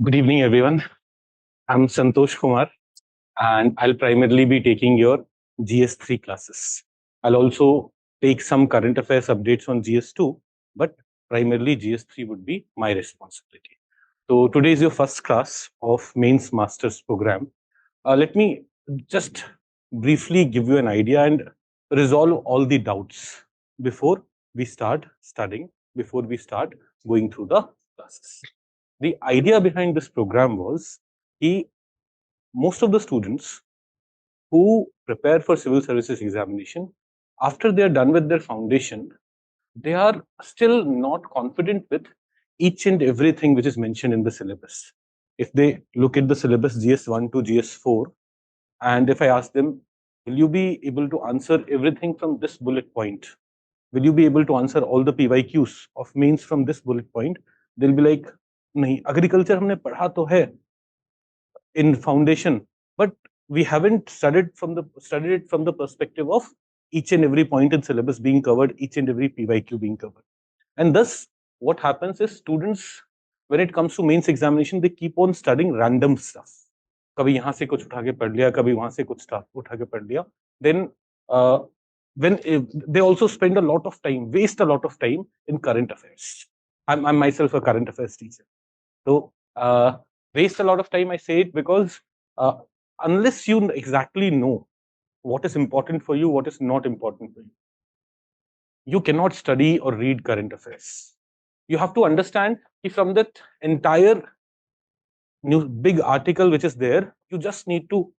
Good evening, everyone. I'm Santosh Kumar, and I'll primarily be taking your GS3 classes. I'll also take some current affairs updates on GS2, but primarily GS3 would be my responsibility. So today is your first class of Mains Masters Program. Let me just briefly give you an idea and resolve all the doubts before we start studying, before we start going through the classes. The idea behind this program was most of the students who prepare for civil services examination, after they are done with their foundation, they are still not confident with each and everything which is mentioned in the syllabus. If they look at the syllabus GS1 to GS4, and if I ask them, will you be able to answer everything from this bullet point? Will you be able to answer all the PYQs of mains from this bullet point? They'll be like, nahi, agriculture हमने पढ़ा तो है in foundation, but we haven't studied it from the perspective of each and every point in syllabus being covered, each and every PYQ being covered. And thus, what happens is students, when it comes to mains examination, they keep on studying random stuff. कभी यहाँ से कुछ उठा के पढ़ लिया, कभी वहां से कुछ stuff उठा के पढ़ लिया. Then, when they also spend a lot of time, waste a lot of time in current affairs. I'm myself a current affairs teacher, so waste a lot of time. I say it because unless you exactly know what is important for you, what is not important for you, you cannot study or read current affairs. You have to understand from that entire big article which is there, you just need to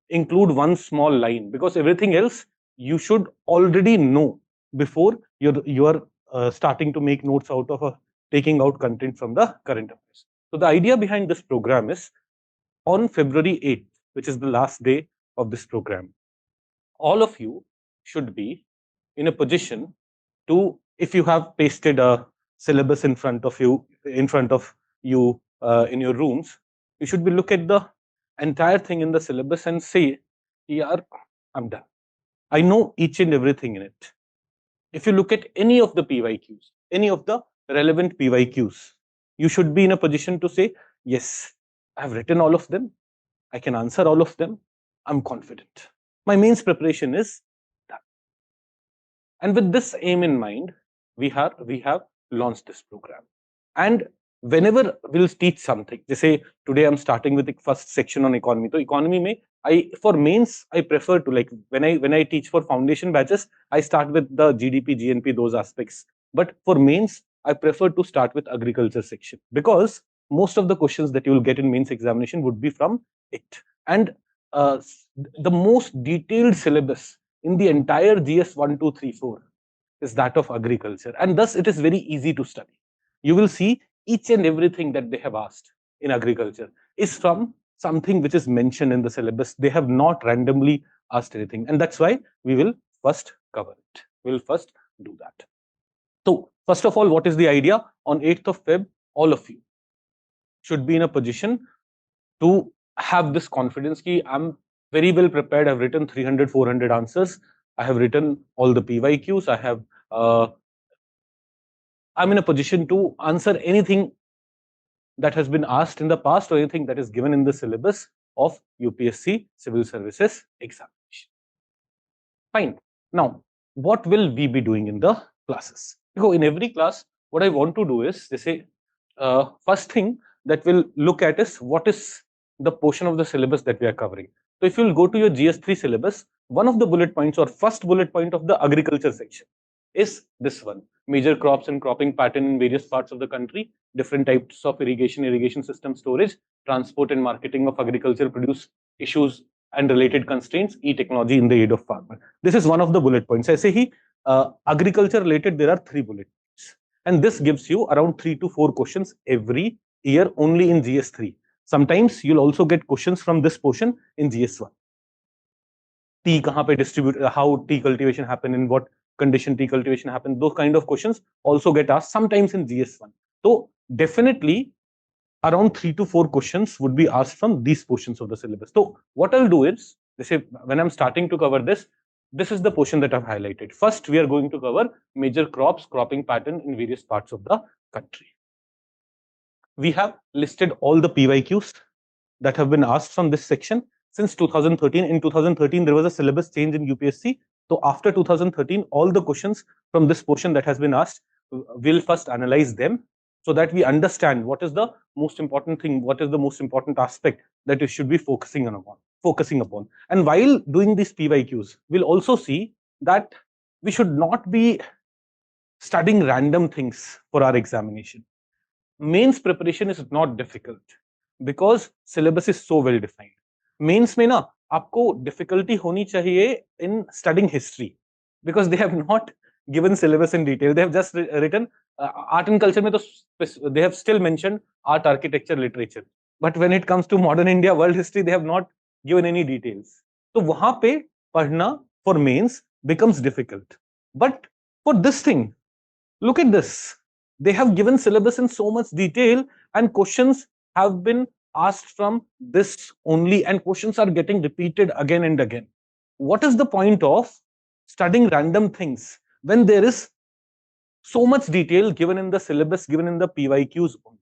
include one small line, because everything else you should already know before you are starting to make notes out of taking out content from the current affairs. So the idea behind this program is, on February 8th, which is the last day of this program, all of you should be in a position to, if you have pasted a syllabus in front of you in your rooms, you should be look at the entire thing in the syllabus and say, yeah, I'm done. I know each and everything in it. If you look at any of the PYQs, any of the relevant PYQs, you should be in a position to say, yes, I've written all of them, I can answer all of them, I'm confident. My mains preparation is done. And with this aim in mind, we have launched this program. And whenever we'll teach something, they say today I'm starting with the first section on economy. So economy mein, for mains, I prefer to, like, when I teach for foundation batches, I start with the GDP, GNP, those aspects. But for mains, I prefer to start with agriculture section, because most of the questions that you will get in mains examination would be from it. And the most detailed syllabus in the entire GS 1, 2, 3, 4 is that of agriculture. And thus it is very easy to study. You will see each and everything that they have asked in agriculture is from something which is mentioned in the syllabus. They have not randomly asked anything. And that's why we will first cover it. We will first do that. So first of all, what is the idea? On 8th of Feb, all of you should be in a position to have this confidence ki I'm very well prepared. I've written 300, 400 answers. I have written all the PYQs. I'm in a position to answer anything that has been asked in the past or anything that is given in the syllabus of UPSC Civil Services examination. Fine. Now, what will we be doing in the classes? Because in every class, what I want to do is, they say, first thing that we'll look at is what is the portion of the syllabus that we are covering. So if you'll go to your GS3 syllabus, one of the bullet points or first bullet point of the agriculture section is this one: major crops and cropping pattern in various parts of the country, different types of irrigation system storage, transport and marketing of agriculture produce, issues and related constraints, e-technology in the aid of farmer. This is one of the bullet points. I say agriculture related, there are 3 bullet points. And this gives you around 3 to 4 questions every year only in GS3. Sometimes you'll also get questions from this portion in GS1. Tea kahan pe distribute, how tea cultivation happen, in what condition tea cultivation happen, those kind of questions also get asked sometimes in GS1. So definitely around 3 to 4 questions would be asked from these portions of the syllabus. So what I'll do is, they say, when I'm starting to cover this, this is the portion that I've highlighted. First, we are going to cover major crops, cropping pattern in various parts of the country. we have listed all the PYQs that have been asked from this section since 2013. In 2013, there was a syllabus change in UPSC. So after 2013, all the questions from this portion that has been asked, we'll first analyze them so that we understand what is the most important thing, what is the most important aspect that you should be focusing upon. And while doing these PYQs, we'll also see that we should not be studying random things for our examination. Mains preparation is not difficult because syllabus is so well defined. Mains में ना आपको difficulty होनी चाहिए in studying history because they have not given syllabus in detail. They have just written art and culture में तो they have still mentioned art, architecture, literature. But when it comes to modern India, world history, they have not given any details. तो वहां पे पढ़ना for mains becomes difficult. But for this thing, look at this. They have given syllabus in so much detail and questions have been asked from this only and questions are getting repeated again and again. What is the point of studying random things when there is so much detail given in the syllabus, given in the PYQs only?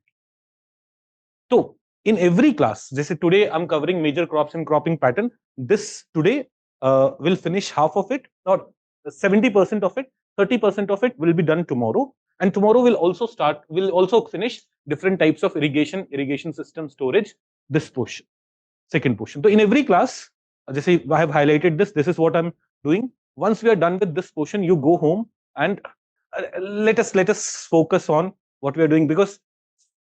So in every class, जैसे today I'm covering major crops and cropping pattern. This today will finish half of it, or 70% of it. 30% of it will be done tomorrow, and tomorrow we'll also finish different types of irrigation system storage, this portion, second portion. So in every class, जैसे I have highlighted this is what I'm doing. Once we are done with this portion, you go home and let us focus on what we are doing, because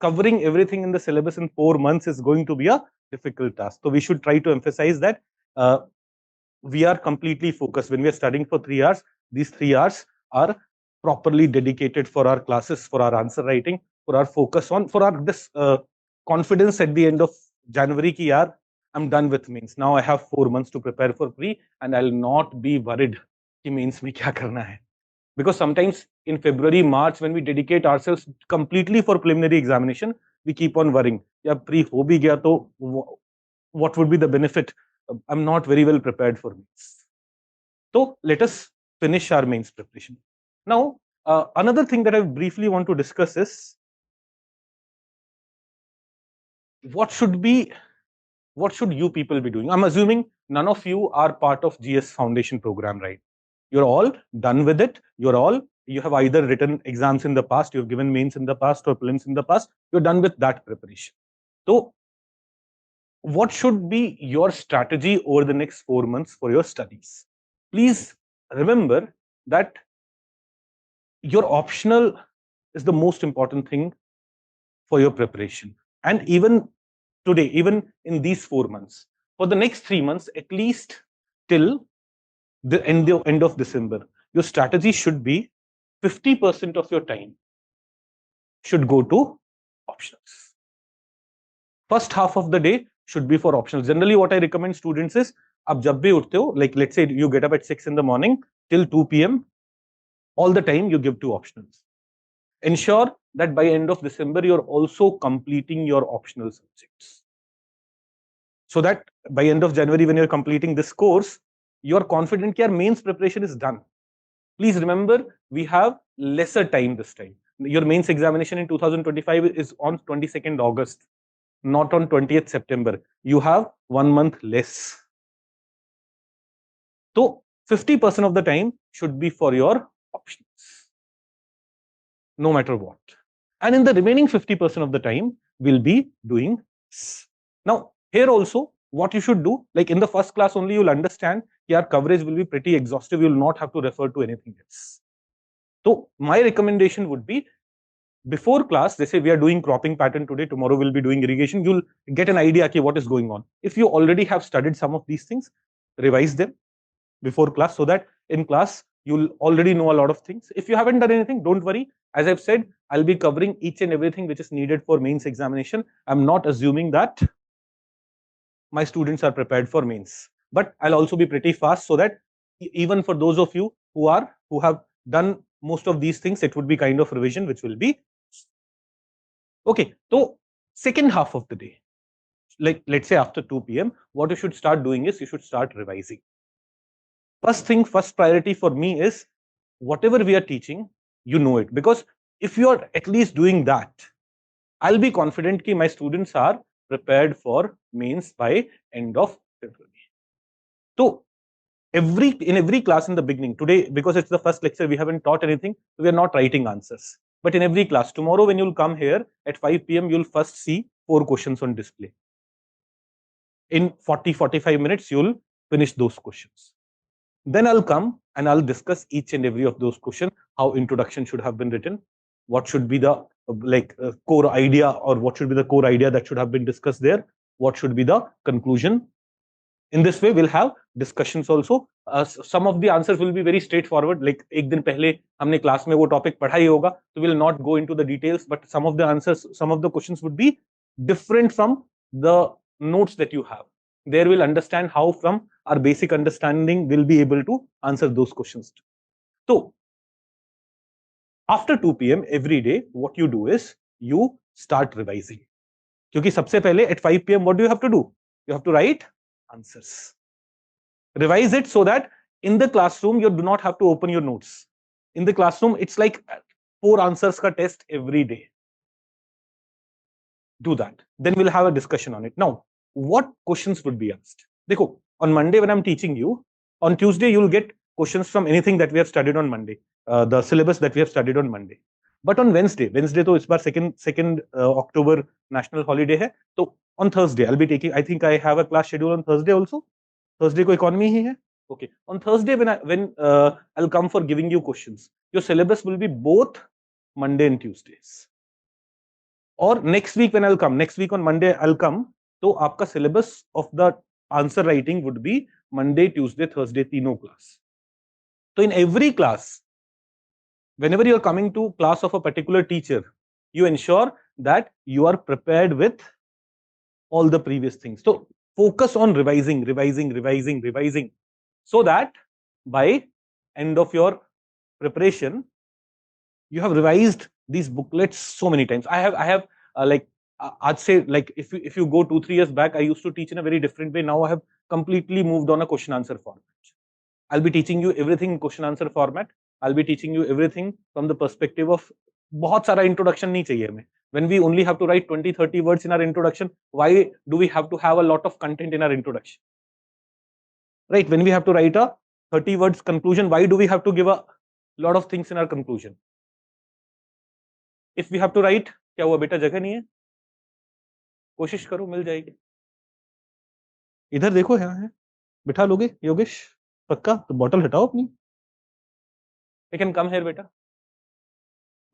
covering everything in the syllabus in 4 months is going to be a difficult task. So we should try to emphasize that we are completely focused. When we are studying for 3 hours, these 3 hours are properly dedicated for our classes, for our answer writing, for our focus on, for our this confidence at the end of January ki yaar, I'm done with mains. Now I have 4 months to prepare for pre and I'll not be worried ki mains mein kya karna hai. Because sometimes in February, March, when we dedicate ourselves completely for preliminary examination, we keep on worrying. Yeah, pre ho bhi gaya to what would be the benefit? I'm not very well prepared for mains. So let us finish our mains preparation. Now, another thing that I briefly want to discuss is what should you people be doing? I'm assuming none of you are part of GS Foundation program, right? You're all done with it. You have either written exams in the past, you've given mains in the past or prelims in the past. You're done with that preparation. So what should be your strategy over the next 4 months for your studies? Please remember that your optional is the most important thing for your preparation. And even today, even in these 4 months, for the next 3 months, at least till the end of December, your strategy should be 50% of your time should go to optionals. First half of the day should be for optionals. Generally, what I recommend students is, ab jab bhi uthte ho, like let's say you get up at 6 in the morning till 2 p.m, all the time you give to optionals. Ensure that by end of December, you're also completing your optional subjects. So that by end of January, when you're completing this course, you're confident your mains preparation is done. Please remember, we have lesser time this time. Your mains examination in 2025 is on 22nd August, not on 20th September. You have 1 month less. So 50% of the time should be for your options, no matter what. And in the remaining 50% of the time, we'll be doing this. Now, here also, what you should do, like in the first class only, you'll understand your coverage will be pretty exhaustive. You'll not have to refer to anything else. So my recommendation would be, before class, they say we are doing cropping pattern today, tomorrow we'll be doing irrigation, you'll get an idea of what is going on. If you already have studied some of these things, revise them before class so that in class, you'll already know a lot of things. If you haven't done anything, don't worry. As I've said, I'll be covering each and everything which is needed for mains examination. I'm not assuming that my students are prepared for mains, but I'll also be pretty fast so that even for those of you who have done most of these things, it would be kind of revision which will be okay. So second half of the day, like let's say after 2 p.m, what you should start doing is you should start revising. First priority for me is whatever we are teaching, you know it, because if you are at least doing that, I'll be confident that my students are prepared for mains by end of February. So in every class in the beginning, today, because it's the first lecture, we haven't taught anything, so we are not writing answers. But in every class, tomorrow when you'll come here at 5 p.m., you'll first see 4 questions on display. In 40-45 minutes, you'll finish those questions. Then I'll come and I'll discuss each and every of those questions, how introduction should have been written, what should be the core idea, or what should be the core idea that should have been discussed there, what should be the conclusion. In this way, we'll have discussions also. Some of the answers will be very straightforward. Like एक दिन पहले हमने class में वो topic पढ़ा ही होगा, so we'll not go into the details. But some of the answers, some of the questions would be different from the notes that you have. There will understand how from our basic understanding we'll be able to answer those questions. So after 2 p.m. every day, what you do is you start revising. क्योंकि सबसे पहले at 5 p.m. what do you have to do? You have to write answers. Revise it so that in the classroom you do not have to open your notes. In the classroom, it's like 4 answers ka test every day. Do that. Then we'll have a discussion on it. Now, what questions would be asked? Dekho, on Monday when I'm teaching you, on Tuesday you'll get questions from anything that we have studied on Monday, the syllabus that we have studied on Monday. But on Wednesday to is bar second October national holiday hai. So on Thursday I'll be taking, I think I have a class schedule on Thursday also. Thursday ko economy hi hai. Okay. On Thursday when I'll come for giving you questions, your syllabus will be both Monday and Tuesdays. Or next week when I'll come, next week on Monday I'll come, तो आपका syllabus of the answer writing would be Monday, Tuesday, Thursday, तीनों class. So in every class, whenever you are coming to class of a particular teacher, you ensure that you are prepared with all the previous things. So focus on revising, so that by end of your preparation, you have revised these booklets so many times. I have I'd say, like, if you go 2-3 years back, I used to teach in a very different way. Now I have completely moved on a question answer format. I'll be teaching you everything in question answer format. I'll be teaching you everything from the perspective of बहुत सारा introduction नहीं चाहिए हमें. When we only have to write 20-30 words in our introduction, why do we have to have a lot of content in our introduction? Right? When we have to write a 30 words conclusion, why do we have to give a lot of things in our conclusion? If we have to write, क्या हुआ बेटा, जगह नहीं है? कोशिश करो, मिल जाएगी. इधर देखो, यहाँ है, बिठा लोगे योगेश? पक्का? तो बॉटल हटाओ अपनी. You can come here बेटा.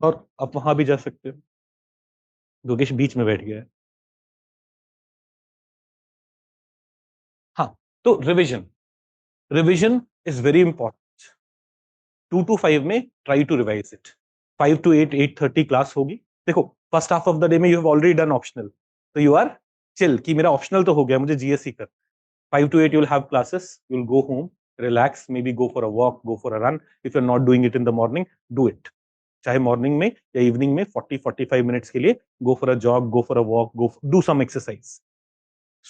और आप वहां भी जा सकते हो. योगेश बीच में बैठ गया है. हाँ, तो revision is very important. 2 to 5 में try to revise it. 5 to 8, 8:30 class होगी. देखो, first half of the day में you have already done optional, तो यू आर चिल कि मेरा ऑप्शनल तो हो गया, मुझे जीएसई कर. 5 to 8 you'll have classes, you'll go home, relax, maybe go for a walk, go for a run. If you're not doing it in the morning, do it. चाहे morning में या इवनिंग में 40-45 मिनट्स के लिए go for a jog, go for a walk, do some exercise.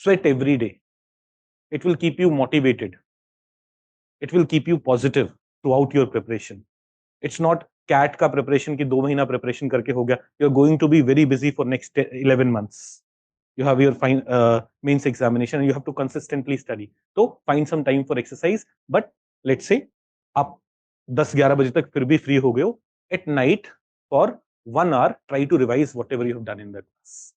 Sweat every day. It will keep you motivated. It will keep you positive throughout your preparation. It's not CAT का preparation की 2 महीना preparation करके हो गया. You're going to be very busy for next 11 months. You have your mains examination and you have to consistently study. So find some time for exercise. But let's say आप 10-11 बजे तक फिर भी free हो गए हो, at night for 1 hour try to revise whatever you have done in the class.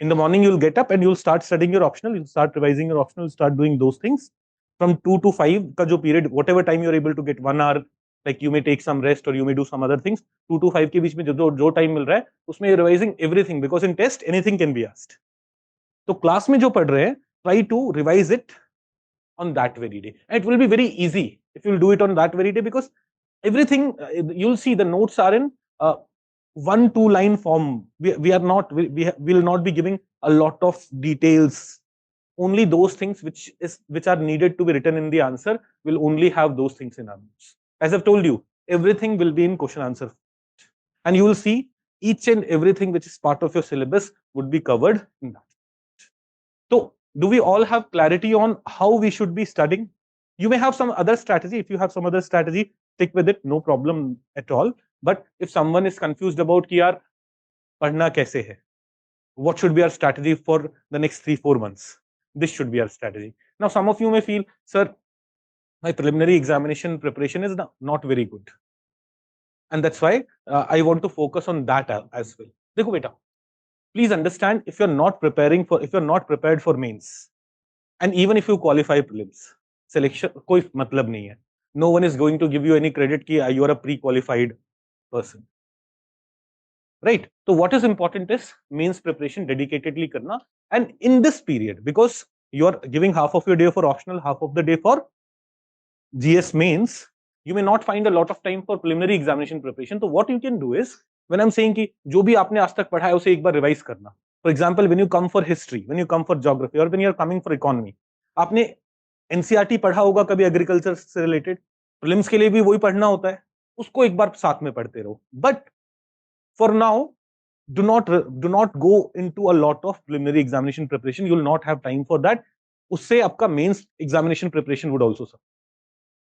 In the morning you'll get up and you'll start studying your optional, you'll start revising your optional, you'll start doing those things. From 2 to 5 का जो period, whatever time you're able to get, 1 hour, like you may take some rest or you may do some other things. 2 to 5 के बीच में जो time मिल रहा है, उसमें you're revising everything, because in test anything can be asked. तो class में जो पढ़ रहे हैं, try to revise it on that very day. And it will be very easy if you'll do it on that very day, because everything, you'll see the notes are in 1-2 line form. We will not be giving a lot of details. Only those things which are needed to be written in the answer will only have those things in our notes. As I've told you, everything will be in question answer, and you will see each and everything which is part of your syllabus would be covered in that. So, do we all have clarity on how we should be studying? You may have some other strategy. If you have some other strategy, stick with it, no problem at all. But if someone is confused about कि यार पढ़ना कैसे है, what should be our strategy for the next 3-4 months. This should be our strategy. Now some of you may feel, sir, my preliminary examination preparation is not very good, and that's why I want to focus on that as well. देखो बेटा, please understand, if you're not prepared for mains, and even if you qualify prelims, selection कोई मतलब नहीं है. No one is going to give you any credit कि you are a pre-qualified person, right? So what is important is mains preparation dedicatedly करना, and in this period, because you are giving half of your day for optional, half of the day for GS mains, you may not find a lot of time for preliminary examination preparation. So what you can do is, when I'm saying कि जो भी आपने आज तक पढ़ा है उसे एक बार रिवाइज करना. For example, when you come for history, when you come for geography, or when you are coming for economy, आपने एनसीईआरटी पढ़ा होगा कभी एग्रीकल्चर से रिलेटेड, प्रीलिम्स के लिए भी वही पढ़ना होता है, उसको एक बार साथ में पढ़ते रहो. But for now, do not go into a lot of preliminary examination preparation. You will not have time for that. उससे आपका mains examination preparation would also suffer.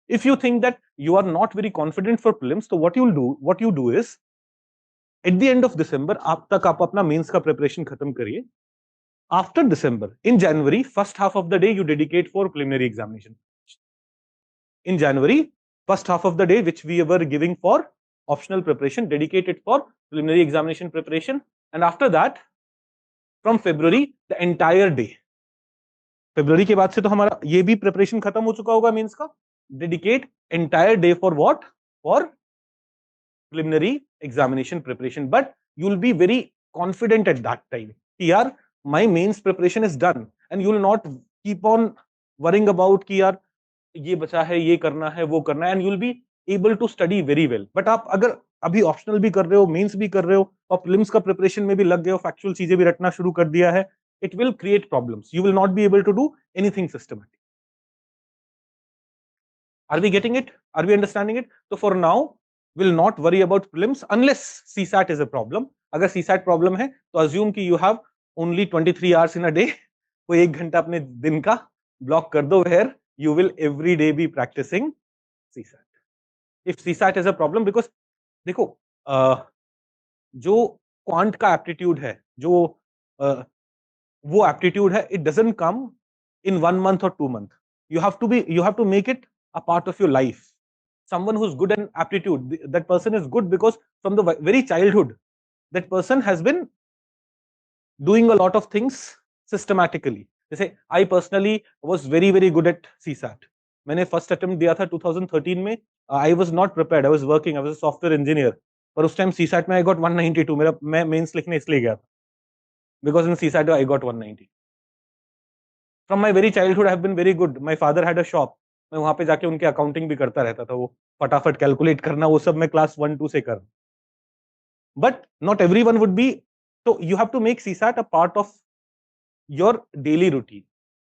If you think that you are not very confident for prelims, so what you do is, at the end of December, आप तक आप अपना mains का preparation खत्म करिए. After December, in January, first half of the day you dedicate for preliminary examination. In January, first half of the day which we were giving for optional preparation, dedicated for preliminary examination preparation, and after that, from February, the entire day. February के बाद से तो हमारा ये भी preparation खत्म हो चुका होगा means का. Dedicate entire day for what? For preliminary examination preparation. But you will be very confident at that time. यार, my mains preparation is done, and you will not keep on worrying about कि यार ये बचा है, ये करना है, वो करना है, and you will be able to study very well. But आप अगर अभी ऑप्शनल भी कर रहे हो, मेंस भी कर रहे हो, और प्रीलिम्स का प्रिपरेशन में भी लग गए हो, फैक्चुअल चीजें भी रटना शुरू कर दिया है, it will create problems. You will not be able to do anything systematic. Are we getting it? Are we understanding it? So for now, we'll not worry about prelims unless CSAT is a problem. अगर CSAT problem है, तो assume कि you have only 23 hours in a day. कोई एक घंटा अपने दिन का block कर दो, where you will every day be practicing CSAT. If CSAT is a problem, because देखो जो क्वांट का एप्टीट्यूड है, जो वो एप्टीट्यूड है, it doesn't come in 1 month or 2 months. You have to make it a part of your life. Someone who's good in aptitude, that person is good because from the very childhood, that person has been doing a lot of things systematically. जैसे I personally was very good at CSAT. मैंने first attempt दिया था 2013 में. I was not prepared. I was working. I was a software engineer. पर उस time CSAT में I got 192. मैं mains लिखने इसलिए गया था, because in CSAT I got 190. From my very childhood I have been very good. My father had a shop. मैं वहां पे जाके उनके अकाउंटिंग भी करता रहता था. वो फटाफट कैलकुलेट करना, वो सब मैं क्लास 1-2 से कर. But not everyone would be. So you have to make CSAT a part of your daily routine.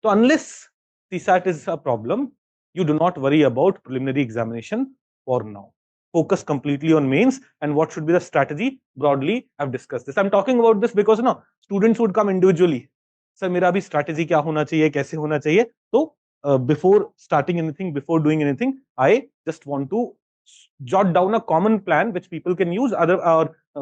So unless CSAT is a problem, you do not worry about preliminary examination for now. Focus completely on mains, and what should be the strategy? Broadly, I've discussed this. I'm talking about this because students would come individually. Sir, मेरा भी strategy क्या होना चाहिए, कैसे होना चाहिए? तो before starting anything, before doing anything, I just want to jot down a common plan which people can use.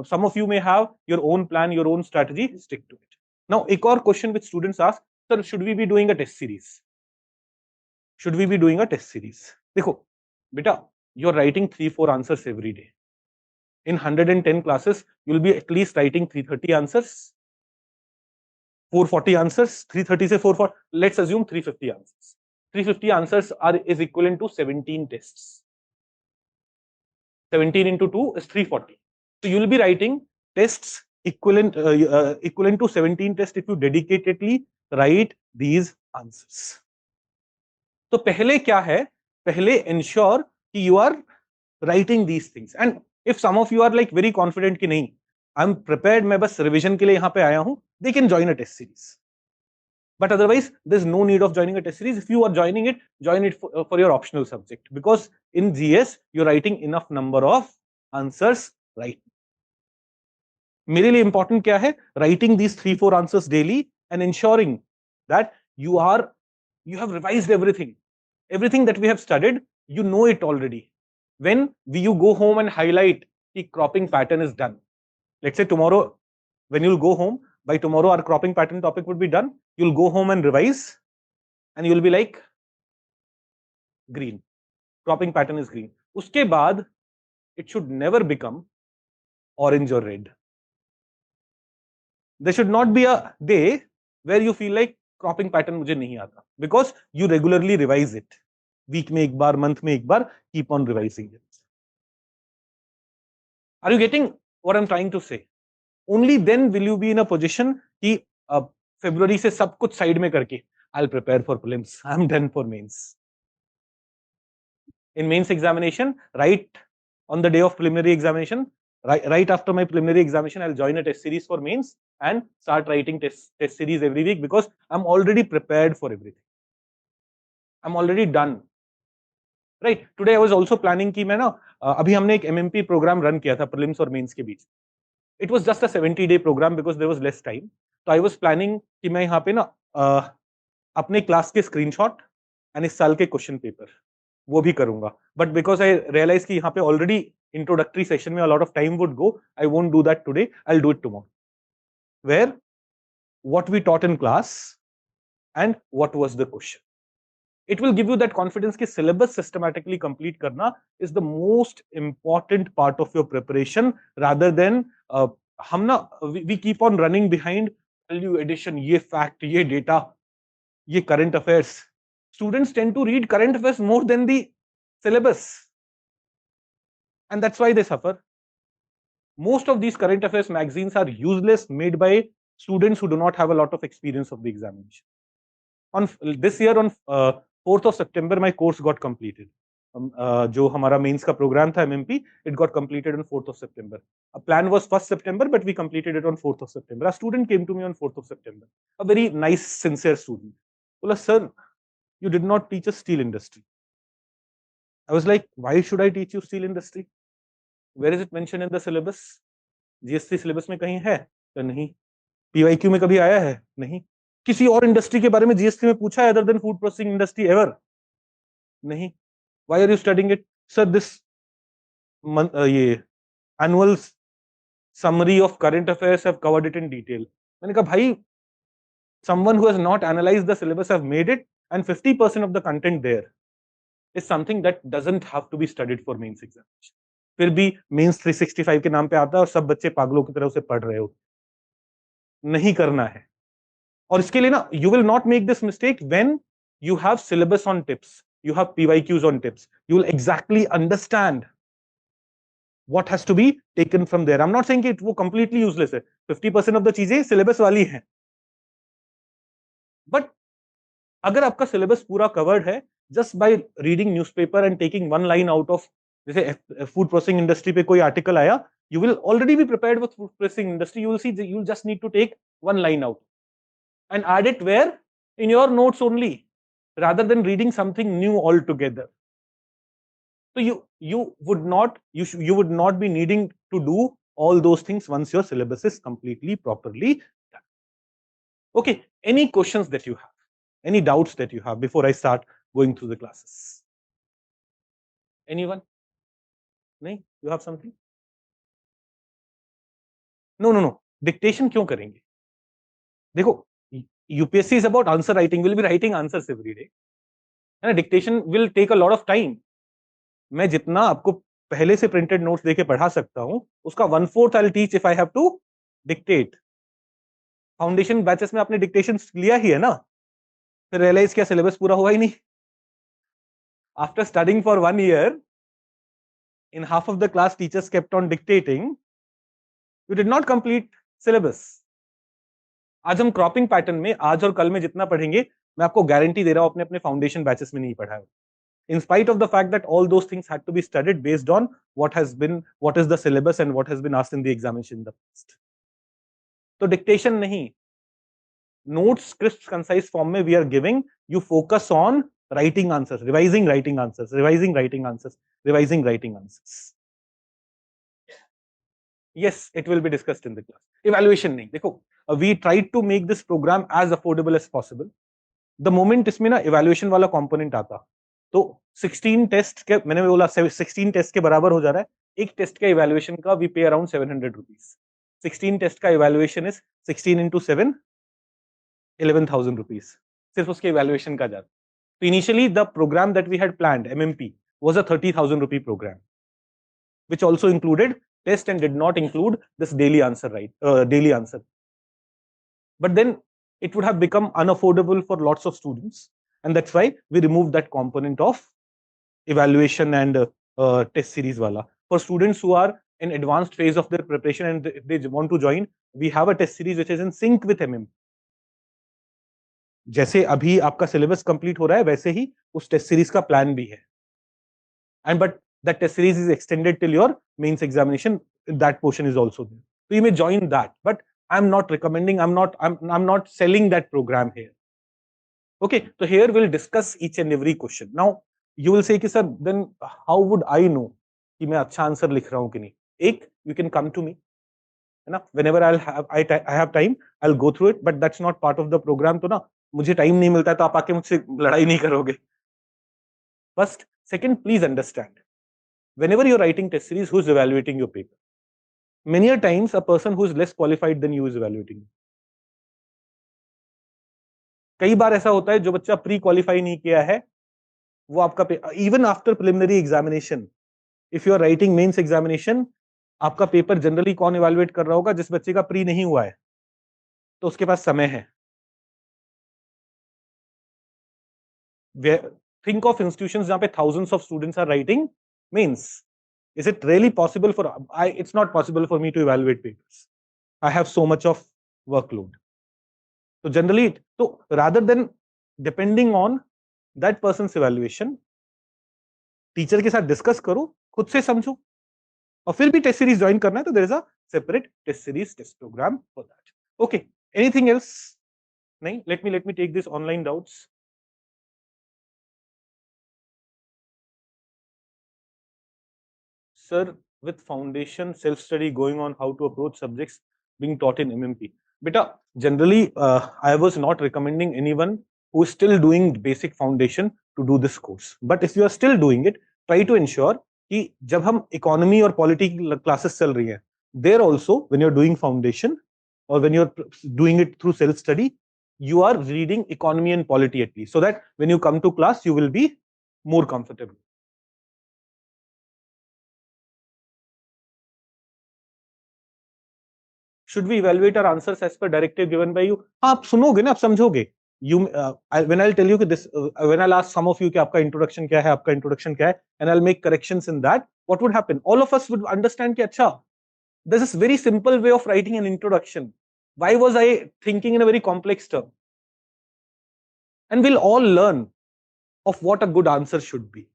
Some of you may have your own plan, your own strategy. Stick to it. Now, एक और question which students ask, sir, should we be doing a test series? Should we be doing a test series? देखो बेटा, you're writing 3-4 answers every day. In 110 classes, you'll be at least writing 330 answers, 440 answers. 330 से 440, let's assume 350 answers. 350 answers is equivalent to 17 tests. 17 into 2 is 340. So you'll be writing tests equivalent to 17 tests if you dedicatedly write these answers. तो पहले क्या है? पहले ensure कि you are writing these things. And if some of you are like very confident कि नहीं, I'm prepared, मैं बस revision के लिए यहाँ पे आया हूँ, they can join a test series. But otherwise, there's no need of joining a test series. If you are join it for your optional subject, because in GS you're writing enough number of answers, right? मेरे लिए important क्या है? Writing these 3-4 answers daily and ensuring that you have revised everything that we have studied. You know it already. When you go home and highlight the cropping pattern is done. Let's say tomorrow when you'll go home, by tomorrow our cropping pattern topic would be done. You'll go home and revise, and you'll be like, green. Cropping pattern is green. Uske baad, it should never become orange or red. There should not be a day where you feel like cropping pattern मुझे नहीं आता, because you regularly revise it. Week में एक बार, month में एक बार, keep on revising it. Are you getting what I'm trying to say? Only then will you be in a position कि February से सब कुछ side में करके I'll prepare for prelims. I'm done for mains. In mains examination, right on the day of preliminary examination, right after my preliminary examination, I'll join a test series for mains and start writing test series every week, because I'm already prepared for everything. I'm already done. Right. Today I was also planning कि मैं ना अभी हमने एक MMP program run किया था prelims और mains के बीच. It was just a 70-day program because there was less time. So I was planning कि मैं यहाँ पे ना अपने क्लास के स्क्रीनशॉट एंड इस साल के क्वेश्चन पेपर वो भी करूंगा, बट बिकॉज आई रियलाइज कि यहाँ पे ऑलरेडी इंट्रोडक्टरी सेशन में a lot of time would go, I won't do that today, I will do it tomorrow, where what we taught in class and what was the question. It will give you that confidence कि syllabus systematically complete करना is the most important part of your preparation, rather than हम ना we keep on running behind value addition, ये fact, ये data, ये current affairs. Students tend to read current affairs more than the syllabus, and that's why they suffer. Most of these current affairs magazines are useless, made by students who do not have a lot of experience of the examination. On this year, on 4th of September, my course got completed. जो हमारा mains का programme था MMP, it got completed on 4th of September. A plan was 1st September, but we completed it on 4th of September. A student came to me on 4th of September, a very nice, sincere student. बोला, sir, you did not teach us steel industry. I was like, why should I teach you steel industry? Where is it mentioned in the syllabus? GST syllabus में कहीं है? तो नहीं. PYQ में कभी आया है? नहीं. किसी और इंडस्ट्री के बारे में जीएसटी में पूछा है other than food processing industry ever? नहीं. Why are you studying it? Sir, this ये annual summary of current affairs have covered it in detail. मैंने कहा भाई, someone who has not analyzed the syllabus have made it, and 50% of the content there is something that doesn't have to be studied for mains examination. फिर भी mains 365 के नाम पे आता है और सब बच्चे पागलों की तरह उसे पढ़ रहे हो. नहीं करना है. और इसके लिए ना, you will not make this mistake when you have syllabus on tips, you have PYQs on tips, you will exactly understand what has to be taken from there. I'm not saying कि वो completely useless है. 50% of the चीजें syllabus वाली हैं. But अगर आपका syllabus पूरा covered है, just by reading newspaper and taking one line out of, जैसे food processing industry पे कोई article आया, you will already be prepared with food processing industry. You will see, you will just need to take one line out and add it where? In your notes only, rather than reading something new altogether. So you would not be needing to do all those things once your syllabus is completely properly done. Okay, any questions that you have, any doubts that you have before I start going through the classes? Anyone? नहीं? You have something? No. Dictation क्यों करेंगे? देखो, UPSC is about answer writing. We'll be writing answers every day. And dictation will take a lot of time. मैं जितना आपको पहले से printed notes देके पढ़ा सकता हूं, उसका 1/4 I'll teach if I have to dictate. Foundation batches में आपने डिक्टेशन लिया ही है ना, फिर रियलाइज किया सिलेबस पूरा हुआ ही नहीं. After studying for 1 year, in half of the class teachers kept on dictating, you did not complete syllabus. आज हम क्रॉपिंग पैटर्न में आज और कल में जितना पढ़ेंगे, मैं आपको गारंटी दे रहा हूं अपने अपने फाउंडेशन बैचेस में नहीं पढ़ा है. In spite of the fact that all those things had to be studied based on what is the syllabus and what has been asked in the examination in the past. तो dictation नहीं, notes crisp concise form में we are giving, you focus on writing answers, revising writing answers, revising writing answers, revising writing answers. Yes, it will be discussed in the class. Evaluation नहीं. देखो, we tried to make this program as affordable as possible. The moment इसमें ना evaluation वाला component आता, तो 16 test के, मैंने बोला 16 टेस्ट के बराबर हो जा रहा है. एक टेस्ट के evaluation का we pay around 700 rupees. 16 test का इवैल्यूएशन इज 16 into 7, 11,000 rupees. सिर्फ उसके इवैल्यूएशन का जाता. So initially the program that we had planned, MMP, was a 30,000 rupee program, which also included test and did not include this daily answer, daily answer. But then it would have become unaffordable for lots of students, and that's why we removed that component of evaluation and test series wala. For students who are in advanced phase of their preparation and if they want to join, we have a test series which is in sync with MM. जैसे अभी आपका syllabus complete हो रहा है वैसे ही उस test series का plan भी है. And but that test series is extended till your mains examination. That portion is also there. So you may join that, but I'm not recommending. I'm not selling that program here. Okay, so here we'll discuss each and every question. Now you will say कि sir, then how would I know कि मैं अच्छा answer लिख रहा हूँ कि नहीं? एक, you can come to me. है ना? Whenever I have time, I'll go through it. But that's not part of the program. तो ना मुझे टाइम नहीं मिलता है तो आप आके मुझसे लड़ाई नहीं करोगे. First, second, please understand. Whenever you're writing test series, who's evaluating your paper? Many a times, a person who is less qualified than you is evaluating you. कई बार ऐसा होता है जो बच्चा प्री क्वालिफाई नहीं किया है वो आपका even after preliminary examination, if you are writing mains examination, आपका पेपर जनरली कौन इवैल्यूएट कर रहा होगा? जिस बच्चे का प्री नहीं हुआ है तो उसके पास समय है. Think of institutions जहां पे thousands of students are writing mains. Is it really possible for it's not possible for me to evaluate papers. I have so much of workload. So generally, so rather than depending on that person's evaluation, teacher के साथ discuss करो, खुद से समझो, और फिर भी test series join करना है तो there is a separate test series test program for that. Okay, anything else? नहीं, let me take this online doubts. Sir, with foundation self-study going on, how to approach subjects being taught in MMP? Beta, generally, I was not recommending anyone who is still doing basic foundation to do this course. But if you are still doing it, try to ensure कि जब हम economy और polity classes चल रही हैं, there also, when you're doing foundation or when you're doing it through self-study, you are reading economy and polity at least, so that when you come to class, you will be more comfortable. Should we evaluate our answers as per directive given by you? हाँ, आप सुनोगे ना, आप समझोगे. When I'll tell you this, when I'll ask some of you कि आपका introduction क्या है, आपका introduction क्या है, and I'll make corrections in that, what would happen? All of us would understand कि अच्छा, this is very simple way of writing an introduction. Why was I thinking in a very complex term? And we'll all learn of what a good answer should be.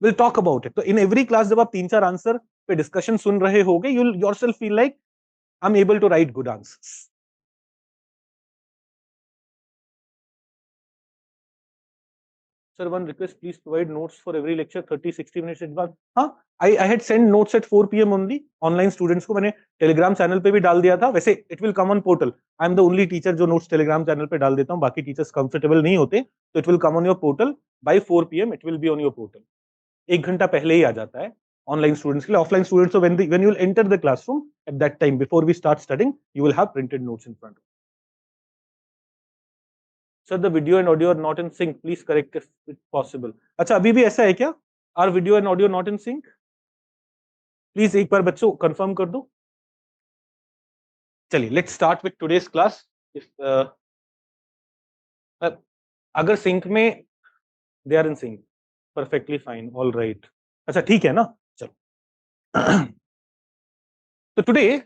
We'll talk about it. So in every class, जब आप 3-4 answer पे discussion सुन रहे होगे, you'll yourself feel like I'm able to write good answers. Sir, one request, please provide notes for every lecture 30-60 minutes advance. हाँ, I had sent notes at 4 PM only. Online students को मैंने Telegram channel पे भी डाल दिया था. वैसे it will come on portal. I am the only teacher जो notes टेलीग्राम चैनल पे डाल देता हूँ. बाकी teachers comfortable नहीं होते, तो it will come on your portal by 4 PM. It will be on your portal. 1 घंटा पहले ही आ जाता है online students के लिए. Offline students, so when you will enter the classroom at that time before we start studying, you will have printed notes in front of you. Sir, the video and audio are not in sync. Please correct if possible. अच्छा, अभी भी ऐसा है क्या? Are video and audio not in sync? Please एक बार बच्चों confirm कर दो. चलिए, let's start with today's class. अगर sync में they are in sync, perfectly fine, all right. अच्छा, ठीक है ना? चलो. So today,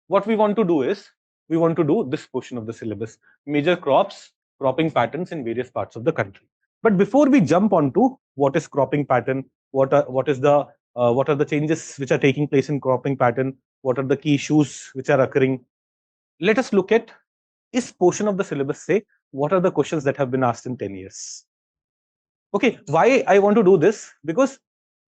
what we want to do is we want to do this portion of the syllabus: major cropping patterns in various parts of the country. But before we jump onto what is cropping pattern, what are the changes which are taking place in cropping pattern, what are the key issues which are occurring, let us look at this portion of the syllabus. Say what are the questions that have been asked in 10 years. Okay, why I want to do this? Because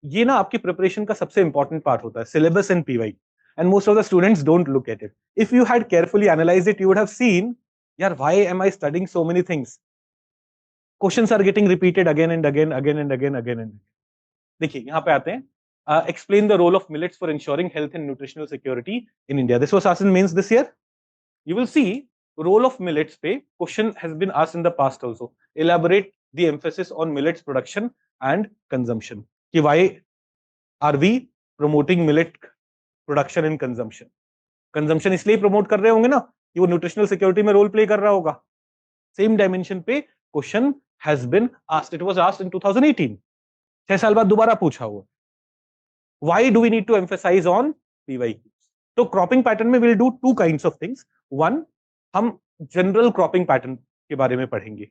ये ना आपकी preparation का सबसे important part होता है, syllabus and PY. And most of the students don't look at it. If you had carefully analyzed it, you would have seen, yaar, why am I studying so many things? Questions are getting repeated again and again. देखिए, यहाँ पे आते हैं. explain the role of millets for ensuring health and nutritional security in India. This was asked in mains this year. You will see role of millets pe question has been asked in the past also. Elaborate the emphasis on millets production and consumption. कि why are we promoting millet production and consumption? Consumption इसलिए promote कर रहे होंगे ना कि वो nutritional security में role play कर रहा होगा. Same dimension पे question has been asked. It was asked in 2018. 6 साल बाद दोबारा पूछा हुआ. Why do we need to emphasize on PYQs? तो क्रॉपिंग पैटर्न में will do two kinds of things. One, हम जनरल क्रॉपिंग पैटर्न के बारे में पढ़ेंगे.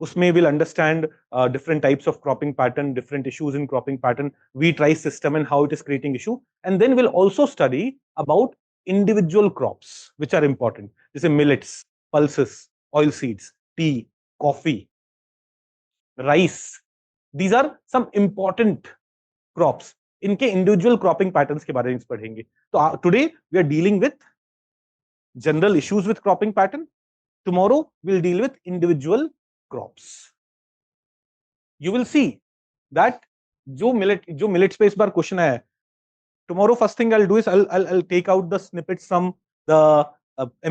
उसमें will understand different types of cropping pattern, different issues in cropping pattern, wheat rice system and how it is creating issue. And then will also study about individual crops which are important, जैसे millets, pulses, oil seeds, tea, coffee, rice. These are some important crops. इनके individual cropping patterns के बारे में पढ़ेंगे. तो today we are dealing with general issues with cropping pattern. Tomorrow we'll deal with individual crops. You will see that जो millets पे इस बार question आया है, tomorrow first thing I'll do is I'll take out the snippets from the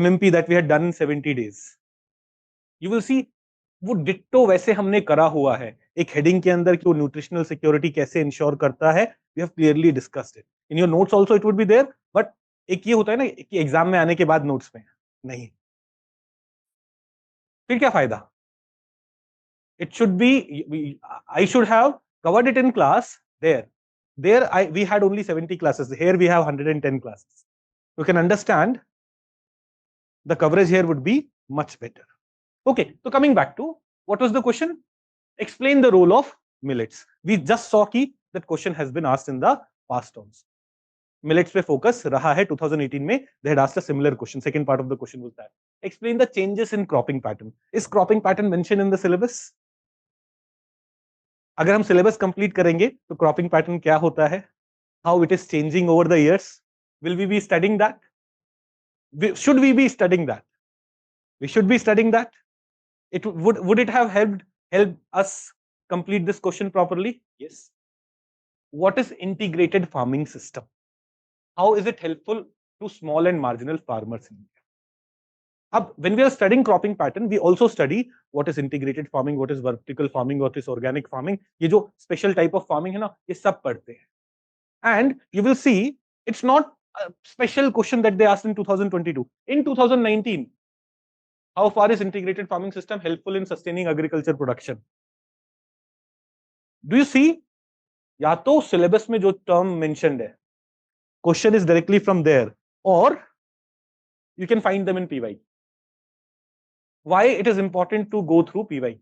MMP that we had done in 70 days. You will see वो ditto वैसे हमने करा हुआ है एक हेडिंग के अंदर कि वो न्यूट्रिशनल सिक्योरिटी कैसे इंश्योर करता है. We have clearly discussed it in your notes also. It would be there, but एक ये होता है ना कि एग्जाम में आने के बाद नोट्स में नहीं, फिर क्या फायदा. It should be, I should have covered it in class. there we had only 70 classes. Here we have 110 classes. You can understand the coverage here would be much better. Okay, so coming back to what was the question? Explain the role of millets. We just saw that question has been asked in the past also. Millets पे focus रहा है 2018 में. They had asked a similar question. Second part of the question was that. Explain the changes in cropping pattern. Is cropping pattern mentioned in the syllabus? अगर हम syllabus complete करेंगे तो cropping pattern क्या होता है? How it is changing over the years? Will we be studying that? Should we be studying that? We should be studying that. Would it have helped us complete this question properly? Yes. What is integrated farming system? How is it helpful to small and marginal farmers in India? Ab, when we are studying cropping pattern, we also study what is integrated farming, what is vertical farming, what is organic farming. ये जो special type of farming है ना, ये सब पढ़ते हैं. And you will see it's not a special question that they asked in 2022. In 2019, how far is integrated farming system helpful in sustaining agriculture production? Do you see? या तो syllabus में जो term mentioned है, question is directly from there, or you can find them in PY. Why it is important to go through PY?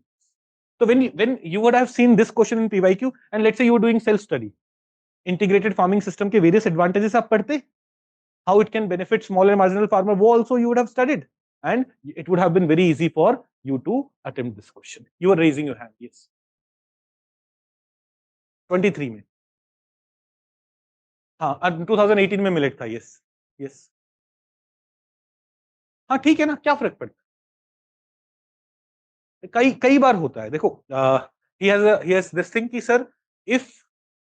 So when you would have seen this question in PYQ, and let's say you were doing self-study, integrated farming system के various advantages आप पढ़ते, how it can benefit small and marginal farmer, वो also you would have studied, and it would have been very easy for you to attempt this question. You are raising your hand. Yes. 23 में. हाँ, 2018 में millet था. Yes yes. हाँ ठीक है ना, क्या फर्क पड़ता है. कई बार होता है. देखो, he has this thing कि sir, if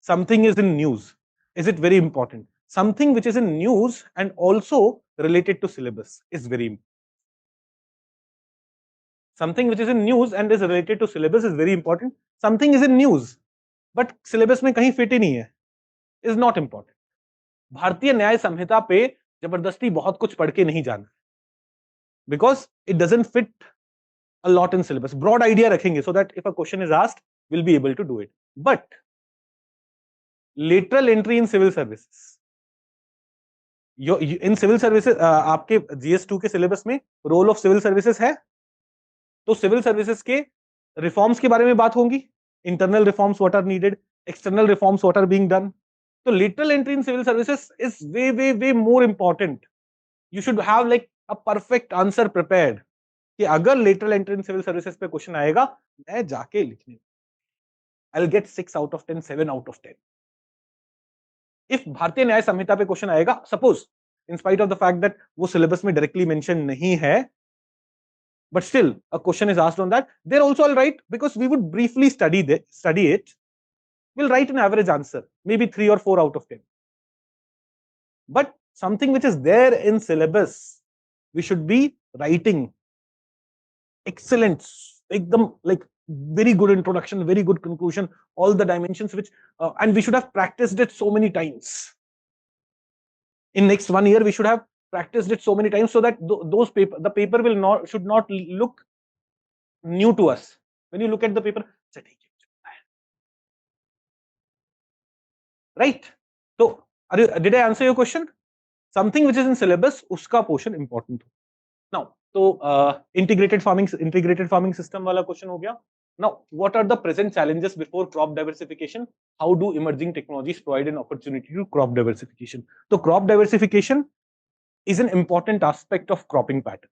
something is in news, is it very important? Something which is in news and also related to syllabus is very important. Something which is in news and is related to syllabus is very important. Something is in news but syllabus में कहीं fit ही नहीं है, is not important. भारतीय न्याय संहिता पे जबरदस्ती बहुत कुछ पढ़ के नहीं जाना, because it doesn't fit a lot in syllabus. Broad idea रखेंगे so that if a question is asked, we'll be able to do it. But lateral entry in civil services, in civil services, आपके GS2 के syllabus में role of civil services है, तो civil services के reforms के बारे में बात होंगी. Internal reforms what are needed, external reforms what are being done. So lateral entry in civil services is way more important. You should have like a perfect answer prepared कि अगर lateral entry in civil services पे question आएगा, मैं जाके लिखने, I'll get 6 out of 10, 7 out of 10. If भारतीय न्याय संहिता पे question आएगा, suppose in spite of the fact that वो syllabus में directly mentioned नहीं है, but still a question is asked on that, they're also all right, because we would briefly study it. we'll write an average answer, maybe 3 or 4 out of 10. But something which is there in syllabus, we should be writing excellent, ekdam, like very good introduction, very good conclusion, all the dimensions which, and we should have practiced it so many times. In next 1 year, we should have practiced it so many times so that the paper should not look new to us. When you look at the paper, right? So, did I answer your question? Something which is in syllabus, uska portion important. Now, so integrated farming system wala question ho gaya. Now, what are the present challenges before crop diversification? How do emerging technologies provide an opportunity to crop diversification? So, crop diversification is an important aspect of cropping pattern.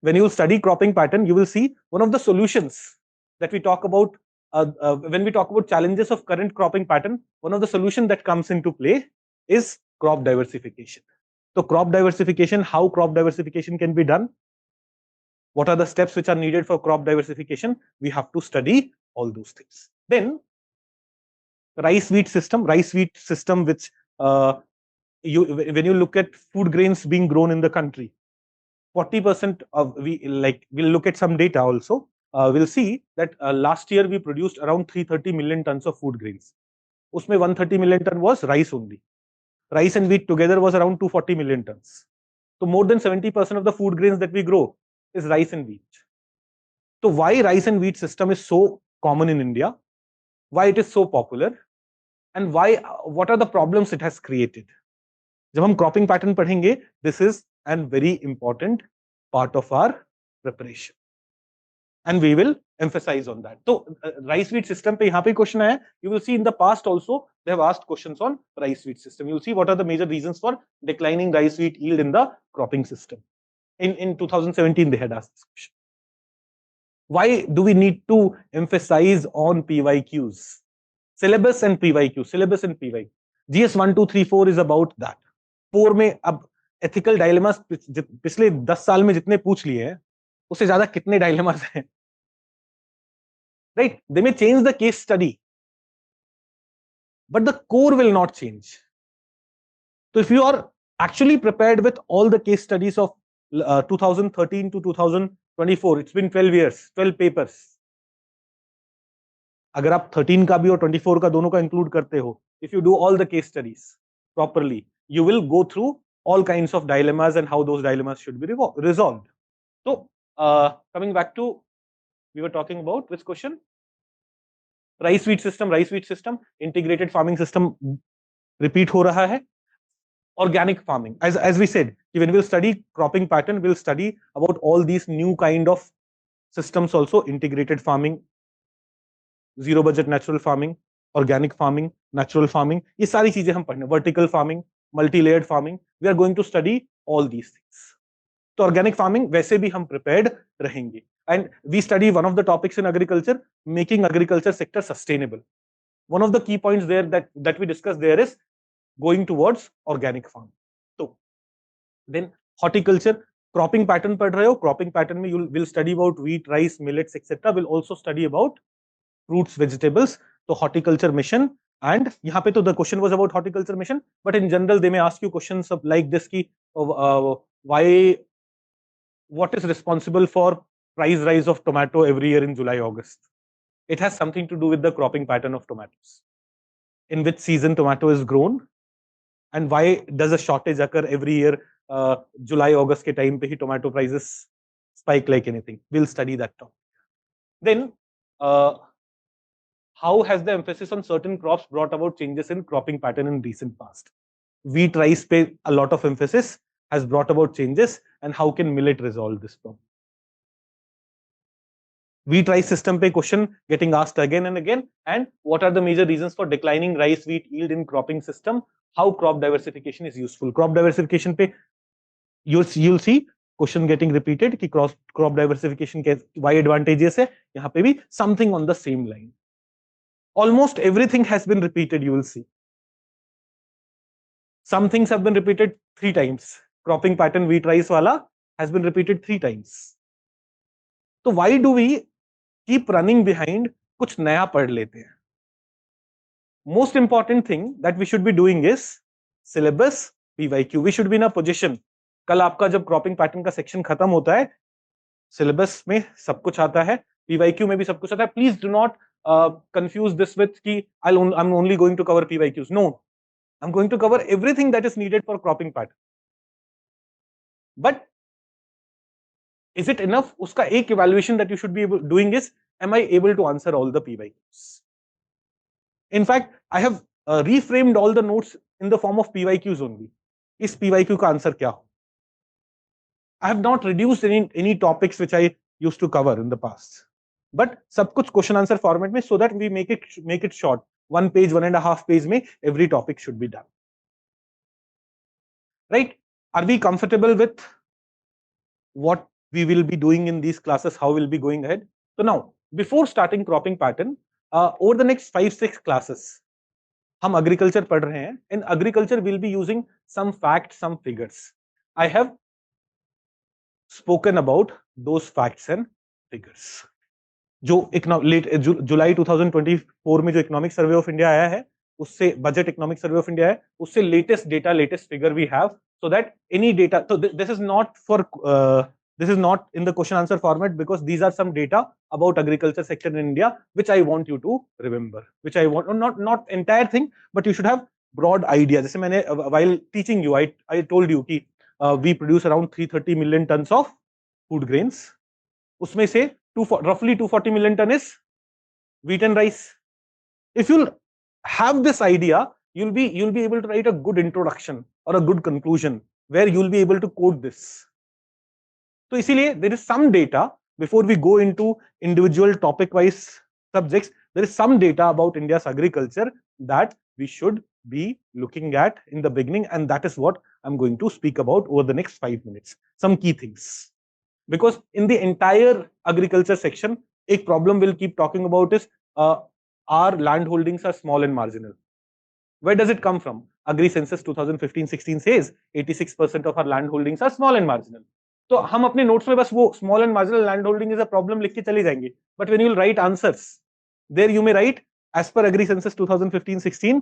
When you study cropping pattern, you will see one of the solutions that we talk about when we talk about challenges of current cropping pattern. One of the solutions that comes into play is crop diversification. So, crop diversification, how crop diversification can be done? What are the steps which are needed for crop diversification? We have to study all those things. Then, rice wheat system, which when you look at food grains being grown in the country, 40% of we'll look at some data also. We'll see that last year we produced around 330 million tons of food grains. Usme 130 million ton was rice only. Rice and wheat together was around 240 million tons. So more than 70% of the food grains that we grow is rice and wheat. So why rice and wheat system is so common in India? Why it is so popular? And why? What are the problems it has created? जब हम cropping pattern पढ़ेंगे, this is a very important part of our preparation, and we will emphasize on that. So rice wheat system पे यहाँ पे question आया. You will see in the past also they have asked questions on rice wheat system. You will see what are the major reasons for declining rice wheat yield in the cropping system. In 2017 they had asked this question. Why do we need to emphasize on PYQs? Syllabus and PYQ. Syllabus and PYQ. GS 1, 2, 3, 4 is about that. 4 में अब ethical dilemmas पिछले 10 साल में जितने पूछ लिए हैं, उससे ज्यादा कितने dilemmas हैं? Right? They may change the case study, but the core will not change. So if you are actually prepared with all the case studies of 2013 to 2024, it's been 12 years, 12 papers. अगर आप 13 का भी और 24 का दोनों का include करते हो, if you do all the case studies properly, you will go through all kinds of dilemmas and how those dilemmas should be resolved. So coming back to, we were talking about which question? Rice wheat system, integrated farming system repeat हो रहा है. Organic farming, as we said, when we'll study cropping pattern, we'll study about all these new kind of systems also. Integrated farming, zero budget natural farming, organic farming, natural farming, ये सारी चीजें हम पढ़ने. Vertical farming, multi-layered farming, we are going to study all these things. तो organic farming वैसे भी हम prepared रहेंगे. And we study one of the topics in agriculture, making agriculture sector sustainable. One of the key points there that we discussed there is going towards organic farming. So then horticulture, cropping pattern पढ़ रहे हो, cropping pattern में you will study about wheat, rice, millets, etc. Will also study about fruits, vegetables. So horticulture mission, and यहाँ पे तो the question was about horticulture mission, but in general they may ask you questions of like this ki why, what is responsible for price rise of tomato every year in July, August? It has something to do with the cropping pattern of tomatoes. In which season tomato is grown, and why does a shortage occur every year? July, August के time पे ही tomato prices spike like anything. We'll study that topic. Then how has the emphasis on certain crops brought about changes in cropping pattern in recent past? Wheat, rice पे a lot of emphasis has brought about changes, and how can millet resolve this problem? Wheat rice system pe question getting asked again and again, and what are the major reasons for declining rice wheat yield in cropping system? How crop diversification is useful? Crop diversification pe you'll see question getting repeated कि crop diversification के why advantages है. यहाँ पे भी something on the same line. Almost everything has been repeated. You will see some things have been repeated 3 times. Cropping pattern wheat rice wala has been repeated 3 times. So why do we keep running behind? कुछ नया पढ़ लेते हैं. most important thing that we should be doing is syllabus PYQ. We should be in a position, कल आपका जब cropping pattern का section खत्म होता है, सिलेबस में सब कुछ आता है, PYQ में भी सब कुछ आता है. Please do not confuse this with कि I'm only going to cover PYQs. No, I'm going to cover everything that is needed for cropping pattern. But is it enough? उसका एक evaluation that you should be doing is, am I able to answer all the PYQs? In fact, I have reframed all the notes in the form of PYQs only. इस PYQ का answer क्या हो? I have not reduced any topics which I used to cover in the past. But सब कुछ question answer format में, so that we make it short. 1 page, 1.5 page में every topic should be done. Right? Are we comfortable with what we will be doing in these classes? How we'll be going ahead? So now, before starting cropping pattern, over the next 5-6 classes, हम agriculture पढ़ रहे हैं. In agriculture, we'll be using some facts, some figures. I have spoken about those facts and figures. जो जुलाई 2024 में जो economic survey of India आया है, उससे budget economic survey of India है, उससे latest data, latest figure we have, so that any data, so this is not in the question answer format, because these are some data about agriculture sector in India which I want you to remember, which I want, not entire thing, but you should have broad idea. जैसे मैंने while teaching you, I told you कि we produce around 330 million tons of food grains. उसमें से roughly 240 million ton is wheat and rice. If you'll have this idea, you'll be able to write a good introduction or a good conclusion where you'll be able to quote this. So इसीलिए there is some data before we go into individual topic wise subjects. There is some data about India's agriculture that we should be looking at in the beginning, and that is what I'm going to speak about over the next 5 minutes. Some key things. Because in the entire agriculture section, a problem we'll keep talking about is our land holdings are small and marginal. Where does it come from? Agri census 2015-16 says 86% of our land holdings are small and marginal. तो हम अपने notes में बस वो small and marginal land holding is a problem लिख के चले जाएंगे. But when you will write answers, there you may write, as per Agri census 2015-16,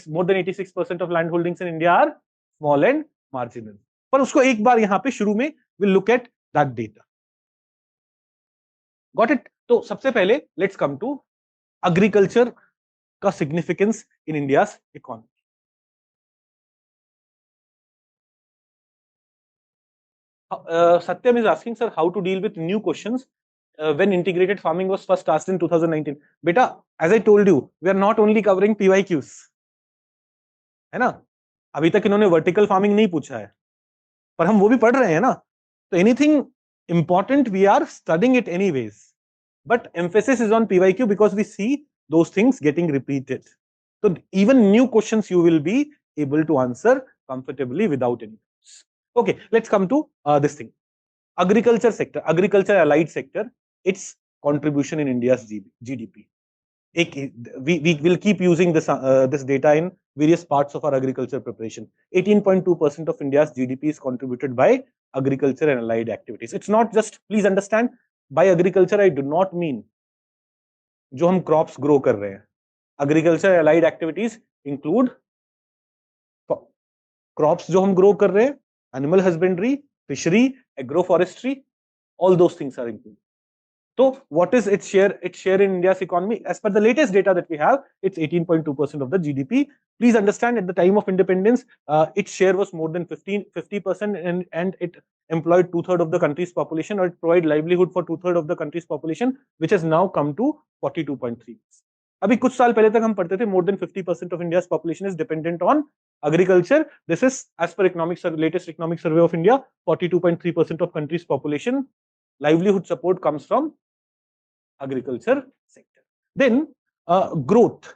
more than 86% of land holdings in India are small and marginal. पर उसको एक बार यहाँ पे शुरू में we'll look at that data. Got it? तो सबसे पहले let's come to agriculture का significance in India's economy. Satyam is asking, sir, how to deal with new questions when integrated farming was first asked in 2019. Beta, as I told you, we are not only covering PYQs, है ना? अभी तक इन्होंने vertical farming नहीं पूछा है, पर हम वो भी पढ़ रहे हैं ना. So anything important, we are studying it anyways. But emphasis is on PYQ because we see those things getting repeated. So even new questions you will be able to answer comfortably without any. Okay, let's come to this thing. Agriculture sector, agriculture allied sector, its contribution in India's GDP. We will keep using this data in various parts of our agriculture preparation. 18.2% of India's GDP is contributed by agriculture and allied activities. It's not just, please understand, by agriculture I do not mean जो हम crops grow कर रहे हैं. Agriculture allied activities include crops जो हम grow कर रहे हैं, animal husbandry, fishery, agroforestry, all those things are included. So what is its share? Its share in India's economy, as per the latest data that we have, it's 18.2% of the GDP. Please understand, at the time of independence, its share was more than 50%, and it employed 2/3 of the country's population, or it provided livelihood for 2/3 of the country's population, which has now come to 42.3%. अभी कुछ साल पहले तक हम पढ़ते थे more than 50% of India's population is dependent on agriculture. This is as per latest economic survey of India. 42.3% of country's population livelihood support comes from agriculture sector. Then growth.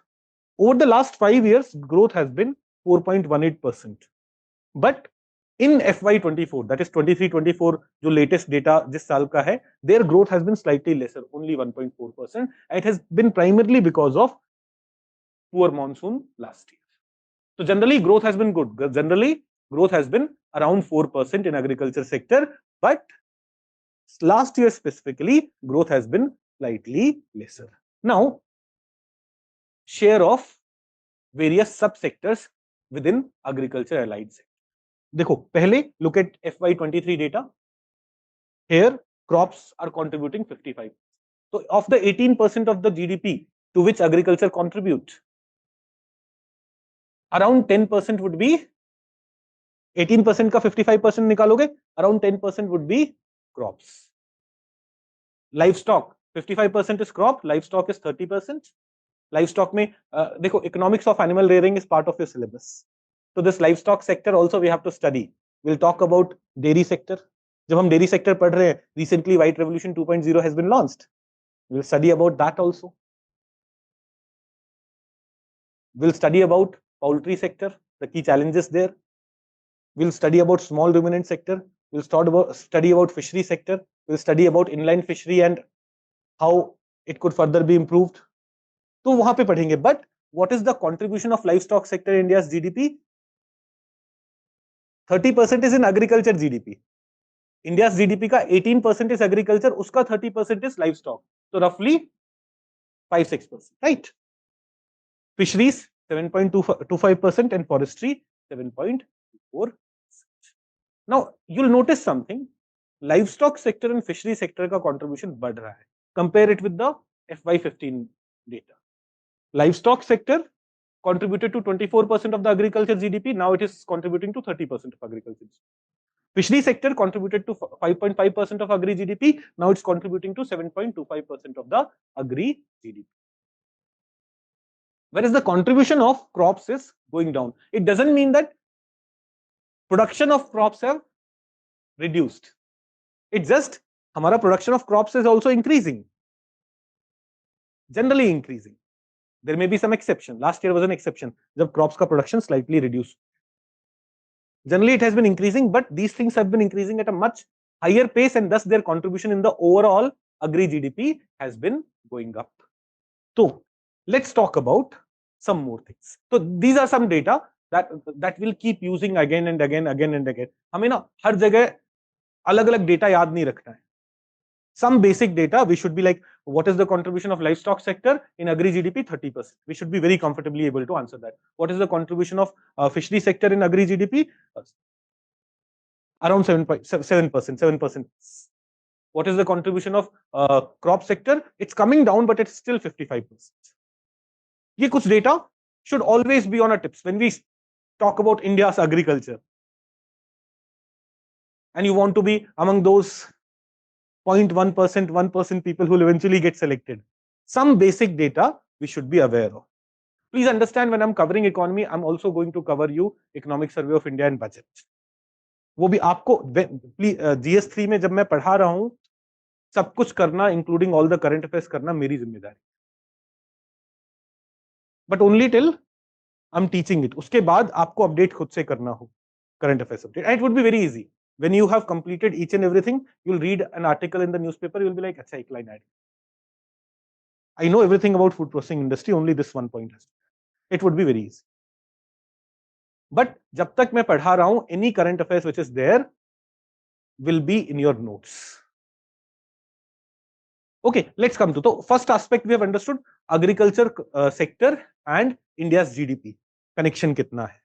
Over the last 5 years, growth has been 4.18%. But in FY24, that is 23-24, जो latest data जिस साल का है, their growth has been slightly lesser, only 1.4%. It has been primarily because of poor monsoon last year. So generally, growth has been good. Generally, growth has been around 4% in agriculture sector, but last year specifically, growth has been slightly lesser. Now, share of various subsectors within agriculture allied sector. देखो पहले look at FY23 data. Here crops are contributing 55%. So of the 18% of the GDP to which agriculture contributes, around 10% would be 18% का 55% निकालोगे, around 10% would be crops. Livestock 55% is crop, livestock is 30%. Livestock में देखो economics of animal rearing is part of your syllabus. So this livestock sector also we have to study. We'll talk about dairy sector. जब हम dairy sector पढ़ रहे हैं, recently White Revolution 2.0 has been launched. We'll study about that also. We'll study about poultry sector, the key challenges there. We'll study about small ruminant sector. We'll study about fishery sector. We'll study about inland fishery and how it could further be improved. तो वहां पे पढ़ेंगे. But what is the contribution of livestock sector in India's GDP? 30% is in agriculture GDP. India's GDP का 18% is agriculture, उसका 30% is livestock. So roughly 5-6%, right? Fisheries 7.25% and forestry 7.4%. Now you'll notice something. Livestock sector and fishery sector का contribution बढ़ रहा है. Compare it with the FY15 data. Livestock sector contributed to 24% of the agriculture GDP. Now it is contributing to 30% of agriculture GDP. Fishery sector contributed to 5.5% of agri GDP. Now it's contributing to 7.25% of the agri GDP. Whereas the contribution of crops is going down. It doesn't mean that production of crops have reduced. It's just हमारा production of crops is also increasing. Generally increasing. There may be some exception. Last year was an exception. The crops ka production slightly reduced. Generally, it has been increasing, but these things have been increasing at a much higher pace, and thus their contribution in the overall agri GDP has been going up. So let's talk about some more things. So these are some data that we'll keep using again and again. हमें ना हर जगह अलग-अलग data याद नहीं रखना है. Some basic data we should be like, what is the contribution of livestock sector in agri GDP? 30%. We should be very comfortably able to answer that. What is the contribution of fishery sector in agri GDP? Around 7%. What is the contribution of crop sector? It's coming down, but it's still 55%. ये कुछ data should always be on our tips when we talk about India's agriculture. And you want to be among those 0.1%, 1% people who will eventually get selected. Some basic data we should be aware of. Please understand, when I'm covering economy, I'm also going to cover you economic survey of India and budget. वो भी आपको GS3 में जब मैं पढ़ा रहा हूं, सब कुछ करना including all the current affairs करना मेरी जिम्मेदारी. But only till I'm teaching it. उसके बाद आपको update खुद से करना हो, current affairs update. And it would be very easy. When you have completed each and everything, you'll read an article in the newspaper, you'll be like, अच्छा एक line add. I know everything about food processing industry, only this one point has. It would be very easy. But जब तक मैं पढ़ा रहा हूं, any current affairs which is there will be in your notes. Okay, let's come to the first aspect we have understood, agriculture sector and India's GDP. Connection कितना है?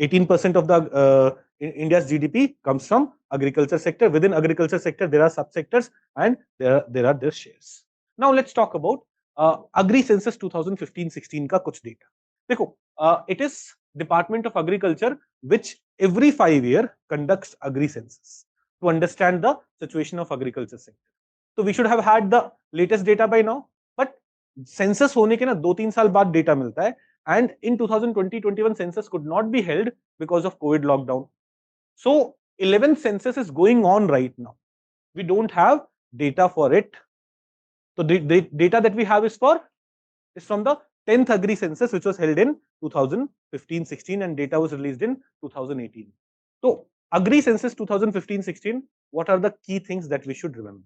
18% of the India's GDP comes from agriculture sector. Within agriculture sector, there are subsectors and there are their shares. Now let's talk about Agri Census 2015-16 का कुछ data. देखो, it is Department of Agriculture which every 5 years conducts Agri Census to understand the situation of agriculture sector. So we should have had the latest data by now, but census होने के ना 2-3 साल बाद data मिलता है. And in 2020-21 census could not be held because of COVID lockdown. So 11th census is going on right now. We don't have data for it. So the data that we have is from the 10th Agri Census, which was held in 2015-16, and data was released in 2018. So Agri Census 2015-16, what are the key things that we should remember?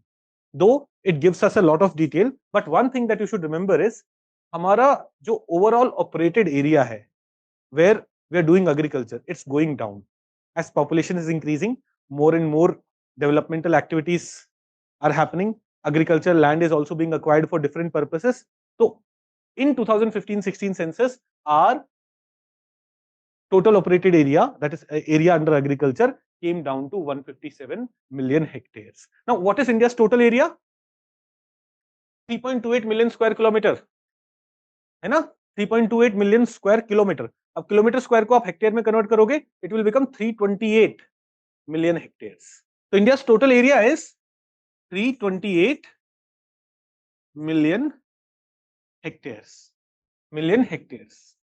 Though it gives us a lot of detail, but one thing that you should remember is हमारा जो overall operated area है, where we are doing agriculture, it's going down. As population is increasing, more and more developmental activities are happening. Agricultural land is also being acquired for different purposes. So in 2015-16 census, our total operated area, that is area under agriculture, came down to 157 million hectares. Now, what is India's total area? 3.28 million square kilometer, है ना? 3.28 million square kilometer. अब kilometre square को आप hectare में convert करोगे, it will become 328 million hectares. So India's total area is 328 million hectares. Million hectares.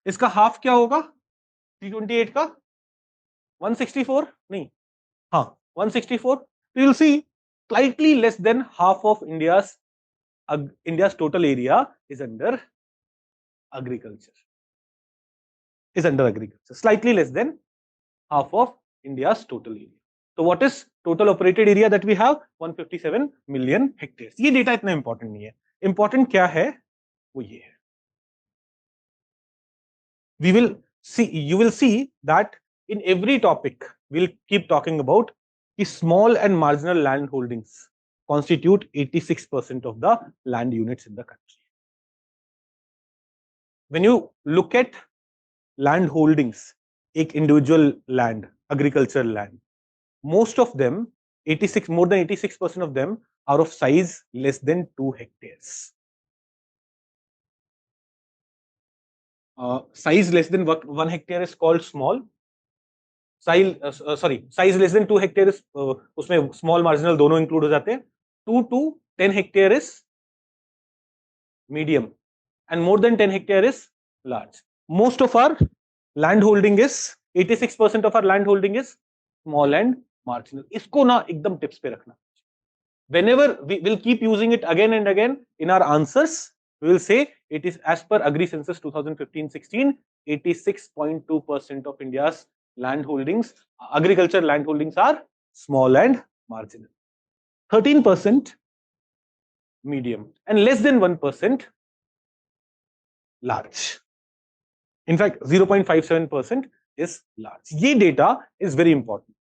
इसका half क्या होगा 328 का? 164 नहीं, हाँ 164. You will see slightly less than half of India's total area is under agriculture. Slightly less than half of India's total area. So what is total operated area that we have? 157 million hectares. ये data इतना important नहीं है. Important क्या है वो ये है. You will see that in every topic we'll keep talking about the small and marginal land holdings constitute 86% of the land units in the country. When you look at land holdings, एक individual land, agricultural land, most of them, more than 86% of them are of size less than 2 hectares. Size less than 1 hectare is called small. Size less than 2 hectare is उसमें small marginal दोनों include हो जाते हैं. 2 to 10 hectare is medium and more than 10 hectare is large. Most of our land holding is 86% of our land holding is small and marginal. इसको ना एकदम tips पे रखना. Whenever we will keep using it again and again in our answers, we will say it is as per Agri Census 2015-16, 86.2% of India's land holdings, agriculture land holdings are small and marginal. 13% medium and less than 1% large. In fact, 0.57% is large. This data is very important.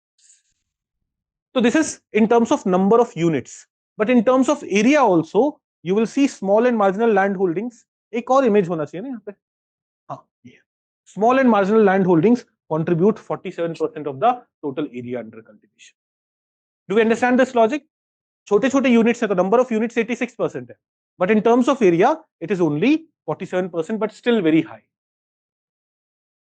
So this is in terms of number of units, but in terms of area also, you will see small and marginal land holdings. एक और image होना चाहिए ना यहाँ पे. हाँ, ये. Small and marginal land holdings contribute 47% of the total area under cultivation. Do we understand this logic? छोटे-छोटे units है तो number of units 86% है, but in terms of area, it is only 47%, but still very high.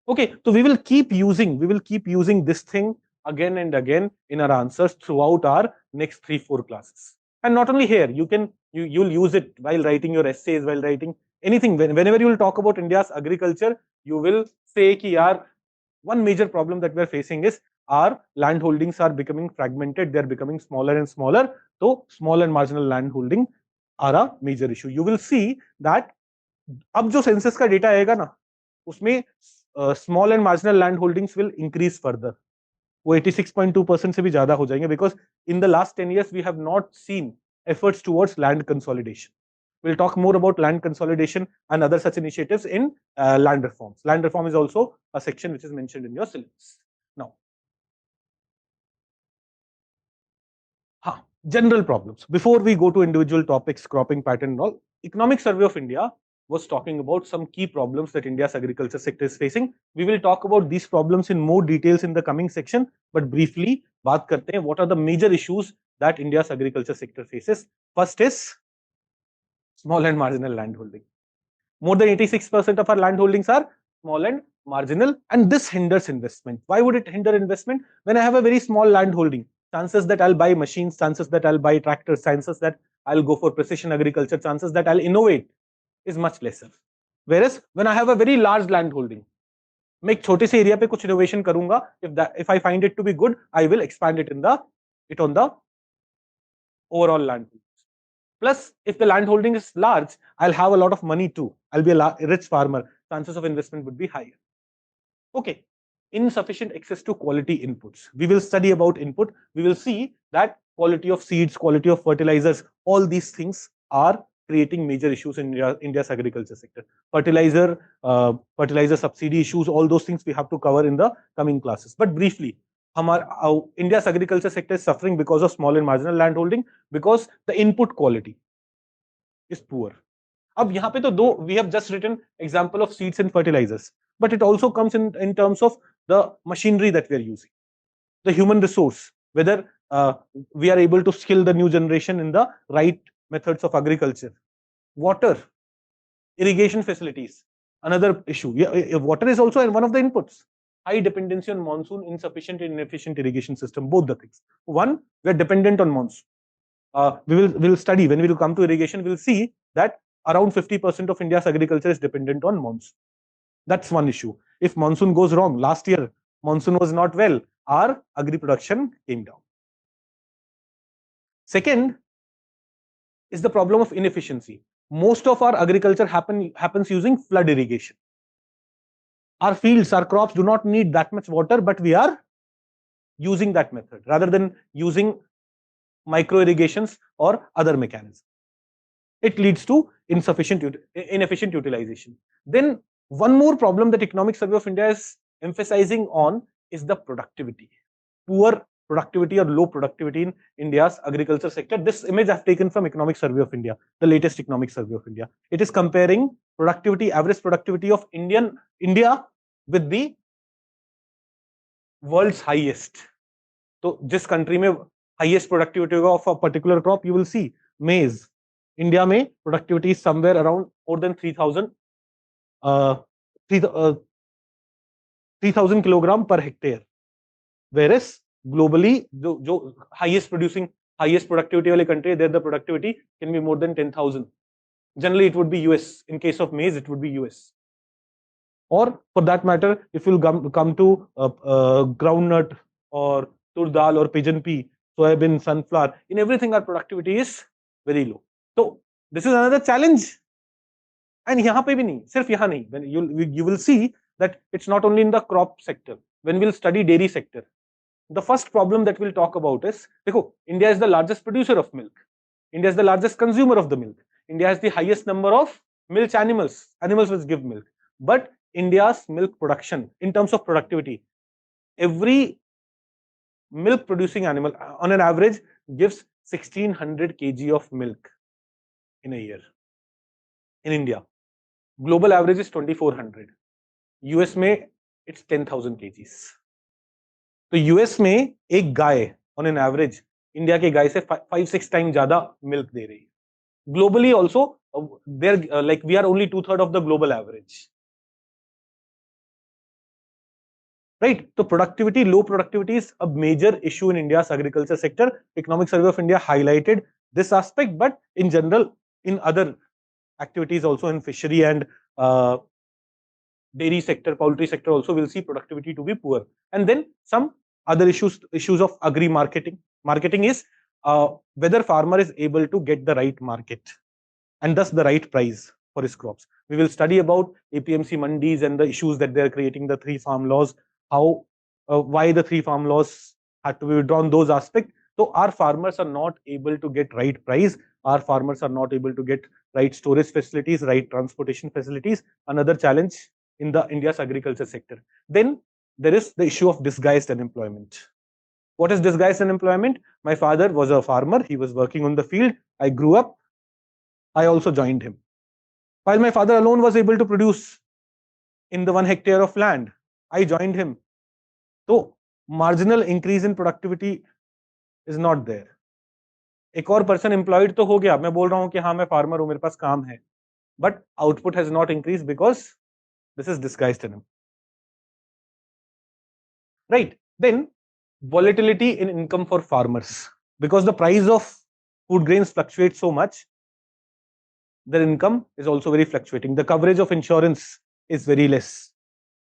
Okay, so we will keep using this thing again and again in our answers throughout our next 3-4 classes. And not only here, you'll use it while writing your essays, while writing anything. Whenever you will talk about India's agriculture, you will say ki yaar, one major problem that we are facing is our land holdings are becoming fragmented, they are becoming smaller and smaller. So small and marginal land holding are a major issue. You will see that अब जो census का data आएगा ना, उसमें small and marginal land holdings will increase further. वो 86.2% से भी ज्यादा हो जाएंगे, because in the last 10 years we have not seen efforts towards land consolidation. We'll talk more about land consolidation and other such initiatives in land reforms. Land reform is also a section which is mentioned in your syllabus. Now, general problems. Before we go to individual topics, cropping pattern and all, Economic Survey of India was talking about some key problems that India's agriculture sector is facing. We will talk about these problems in more details in the coming section, but briefly, बात करते हैं what are the major issues that India's agriculture sector faces. First is small and marginal land holding. More than 86% of our land holdings are small and marginal, and this hinders investment. Why would it hinder investment? When I have a very small land holding, chances that I'll buy machines, chances that I'll buy tractors, chances that I'll go for precision agriculture, chances that I'll innovate is much lesser. Whereas when I have a very large land holding, मैं एक छोटे से area पे कुछ innovation करूंगा, if I find it to be good, I will expand it on the overall land. Plus, if the land holding is large, I'll have a lot of money too. I'll be a rich farmer. Chances of investment would be higher. Okay, insufficient access to quality inputs. We will study about input. We will see that quality of seeds, quality of fertilizers, all these things are creating major issues in India's agriculture sector. Fertilizer subsidy issues, all those things we have to cover in the coming classes. But briefly, India's agriculture sector is suffering because of small and marginal land holding, because the input quality is poor. अब यहाँ पे तो we have just written example of seeds and fertilizers. but it also comes in terms of the machinery that we are using, the human resource, whether we are able to skill the new generation in the right methods of agriculture. Water, irrigation facilities, another issue. Yeah, water is also one of the inputs. High dependency on monsoon, insufficient and inefficient irrigation system, both the things. One, we are dependent on monsoon. We will study, when we will come to irrigation, we'll see that around 50% of India's agriculture is dependent on monsoon. That's one issue. If monsoon goes wrong, last year monsoon was not well, our agri production came down. Second is the problem of inefficiency. Most of our agriculture happens using flood irrigation. Our fields, our crops do not need that much water, but we are using that method rather than using micro irrigations or other mechanisms. It leads to inefficient utilization. Then one more problem that Economic Survey of India is emphasizing on is the productivity. Poor productivity or low productivity in India's agriculture sector. This image I've taken from Economic Survey of India, the latest Economic Survey of India. It is comparing productivity, average productivity of India with the world's highest. So जिस country में highest productivity of a particular crop, you will see maize. India में productivity is somewhere around more than 3,000 kilogram per hectare, whereas globally जो highest productivity वाले country, there the productivity can be more than 10,000. Generally it would be US. In case of maize, it would be US. Or for that matter, if you'll come to groundnut or tur dal or pigeon pea, soybean, sunflower, in everything our productivity is very low. So this is another challenge. And यहाँ पे भी नहीं, सिर्फ यहाँ नहीं. When you will see that it's not only in the crop sector. When we'll study dairy sector, the first problem that we'll talk about is, देखो, India is the largest producer of milk. India is the largest consumer of the milk. India has the highest number of milk animals which give milk. But India's milk production, in terms of productivity, every milk producing animal on an average gives 1600 kg of milk in a year in India. Global average is 2400. US में it's 10,000 kgs. तो US में एक गाय on an average India के गाय से 5-6 times ज्यादा milk दे रही है. Globally also, like we are only 2/3 of the global average. Right? So productivity, low productivity is a major issue in India's agriculture sector. Economic Survey of India highlighted this aspect, but in general, in other activities also, in fishery and dairy sector, poultry sector also, we'll see productivity to be poor. And then some other issues of agri marketing. Marketing is whether farmer is able to get the right market and thus the right price for his crops. We will study about APMC mandis and the issues that they are creating, the 3 farm laws, how why the 3 farm laws had to be withdrawn, those aspects. So our farmers are not able to get right price. Our farmers are not able to get right storage facilities, right transportation facilities. Another challenge in the India's agriculture sector. Then there is the issue of disguised unemployment. What is disguised unemployment? My father was a farmer. He was working on the field. I grew up. I also joined him. While my father alone was able to produce in the 1 hectare of land, I joined him. So marginal increase in productivity is not there. एक और person employed तो हो गया. मैं बोल रहा हूँ कि हाँ मैं farmer हूँ, मेरे पास काम है. But output has not increased because this is disguised unemployment. Right? Then volatility in income for farmers. Because the price of food grains fluctuates so much, their income is also very fluctuating. The coverage of insurance is very less.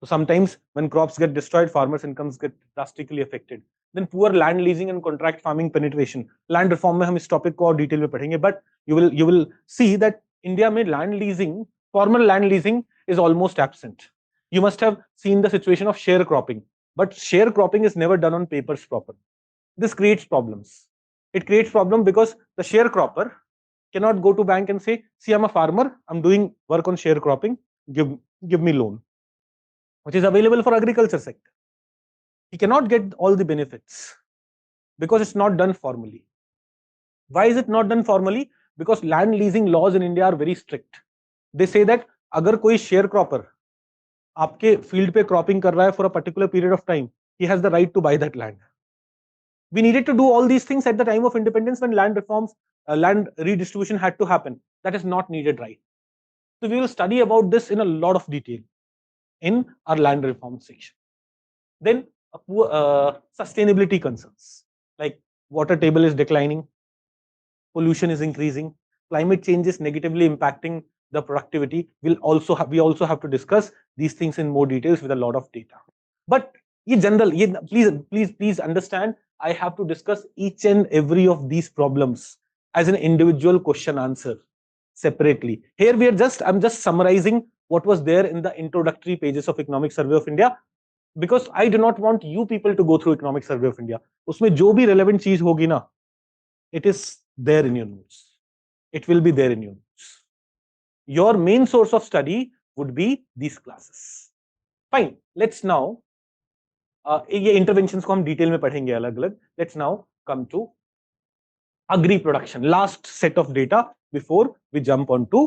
So sometimes when crops get destroyed, farmers' incomes get drastically affected. Then poor land leasing and contract farming penetration. Land reform में हम इस topic को और detail में पढ़ेंगे, but you will see that India में land leasing, formal land leasing is almost absent. You must have seen the situation of sharecropping, but sharecropping is never done on papers properly. This creates problems. It creates problem because the sharecropper cannot go to bank and say, see, I'm a farmer, I'm doing work on sharecropping, give me loan, which is available for agriculture sector. He cannot get all the benefits because it's not done formally. Why is it not done formally? Because land leasing laws in India are very strict. They say that अगर कोई sharecropper आपके field पे cropping कर रहा है for a particular period of time, he has the right to buy that land. We needed to do all these things at the time of independence when land reforms, land redistribution had to happen. That is not needed right. So we will study about this in a lot of detail in our land reform section. Then sustainability concerns like water table is declining, pollution is increasing, climate change is negatively impacting the productivity. We also have to discuss these things in more details with a lot of data. But please understand, I have to discuss each and every of these problems as an individual question answer separately. Here I'm just summarizing what was there in the introductory pages of Economic Survey of India, because I do not want you people to go through Economic Survey of India. उसमें जो भी relevant चीज होगी ना, it is there in your notes. It will be there in your notes. Your main source of study would be these classes. Fine. Let's now ये interventions को हम detail में पढ़ेंगे अलग-अलग. Let's now come to agri production. Last set of data before we jump on to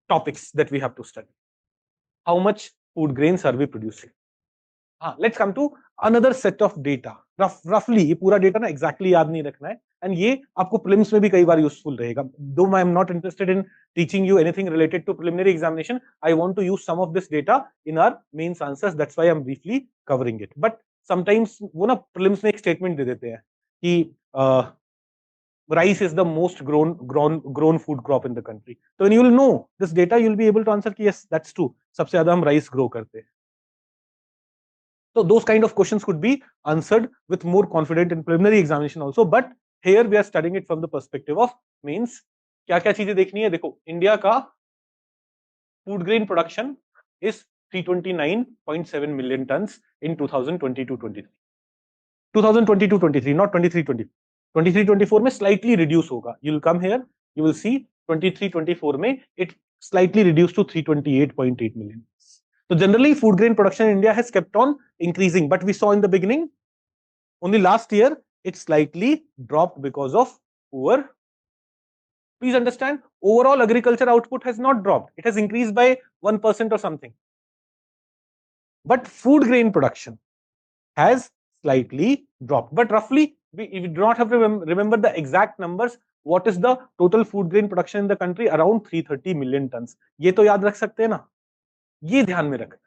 topics that we have to study. How much food grains are we producing? Let's come to another set of data. Roughly ये पूरा data ना exactly याद नहीं रखना है, and ये आपको prelims में भी कई बार useful रहेगा. Though I am not interested in teaching you anything related to preliminary examination, I want to use some of this data in our mains answers. That's why I am briefly covering it. But sometimes वो ना prelims में एक statement दे देते हैं कि rice is the most grown food crop in the country. So when you will know this data, you will be able to answer कि yes, that's true. सबसे ज़्यादा हम rice grow करते हैं. So those kind of questions could be answered with more confidence in preliminary examination also. But here we are studying it from the perspective of means. क्या क्या चीजें देखनी है? देखो, इंडिया का food grain production is 329.7 million tons in 2022-23. 2022-23, not 23-24. 23-24 में slightly reduce होगा. You will come here, you will see 23-24 में it slightly reduced to 328.8 million. So generally, food grain production in India has kept on increasing, but we saw in the beginning, only last year, it slightly dropped because of poor. Please understand, overall agriculture output has not dropped. It has increased by 1% or something. But food grain production has slightly dropped. But roughly, we do not have to remember the exact numbers. What is the total food grain production in the country? Around 330 million tons. ये तो याद रख सकते हैं ना? ये ध्यान में रखना है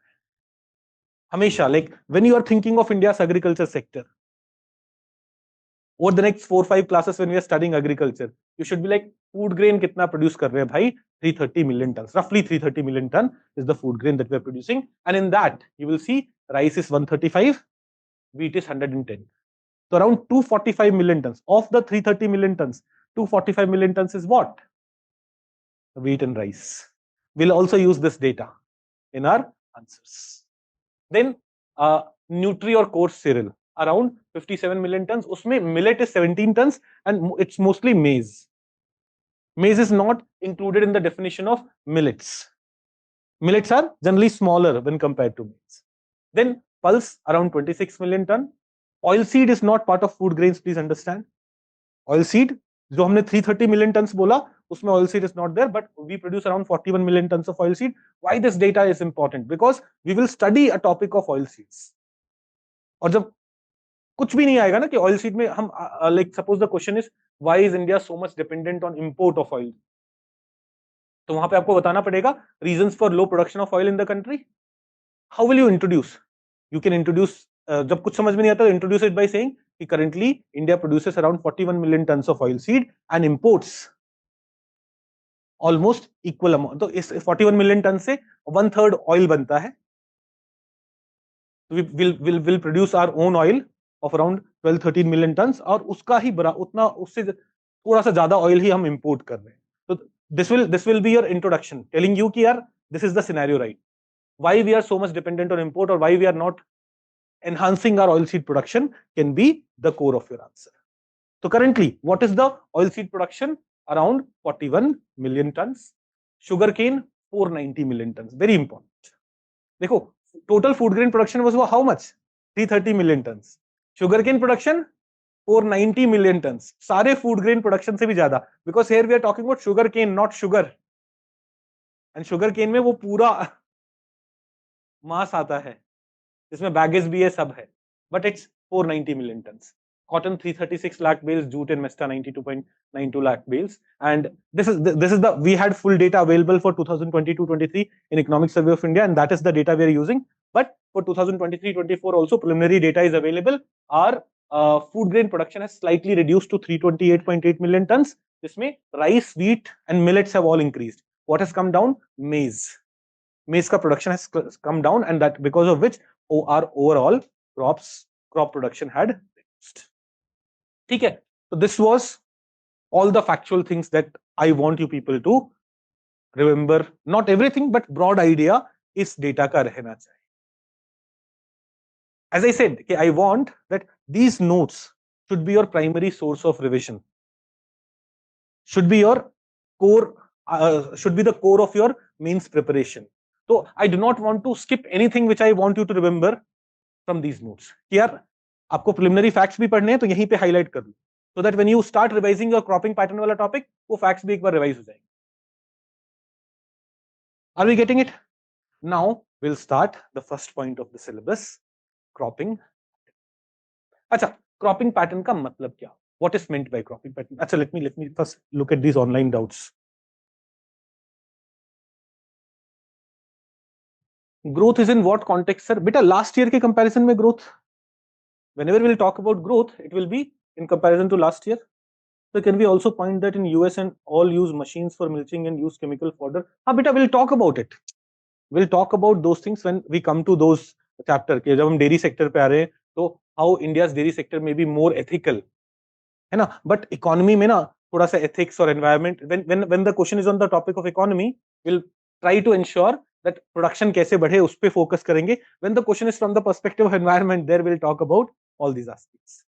हमेशा. Like when you are thinking of India's agriculture sector, over the next 4-5 classes when we are studying agriculture, you should be like, food grain कितना produce कर रहे हैं भाई? 330 million tons. Roughly 330 million ton is the food grain that we are producing, and in that you will see rice is 135, wheat is 110. So around 245 million tons of the 330 million tons. 245 million tons is what? Wheat and rice. We'll also use this data in our answers. Then nutri or coarse cereal, around 57 million tons. Usme millet is 17 tons, and it's mostly maize. Maize is not included in the definition of millets. Millets are generally smaller when compared to maize. Then pulse, around 26 million ton. Oilseed is not part of food grains, please understand. Oilseed, जो हमने 330 million tons बोला, उसमें oilseed is not there, but we produce around 41 million tons of oilseed. Why this data is important? Because we will study a topic of oilseeds. और जब कुछ भी नहीं आएगा ना कि oilseed में हम like suppose the question is why is India so much dependent on import of oil? तो वहां पे आपको बताना पड़ेगा reasons for low production of oil in the country. How will you introduce? You can introduce जब कुछ समझ में नहीं आता तो introduce it by saying कि currently India produces around 41 million tons of oilseed and imports almost equal amount. तो इस 41 million tons से 1/3 oil बनता है. We'll produce our own oil of around 12-13 million tons और उसका ही बड़ा उतना उससे थोड़ा सा ज्यादा oil ही हम import कर रहे हैं. So this will be your introduction telling you कि यार this is the scenario, right? Why we are so much dependent on import or why we are not enhancing our oilseed production can be the core of your answer. So currently, what is the oilseed production? Around 41 million tons. Sugarcane, 490 million tons. Very important. देखो, total food grain production was how much? 330 million tons. Sugarcane production, 490 million tons. सारे food grain production से भी ज़्यादा. Because here we are talking about sugarcane, not sugar. And sugarcane में वो पूरा मास आता है जिसमें बैगेज भी है, सब है, but it's 490 million tons. Cotton 336 lakh bales, jute and mesta 92.92 lakh bales. And this is the we had full data available for 2022-23 in Economic Survey of India, and that is the data we are using. But for 2023-24 also preliminary data is available. Our food grain production has slightly reduced to 328.8 million tons. Disme rice, wheat, and millets have all increased. What has come down? Maize. Maize ka production has come down, and that because of which our overall crop production had reduced. Okay, so this was all the factual things that I want you people to remember. Not everything, but broad idea is data ka rehna chahiye. As I said, I want that these notes should be your primary source of revision, should be your core, should be the core of your mains preparation. So I do not want to skip anything which I want you to remember from these notes. यार आपको preliminary facts भी पढ़ने हैं तो यहीं पे highlight कर लो, so that when you start revising your cropping pattern वाला topic, वो facts भी एक बार revise हो जाएंगे. Are we getting it? Now we'll start the first point of the syllabus, cropping. अच्छा, cropping pattern का मतलब क्या? What is meant by cropping pattern? अच्छा, let me first look at these online doubts. Growth is in what context, sir? Beta, last year के comparison में growth. Whenever we'll talk about growth, it will be in comparison to last year. So can we also point that in US and all use machines for mulching and use chemical fodder? हाँ बेटा, we'll talk about it. We'll talk about those things when we come to those chapter के जब हम dairy sector पे आ रहे हैं तो how India's dairy sector may be more ethical, है ना? But economy में ना थोड़ा सा ethics और environment, when the question is on the topic of economy, we'll try to ensure that production कैसे बढ़े उस पे focus करेंगे. When the question is from the perspective of environment, there we'll talk about all these aspects.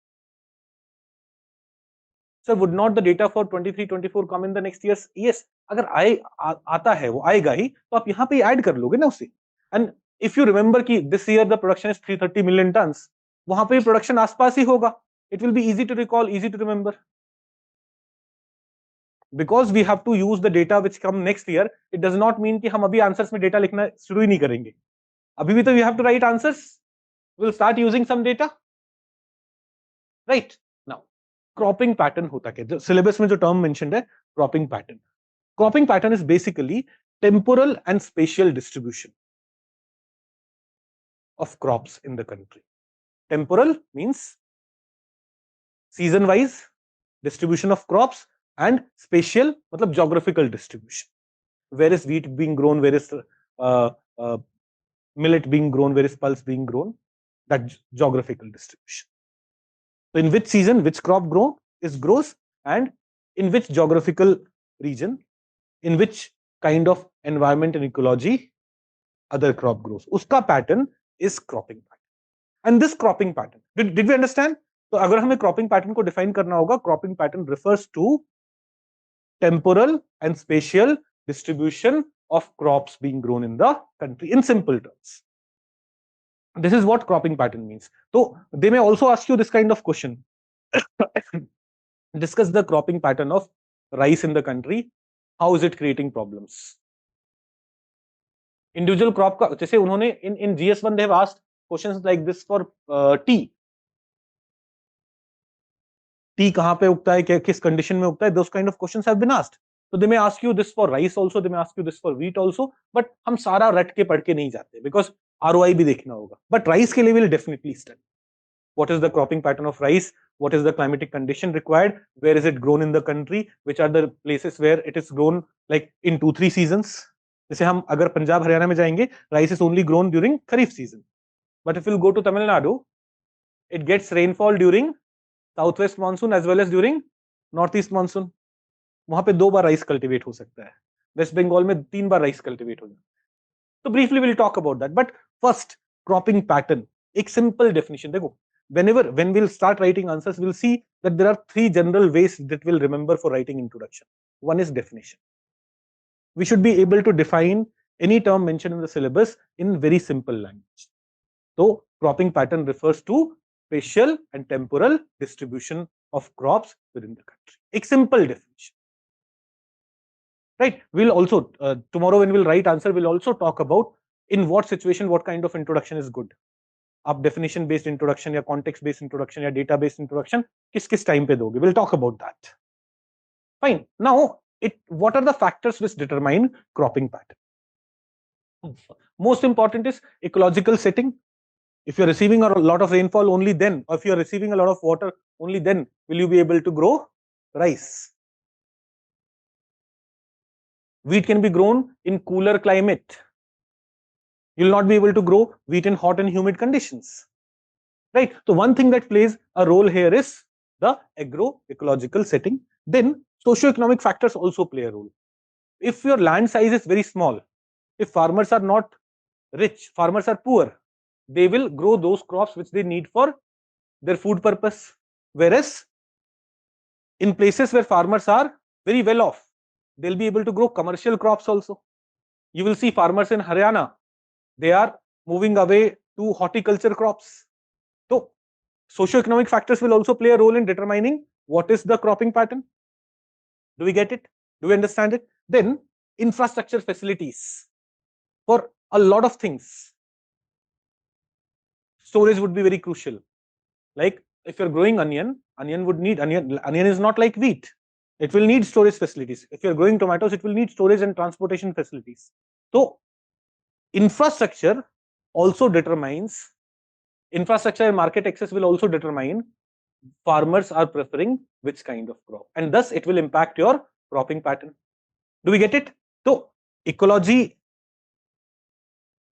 Sir, would not the data for 23-24 come in the next years? Yes, अगर आता है वो आएगा ही तो आप यहाँ पे ऐड कर लोगे ना उसे. And if you remember कि this year the production is 330 million tons, वहां पे production आसपास ही होगा. It will be easy to recall, easy to remember. Because we have to use the data which come next year, it does not mean कि हम अभी answers में data लिखना शुरू ही नहीं करेंगे. अभी भी तो we have to write answers. We'll start using some data, right? Now, cropping pattern होता क्या? Syllabus में जो term mentioned है, cropping pattern. Cropping pattern is basically temporal and spatial distribution of crops in the country. Temporal means season wise distribution of crops, and spatial matlab geographical distribution. Where is wheat being grown, where is millet being grown, where is pulse being grown, that geographical distribution. So in which season which crop grows, and in which geographical region, in which kind of environment and ecology other crop grows. Uska pattern is cropping pattern. And this cropping pattern, did we understand? So अगर हमें cropping pattern को define करना होगा, cropping pattern refers to temporal and spatial distribution of crops being grown in the country in simple terms. This is what cropping pattern means. So they may also ask you this kind of question. Discuss the cropping pattern of rice in the country. How is it creating problems? Individual crop का जैसे उन्होंने in GS1 they have asked questions like this for tea. Tea कहाँ पे उगता है, किस condition में उगता है? Those kind of questions have been asked. So they may ask you this for rice also, they may ask you this for wheat also, but हम सारा रट के पढ़ के नहीं जाते because ROI भी देखना होगा. But rice के लिए we'll definitely study. What is the cropping pattern of rice? What is the climatic condition required? Where is it grown in the country? Which are the places where it is grown like in 2-3 seasons? जैसे हम अगर पंजाब हरियाणा में जाएंगे, rice is only grown during Kharif season. But if we'll go to Tamil Nadu, it gets rainfall during southwest monsoon as well as during northeast monsoon. वहां पे 2 बार rice cultivate हो सकता है. वेस्ट बंगाल में 3 बार राइस कल्टीवेट हो जाता है. तो briefly will talk about that. But first cropping pattern, एक सिंपल डेफिनेशन देखो. when we'll start writing answers, we'll see that there are 3 general ways that we'll remember for writing introduction. One is definition. We should be able to define any term mentioned in the syllabus in very simple language. So cropping pattern refers to spatial and temporal distribution of crops within the country. A simple definition. Right? We'll also, tomorrow when we'll write answer, we'll also talk about in what situation what kind of introduction is good. आप definition based introduction या context based introduction या data based introduction किस time पे दोगे? We'll talk about that. Fine. Now, what are the factors which determine cropping pattern? Most important is ecological setting. If you're receiving a lot of rainfall, only then, or if you're receiving a lot of water, only then will you be able to grow rice. Wheat can be grown in cooler climate. You'll not be able to grow wheat in hot and humid conditions. Right? So one thing that plays a role here is the agroecological setting. Then socioeconomic factors also play a role. If your land size is very small, if farmers are not rich, farmers are poor, they will grow those crops which they need for their food purpose. Whereas in places where farmers are very well off, they'll be able to grow commercial crops also. You will see farmers in Haryana, they are moving away to horticulture crops. So socioeconomic factors will also play a role in determining what is the cropping pattern. Do we get it? Do we understand it? Then infrastructure facilities for a lot of things. Storage would be very crucial. Like if you're growing onion would need onion is not like wheat. It will need storage facilities. If you're growing tomatoes, it will need storage and transportation facilities. So infrastructure also determines, infrastructure and market access will also determine farmers are preferring which kind of crop, and thus it will impact your cropping pattern. Do we get it? So ecology,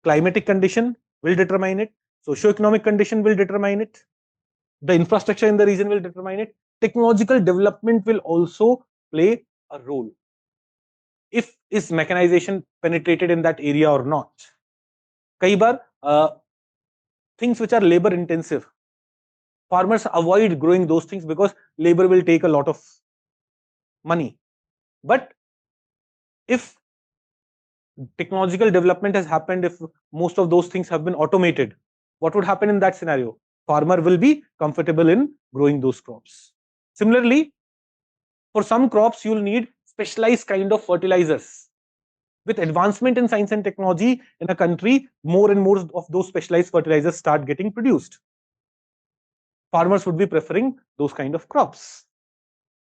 climatic condition will determine it, socio-economic condition will determine it, the infrastructure in the region will determine it, technological development will also play a role. If is mechanization penetrated in that area or not. Kai bar things which are labor intensive, farmers avoid growing those things because labor will take a lot of money. But if technological development has happened, if most of those things have been automated, what would happen in that scenario? Farmer will be comfortable in growing those crops. Similarly, for some crops, you'll need specialized kind of fertilizers. With advancement in science and technology in a country, more and more of those specialized fertilizers start getting produced. Farmers would be preferring those kind of crops.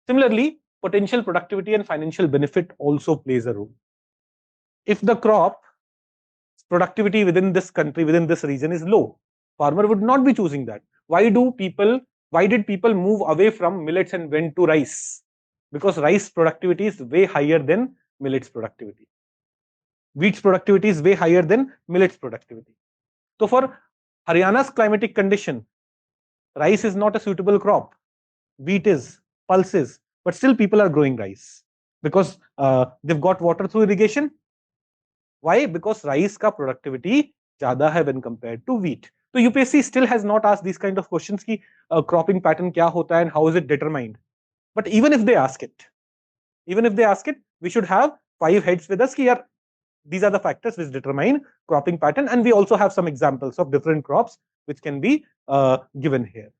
Similarly, potential productivity and financial benefit also plays a role. If the crop productivity within this country, within this region is low, farmer would not be choosing that. Why did people move away from millets and went to rice? Because rice productivity is way higher than millets productivity. Wheat's productivity is way higher than millets productivity. So for Haryana's climatic condition, rice is not a suitable crop. Wheat is, pulse is, but still people are growing rice because they've got water through irrigation. Why? Because rice ka productivity zyada hai when compared to wheat. So UPSC still has not asked these kind of questions ki cropping pattern kya hota hai and how is it determined. But even if they ask it, we should have 5 heads with us ki yaar, these are the factors which determine cropping pattern, and we also have some examples of different crops which can be given here.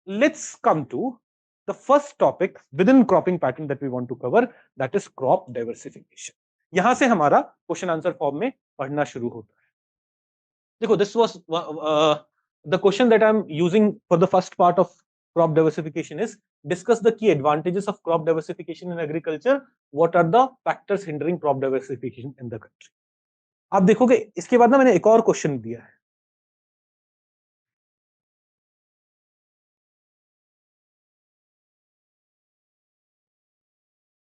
Let's come to the first topic within cropping pattern that we want to cover, that is crop diversification. यहां से हमारा question answer form में पढ़ना शुरू होता है. देखो, this was the question that I'm using for the first part of crop diversification is discuss the key advantages of crop diversification in agriculture. What are the factors hindering crop diversification in the country? आप देखोगे इसके बाद ना मैंने एक और question दिया है.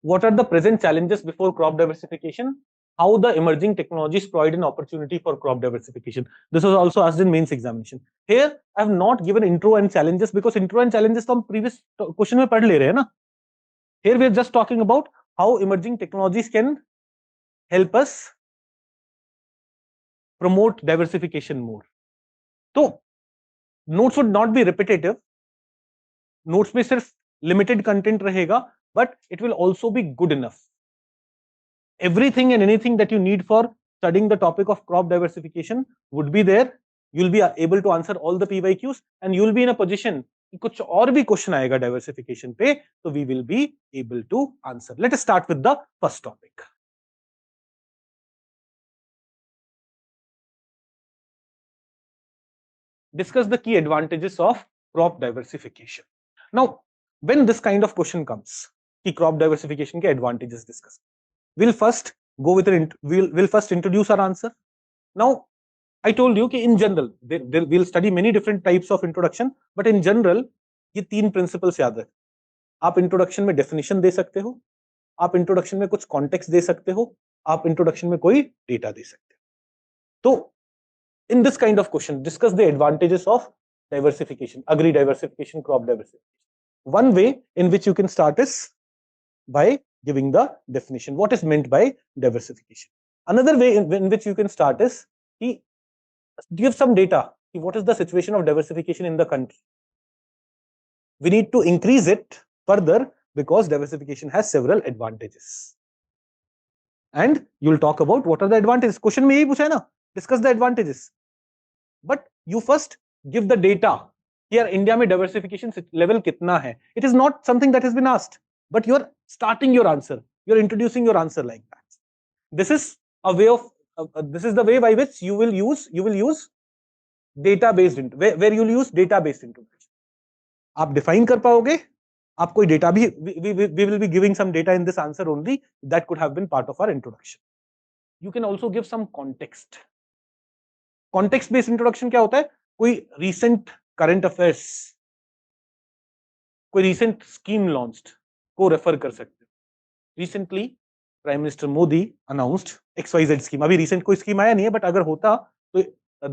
What are the present challenges before crop diversification? How the emerging technologies provide an opportunity for crop diversification. This was also asked in mains examination. Here, I have not given intro and challenges because intro and challenges तो हम previous question में पढ़ ले रहे हैं ना. Here we are just talking about how emerging technologies can help us promote diversification more. So, notes would not be repetitive. Notes में सिर्फ limited content रहेगा, but it will also be good enough. Everything and anything that you need for studying the topic of crop diversification would be there. You'll be able to answer all the PYQs and you'll be in a position कि कुछ और भी question आएगा diversification पे, so we will be able to answer. Let us start with the first topic. discuss the key advantages of crop diversification. Now, when this kind of question comes, कि crop diversification के advantages discuss, we'll first go with we'll first introduce our answer. Now, I told you कि in general, we'll study many different types of introduction, but in general, ये तीन principles याद रखें. आप introduction में definition दे सकते हो, आप introduction में कुछ context दे सकते हो, आप introduction में कोई data दे सकते हो. तो in this kind of question, discuss the advantages of diversification, agri diversification, crop diversification. One way in which you can start is by giving the definition. What is meant by diversification? Another way in which you can start is give some data. What is the situation of diversification in the country? We need to increase it further because diversification has several advantages. And you'll talk about what are the advantages. Question में यही पूछा है ना? Discuss the advantages. But you first give the data. Here, India में diversification level कितना है? It is not something that has been asked, but you're starting your answer. You're introducing your answer like that. This is a way of this is the way by which you will use data-based where you'll use data-based introduction. आप define कर पाओगे? आप कोई data भी we will be giving some data in this answer only that could have been part of our introduction. You can also give some context. Context based introduction क्या होता है? कोई recent current affairs, कोई recent scheme launched को refer कर सकते हो. Recently Prime Minister Modi announced XYZ scheme. अभी recent कोई scheme आया नहीं है, but अगर होता तो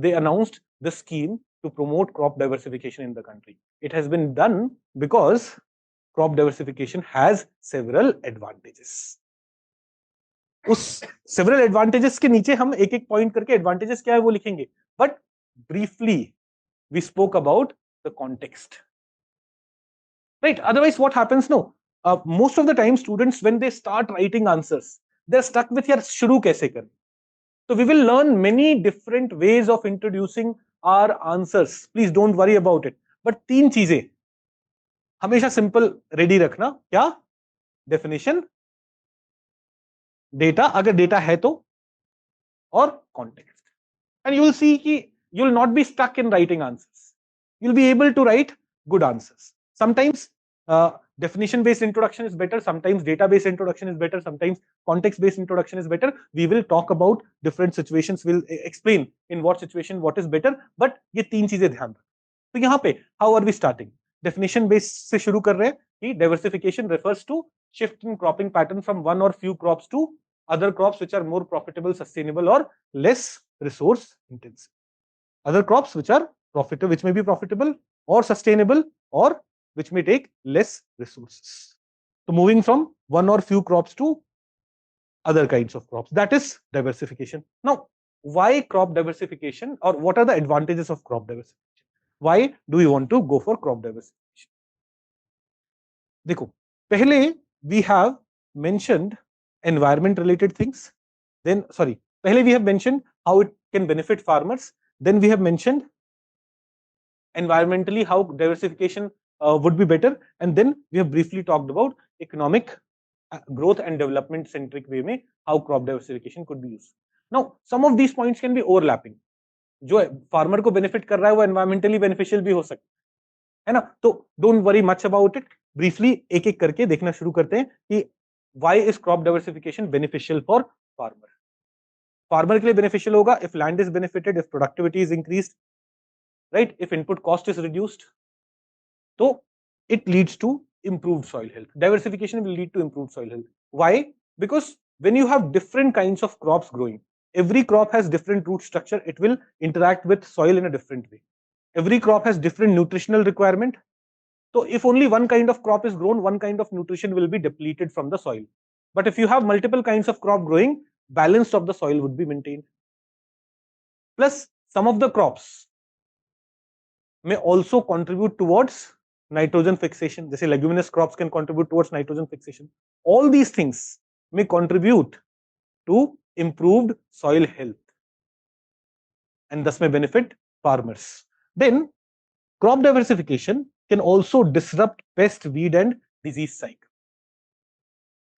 they announced the scheme to promote crop diversification in the country. It has been done because crop diversification has several advantages. उस several advantages के नीचे हम एक एक point करके advantages क्या है वो लिखेंगे. But briefly, we spoke about the context. Right? Otherwise, what happens? No. Most of the time, students, when they start writing answers, they're stuck with यार शुरू कैसे करें. So we will learn many different ways of introducing our answers. Please don't worry about it. But तीन चीजें हमेशा simple ready रखना. क्या? Definition, data, अगर data है तो, और context. And you will see कि you will not be stuck in writing answers. You'll be able to write good answers. Sometimes definition based introduction is better, sometimes data based introduction is better, sometimes context based introduction is better. We will talk about different situations, we'll explain in what situation what is better, but ये तीन चीजें ध्यान रखें. तो यहाँ पे how are we starting? Definition based से शुरू कर रहे हैं कि diversification refers to shift in cropping pattern from one or few crops to other crops which are more profitable, sustainable or less resource intensive. Other crops which are profitable, which may be profitable or sustainable or which may take less resources. So moving from one or few crops to other kinds of crops, that is diversification. Now, why crop diversification, or what are the advantages of crop diversification? Why do we want to go for crop diversification? देखो, पहले we have mentioned environment related things. Then, sorry, पहले we have mentioned how it can benefit farmers. Then we have mentioned environmentally how diversification would be better, and then we have briefly talked about economic growth and development centric way में how crop diversification could be used. Now, some of these points can be overlapping. जो farmer को benefit कर रहा है वो environmentally beneficial भी हो सकता है ना. तो don't worry much about it. Briefly एक एक करके देखना शुरू करते हैं कि why is crop diversification beneficial for farmer. Farmer के लिए beneficial होगा if land is benefited, if productivity is increased, right? If input cost is reduced. So it leads to improved soil health. Diversification will lead to improved soil health. Why? Because when you have different kinds of crops growing, every crop has different root structure. It will interact with soil in a different way. Every crop has different nutritional requirement. So if only one kind of crop is grown, one kind of nutrition will be depleted from the soil. But if you have multiple kinds of crop growing, balance of the soil would be maintained. Plus, some of the crops may also contribute towards nitrogen fixation. जैसे leguminous crops can contribute towards nitrogen fixation. All these things may contribute to improved soil health and thus may benefit farmers. Then crop diversification can also disrupt pest, weed and disease cycle.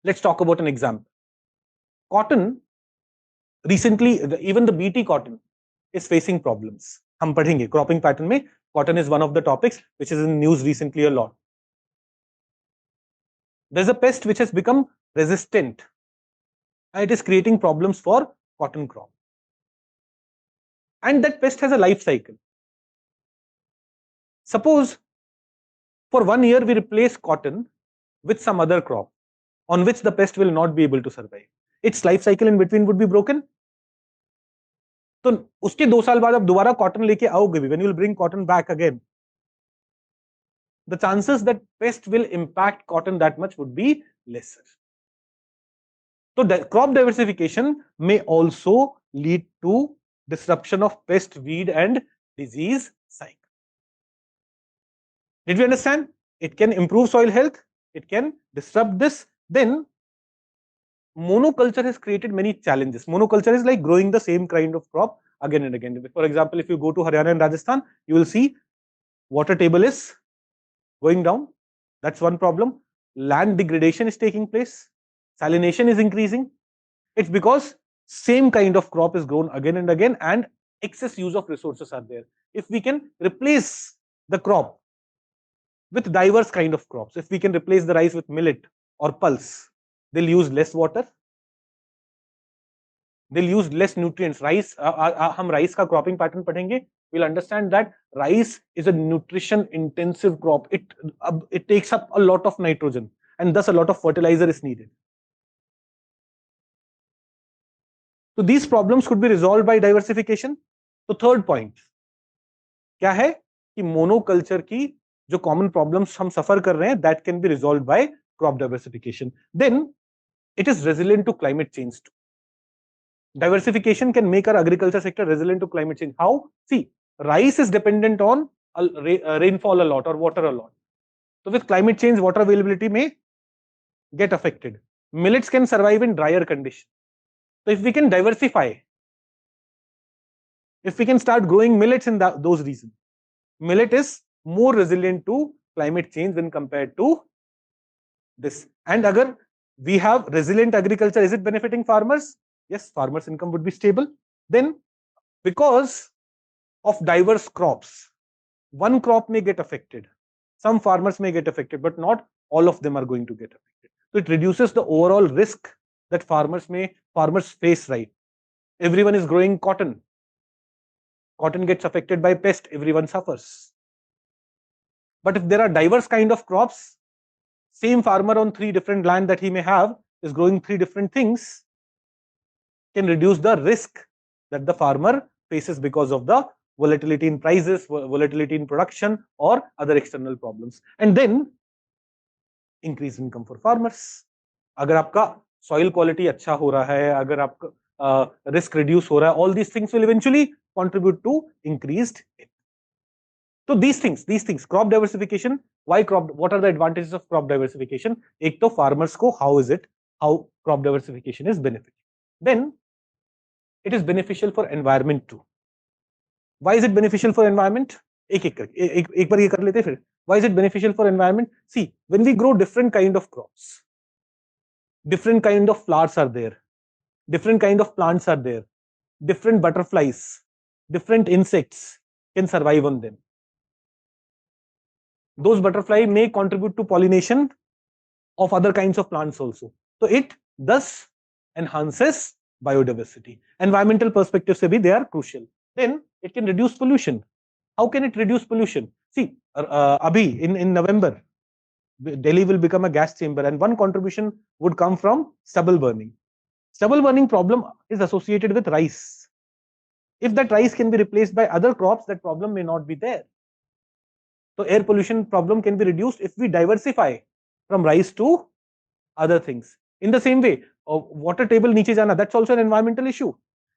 Let's talk about an example. Cotton, recently even the BT cotton is facing problems. हम पढ़ेंगे cropping pattern में cotton is one of the topics which is in news recently a lot. There's a pest which has become resistant and it is creating problems for cotton crop, and that pest has a life cycle. Suppose for 1 year we replace cotton with some other crop on which the pest will not be able to survive. Its life cycle in between would be broken. तो उसके 2 साल बाद आप दोबारा cotton लेके आओगे भी, when you will bring cotton back again, the chances that pest will impact cotton that much would be lesser. So crop diversification may also lead to disruption of pest, weed and disease cycle. Did we understand? It can improve soil health, it can disrupt this. Then monoculture has created many challenges. Monoculture is like growing the same kind of crop again and again. For example, if you go to Haryana and Rajasthan, you will see water table is going down. That's one problem. Land degradation is taking place. Salination is increasing. It's because same kind of crop is grown again and again and excess use of resources are there. If we can replace the crop with diverse kind of crops, if we can replace the rice with millet or pulse, they'll use less water, they'll use less nutrients. Rice, हम rice का cropping pattern पढ़ेंगे, we'll understand that rice is a nutrition intensive crop. It takes up a lot of nitrogen and thus a lot of fertilizer is needed. So these problems could be resolved by diversification. तो third point क्या है कि monoculture की जो common problems हम suffer कर रहे हैं, that can be resolved by crop diversification. Then it is resilient to climate change too. Diversification can make our agriculture sector resilient to climate change. How? See, rice is dependent on rainfall a lot or water a lot. So with climate change, water availability may get affected. Millets can survive in drier conditions. So if we can diversify, if we can start growing millets in those regions, millet is more resilient to climate change when compared to this. And agar we have resilient agriculture, is it benefiting farmers? Yes, farmers' income would be stable. Then, because of diverse crops, one crop may get affected. Some farmers may get affected, but not all of them are going to get affected. So it reduces the overall risk that farmers face, right? Everyone is growing cotton. Cotton gets affected by pest, everyone suffers. But if there are diverse kind of crops, same farmer on 3 different land that he may have is growing 3 different things, can reduce the risk that the farmer faces because of the volatility in prices, volatility in production or other external problems. And then increase income for farmers. अगर आपका soil quality अच्छा हो रहा है, अगर आपका risk reduce हो रहा है, all these things will eventually contribute to increased income. So these things, crop diversification, what are the advantages of crop diversification? एक तो farmers को how crop diversification is benefiting. Then it is beneficial for environment too. Why is it beneficial for environment? एक बार ये कर लेते फिर. Why is it beneficial for environment? See, when we grow different kind of crops, different kind of flowers are there, different kind of plants are there, different butterflies, different insects can survive on them. Those butterflies may contribute to pollination of other kinds of plants also. So it thus enhances biodiversity. Environmental perspective se bhi they are crucial. Then it can reduce pollution. How can it reduce pollution? See, abhi in November, Delhi will become a gas chamber and one contribution would come from stubble burning. Stubble burning problem is associated with rice. If that rice can be replaced by other crops, that problem may not be there. So air pollution problem can be reduced if we diversify from rice to other things. In the same way, water table niche jana, that's also an environmental issue.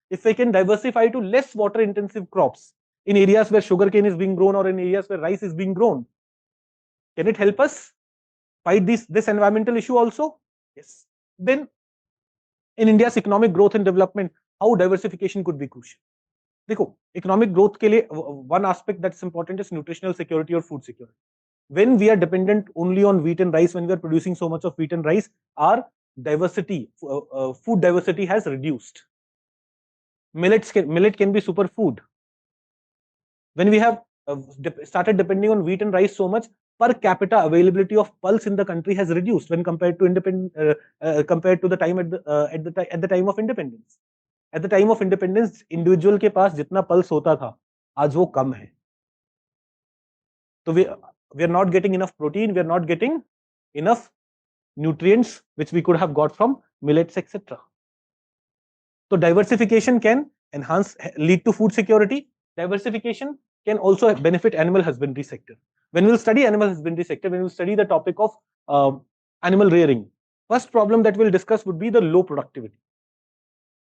If we can diversify to less water intensive crops in areas where sugarcane is being grown or in areas where rice is being grown, can it help us fight this environmental issue also? Yes. Then in India's economic growth and development, how diversification could be crucial. देखो, economic growth के लिए one aspect that's important is nutritional security or food security. When we are dependent only on wheat and rice, when we are producing so much of wheat and rice, our diversity, food diversity has reduced. Millet can be superfood. When we have started depending on wheat and rice so much, per capita availability of pulse in the country has reduced when compared to compared to the time at the time of independence. At the time of independence, individual के पास जितना pulse होता था, आज वो कम है. So we are not getting enough protein, we are not getting enough nutrients which we could have got from millets, etc. So diversification can lead to food security. Diversification can also benefit animal husbandry sector. When we'll study animal husbandry sector, when we'll study the topic of animal rearing, first problem that we'll discuss would be the low productivity.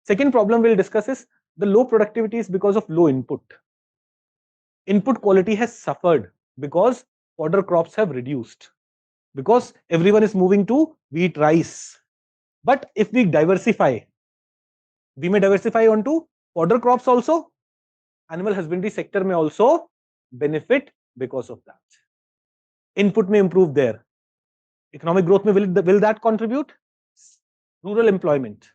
Second problem we'll discuss is the low productivity is because of low input. Input quality has suffered because fodder crops have reduced, because everyone is moving to wheat, rice. But if we diversify, we may diversify onto fodder crops also. Animal husbandry sector may also benefit because of that. Input may improve there. Economic growth may will that contribute? Rural employment.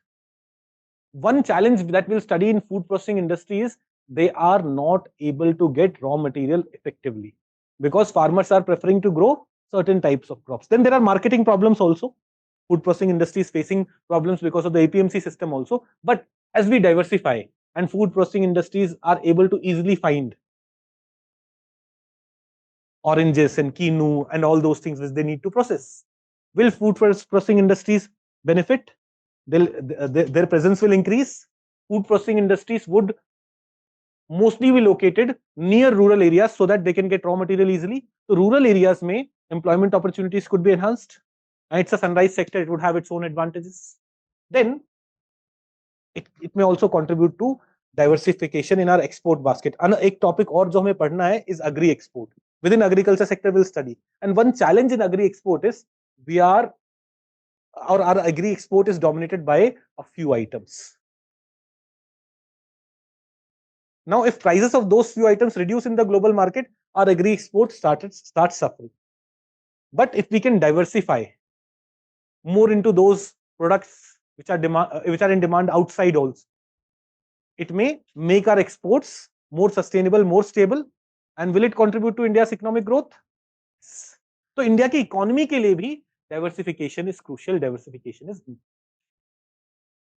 One challenge that we'll study in food processing industry is they are not able to get raw material effectively because farmers are preferring to grow certain types of crops. Then there are marketing problems also. Food processing industry is facing problems because of the APMC system also. But as we diversify and food processing industries are able to easily find oranges and quinoa and all those things which they need to process, will food processing industries benefit? Their presence will increase. Food processing industries would mostly be located near rural areas so that they can get raw material easily. So rural areas may employment opportunities could be enhanced, and it's a sunrise sector, it would have its own advantages. Then it may also contribute to diversification in our export basket. And एक topic और जो हमें पढ़ना है is agri export. Within agriculture sector we'll study. And one challenge in agri export is our agri export is dominated by a few items. Now, if prices of those few items reduce in the global market, our agri export starts suffering. But if we can diversify more into those products which are in demand outside also, it may make our exports more sustainable, more stable. And will it contribute to India's economic growth? So India की economy के लिए भी diversification is crucial. Diversification is important.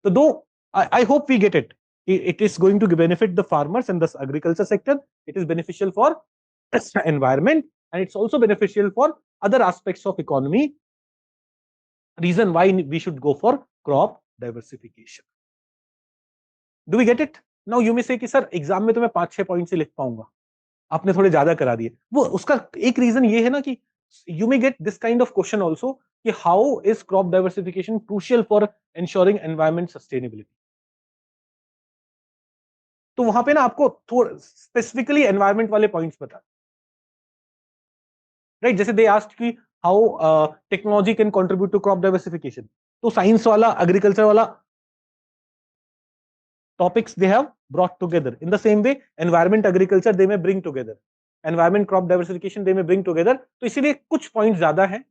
So though I hope we get it. It is going to benefit the farmers and the agriculture sector. It is beneficial for environment, and it's also beneficial for other aspects of economy. Reason why we should go for crop diversification. Do we get it? Now you may say कि sir exam में तो मैं 5-6 point से लिख पाऊंगा, आपने थोड़े ज्यादा करा दिए. वो उसका एक रीजन ये है ना कि you may get this kind of question also कि how is crop diversification crucial for ensuring environment sustainability. तो वहां पे ना आपको थोड़ा स्पेसिफिकली एनवायरमेंट वाले पॉइंट्स बता, राइट? जैसे दे आस्क्ड कि how technology can contribute to crop diversification, तो साइंस वाला एग्रीकल्चर वाला topics they have brought together. In the same way environment agriculture they में bring together, environment crop diversification they में bring together. तो इसीलिए कुछ point ज्यादा है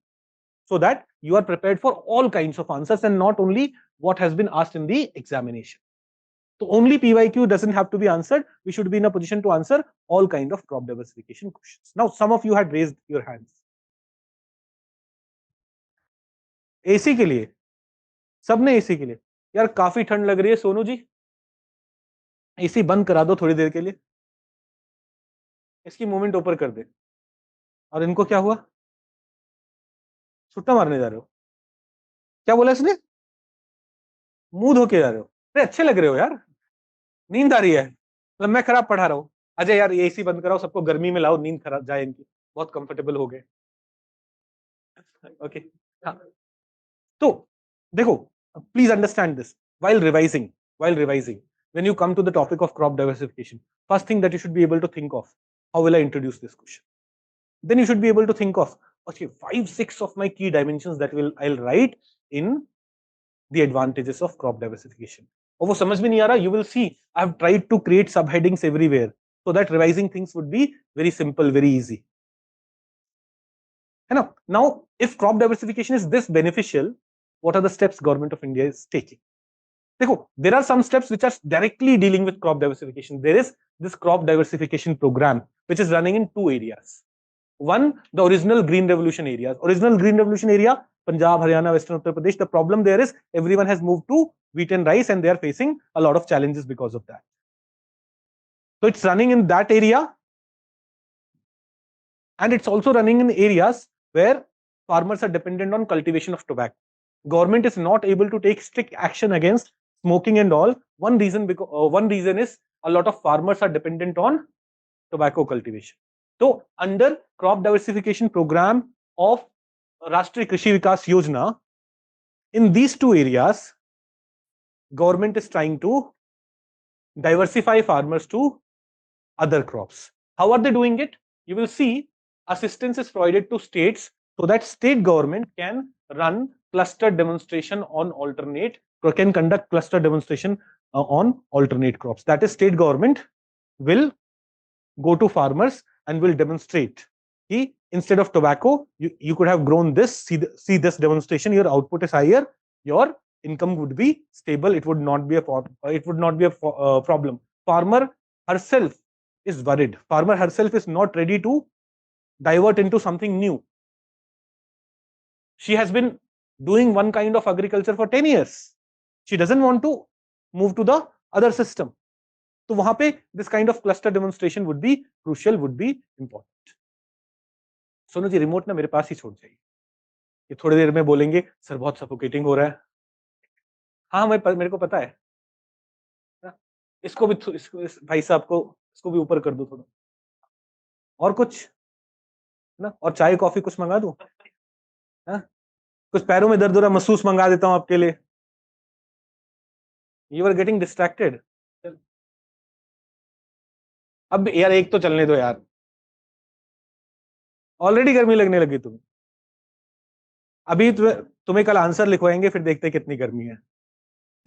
so that you are prepared for all kinds of answers and not only what has been asked in the examination. So only PYQ doesn't have to be answered. We should be in a position to answer all kind of crop diversification questions. Now, some of you had raised your hands. AC के लिए, सबने AC के लिए, यार काफी ठंड लग रही है सोनू जी, AC बंद करा दो थोड़ी देर के लिए, इसकी मूवमेंट ऊपर कर दे. और इनको क्या हुआ? छुट्टा मारने जा रहे हो? क्या बोला इसने? मुंह धो के जा रहे हो? अरे अच्छे लग रहे हो यार, नींद आ रही है, मतलब मैं खराब पढ़ा रहा हूं. अजय यार ये एसी बंद कराओ, सबको गर्मी में लाओ, नींद खराब जाए इनकी, बहुत कंफर्टेबल हो गए. ओके, हाँ. तो देखो, please understand this while revising when you come to the topic of crop diversification, first thing that you should be able to think of, how will I introduce this question? Then you should be able to think of, okay, 5-6 of my key dimensions that I'll write in the advantages of crop diversification. और वो समझ में नहीं आ रहा, you will see I have tried to create subheadings everywhere so that revising things would be very simple, very easy. है ना? Now, if crop diversification is this beneficial, what are the steps government of India is taking? देखो, there are some steps which are directly dealing with crop diversification. There is this crop diversification program, which is running in two areas. One, the original Green Revolution areas. Original Green Revolution area, Punjab, Haryana, Western Uttar Pradesh. The problem there is everyone has moved to wheat and rice, and they are facing a lot of challenges because of that. So it's running in that area, and it's also running in areas where farmers are dependent on cultivation of tobacco. Government is not able to take strict action against smoking and all. One reason is a lot of farmers are dependent on tobacco cultivation. So under crop diversification program of Rashtriya Krishi Vikas Yojana, in these two areas, government is trying to diversify farmers to other crops. How are they doing it? You will see assistance is provided to states so that state government can run cluster demonstration on alternate, or can conduct cluster demonstration on alternate crops. That is, state government will go to farmers and will demonstrate. Instead of tobacco, you could have grown this. See this demonstration. Your output is higher. Your income would be stable. It would not be a problem. Farmer herself is worried. Farmer herself is not ready to divert into something new. She has been doing one kind of agriculture for 10 years. She doesn't want to move to the other system. So वहां पे this kind of cluster demonstration would be crucial, would be important. Sonu ji remote ना मेरे पास ही छोड़ जाइए, ये थोड़ी देर में बोलेंगे सर बहुत सफोकेटिंग हो रहा है. हाँ मेरे को पता है. इसको भी भाई साहब को इसको भी ऊपर कर दो थोड़ा. और कुछ ना, और चाय कॉफी कुछ मंगा दूं, कुछ पैरों में दर्द हो रहा महसूस मंगा देता हूं आपके लिए. You are getting distracted. अब यार एक तो चलने दो यार, ऑलरेडी गर्मी लगने लगी तुम्हें. अभी तुम्हें कल आंसर लिखवाएंगे, फिर देखते हैं कितनी गर्मी है.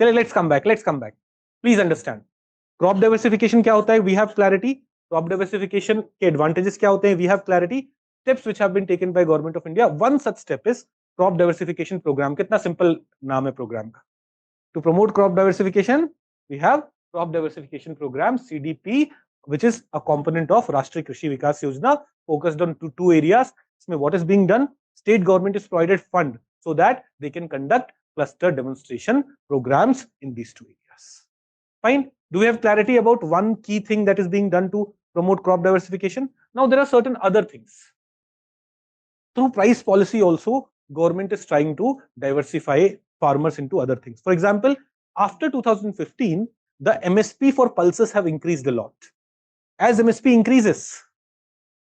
चलिए let's come back. Please understand crop diversification क्या होता है. We have clarity. Crop diversification के एडवांटेजेस क्या होते हैं. We have clarity. Steps which have been taken by government of India. One such step is crop diversification programme. कितना simple नाम है प्रोग्राम का. To promote crop diversification we have crop diversification programme CDP, which is a component of Rashtriya Krishi Vikas Yojana, focused on two areas. What is being done? State government is provided fund so that they can conduct cluster demonstration programs in these two areas. Fine. Do we have clarity about one key thing that is being done to promote crop diversification? Now there are certain other things. Through price policy also, government is trying to diversify farmers into other things. For example, after 2015, the MSP for pulses have increased a lot. As MSP increases,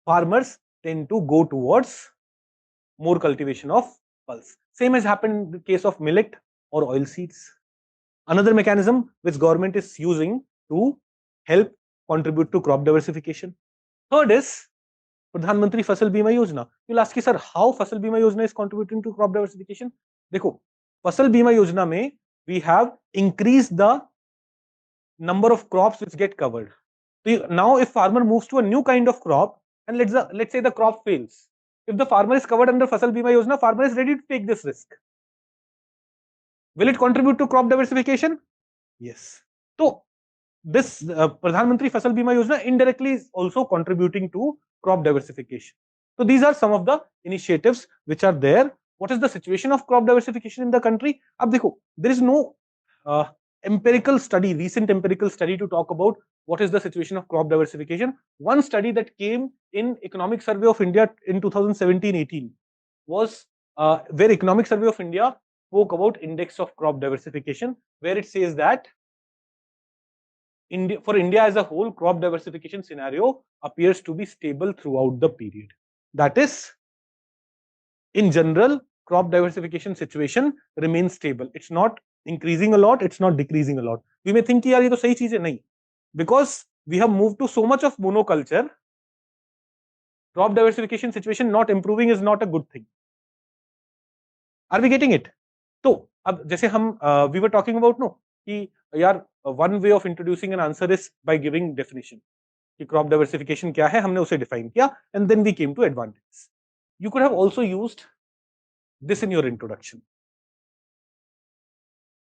farmers tend to go towards more cultivation of pulse. Same has happened in the case of millet or oil seeds. Another mechanism which government is using to help contribute to crop diversification. Third is Pradhan Mantri Fasal Bima Yojana. You'll ask, sir, how Fasal Bima Yojana is contributing to crop diversification? देखो, Fasal Bima Yojana में we have increased the number of crops which get covered. So now if farmer moves to a new kind of crop, and let's say the crop fails, if the farmer is covered under Fasal Bima Yojana, farmer is ready to take this risk. Will it contribute to crop diversification? Yes. So this Pradhan Mantri Fasal Bima Yojana indirectly is also contributing to crop diversification. So these are some of the initiatives which are there. What is the situation of crop diversification in the country? Ab dekho, there is no empirical study, recent empirical study to talk about what is the situation of crop diversification. One study that came in Economic Survey of India in 2017-18 was where Economic Survey of India spoke about index of crop diversification, where it says that for India as a whole, crop diversification scenario appears to be stable throughout the period. That is, in general, crop diversification situation remains stable. It's not increasing a lot, it's not decreasing a lot. We may think, yaar, ye to sahi cheez hai. Nahi. Because we have moved to so much of monoculture, crop diversification situation not improving is not a good thing. Are we getting it? So, ab jaise hum we were talking about कि यार one way of introducing an answer is by giving definition. कि crop diversification क्या है, हमने उसे define किया, and then we came to advantages. You could have also used this in your introduction.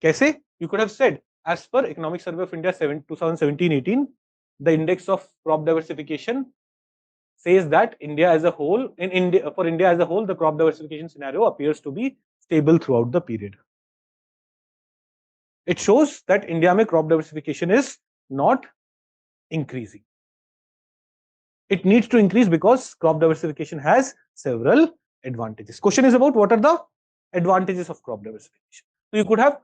कैसे? You could have said, as per Economic Survey of India 2017-18, the index of crop diversification says that India as a whole, for India as a whole, the crop diversification scenario appears to be stable throughout the period. It shows that India mein crop diversification is not increasing. It needs to increase because crop diversification has several advantages. Question is about what are the advantages of crop diversification. So you could have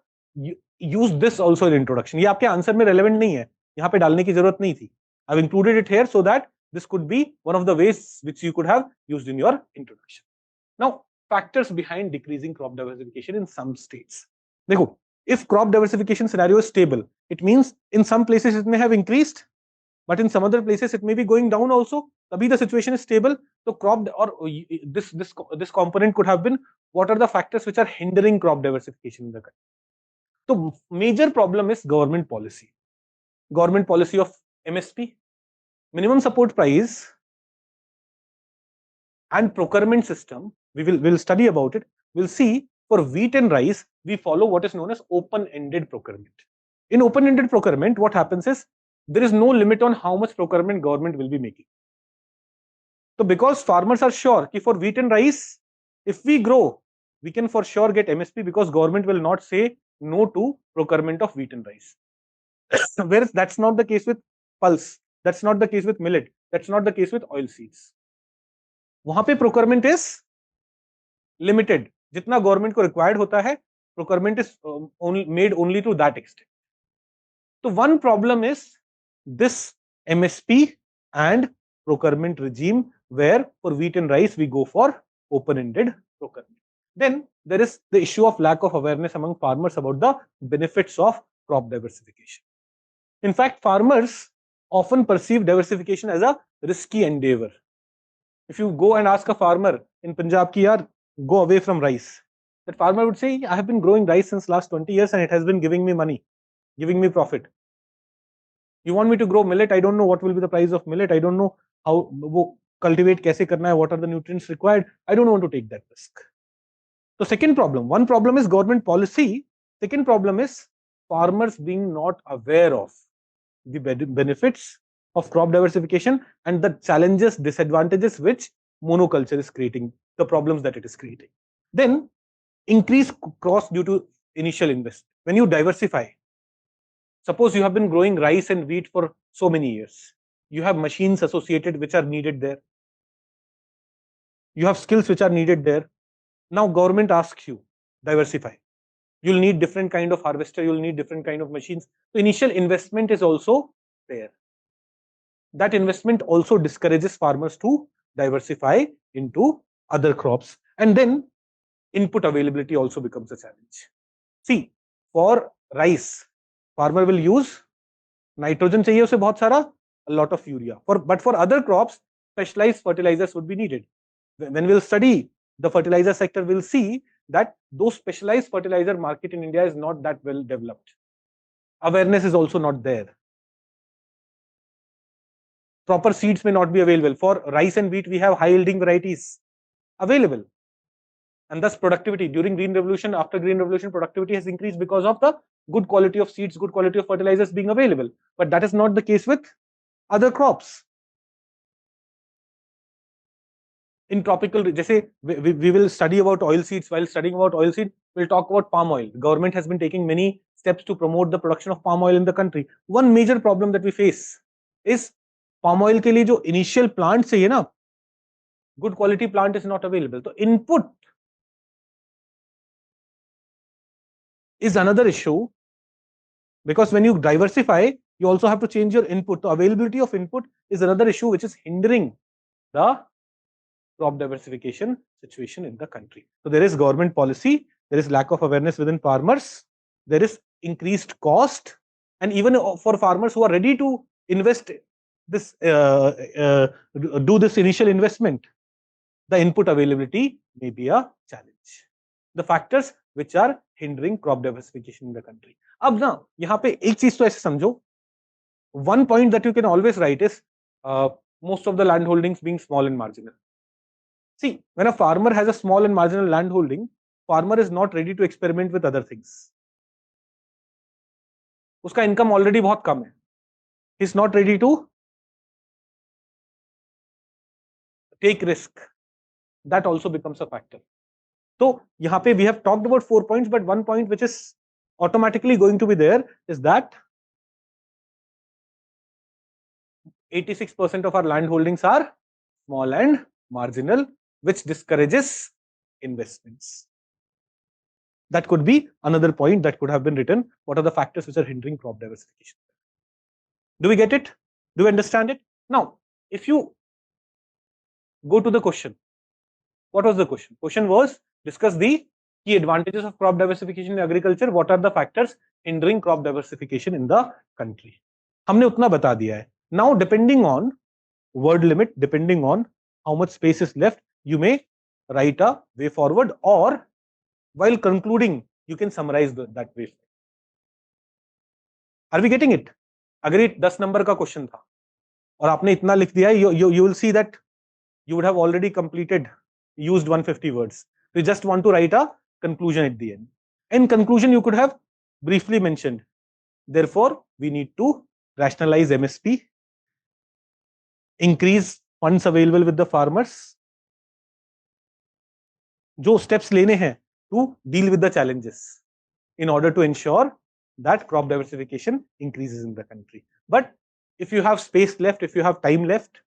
used this also in introduction. ये आपके answer में relevant नहीं है, यहाँ पे डालने की जरूरत नहीं थी. I've included it here so that this could be one of the ways which you could have used in your introduction. Now, factors behind decreasing crop diversification in some states. देखो, if crop diversification scenario is stable, it means in some places it may have increased, but in some other places it may be going down also. Tabhi the situation is stable. So crop or this component could have been what are the factors which are hindering crop diversification in the country. So major problem is government policy. Government policy of MSP, minimum support price, and procurement system. We'll study about it. We'll see for wheat and rice, we follow what is known as open-ended procurement. In open-ended procurement, what happens is there is no limit on how much procurement government will be making. So because farmers are sure that for wheat and rice, if we grow, we can for sure get MSP because government will not say no to procurement of wheat and rice. Whereas that's not the case with pulse, that's not the case with millet, that's not the case with oil seeds. वहां पे procurement is limited. जितना government को required होता है, procurement is made only to that extent. So one problem is this MSP and procurement regime where for wheat and rice we go for open-ended procurement. Then there is the issue of lack of awareness among farmers about the benefits of crop diversification. In fact, farmers often perceive diversification as a risky endeavor. If you go and ask a farmer in Punjab ki yaar, go away from rice, that farmer would say, I have been growing rice since last 20 years and it has been giving me money, giving me profit. You want me to grow millet? I don't know what will be the price of millet. I don't know how cultivate kaise karna hai, what are the nutrients required. I don't want to take that risk. So second problem, one problem is government policy. Second problem is farmers being not aware of the benefits of crop diversification and the challenges, disadvantages which monoculture is creating, the problems that it is creating. Then increase cost due to initial investment. When you diversify, suppose you have been growing rice and wheat for so many years. You have machines associated which are needed there. You have skills which are needed there. Now government asks you, diversify. You'll need different kind of harvester, you'll need different kind of machines. So initial investment is also there. That investment also discourages farmers to diversify into other crops. And then input availability also becomes a challenge. See, for rice, farmer will use nitrogen chahiye usse bahut sara, a lot of urea. But for other crops, specialized fertilizers would be needed. When we'll study the fertilizer sector, we'll see that those specialized fertilizer market in India is not that well developed. Awareness is also not there. Proper seeds may not be available. For rice and wheat, we have high yielding varieties available. And thus productivity during Green Revolution, after Green Revolution, productivity has increased because of the good quality of seeds, good quality of fertilizers being available. But that is not the case with other crops. In tropical, जैसे we will study about oil seeds. While studying about oil seed, we'll talk about palm oil. The government has been taking many steps to promote the production of palm oil in the country. One major problem that we face is palm oil के लिए जो initial plant चाहिए ना, good quality plant is not available. So input is another issue, because when you diversify, you also have to change your input. So availability of input is another issue which is hindering the crop diversification situation in the country. So there is government policy, there is lack of awareness within farmers, there is increased cost, and even for farmers who are ready to invest this, do this initial investment, the input availability may be a challenge. The factors which are hindering crop diversification in the country. अब ना यहाँ पे एक चीज तो ऐसे समझो, one point that you can always write is most of the land holdings being small and marginal. See, when a farmer has a small and marginal land holding, farmer is not ready to experiment with other things. उसका income already बहुत कम है. he's not ready to take risk. That also becomes a factor. So यहाँ पे we have talked about 4 points, but one point which is automatically going to be there is that 86% of our land holdings are small and marginal, which discourages investments. That could be another point that could have been written. What are the factors which are hindering crop diversification? Do we get it? Do we understand it? Now, if you go to the question, what was the question? Question was, discuss the key advantages of crop diversification in agriculture. What are the factors hindering crop diversification in the country? हमने उतना बता दिया है. Now, depending on word limit, depending on how much space is left, you may write a way forward, or while concluding, you can summarize that way. Are we getting it? अगर ये 10 number का question था और आपने इतना लिख दिया है, you will see that you would have already completed, used 150 words. You just want to write a conclusion at the end. In conclusion, you could have briefly mentioned, therefore, we need to rationalize MSP, increase funds available with the farmers, जो steps लेने हैं to deal with the challenges in order to ensure that crop diversification increases in the country. But if you have space left, if you have time left,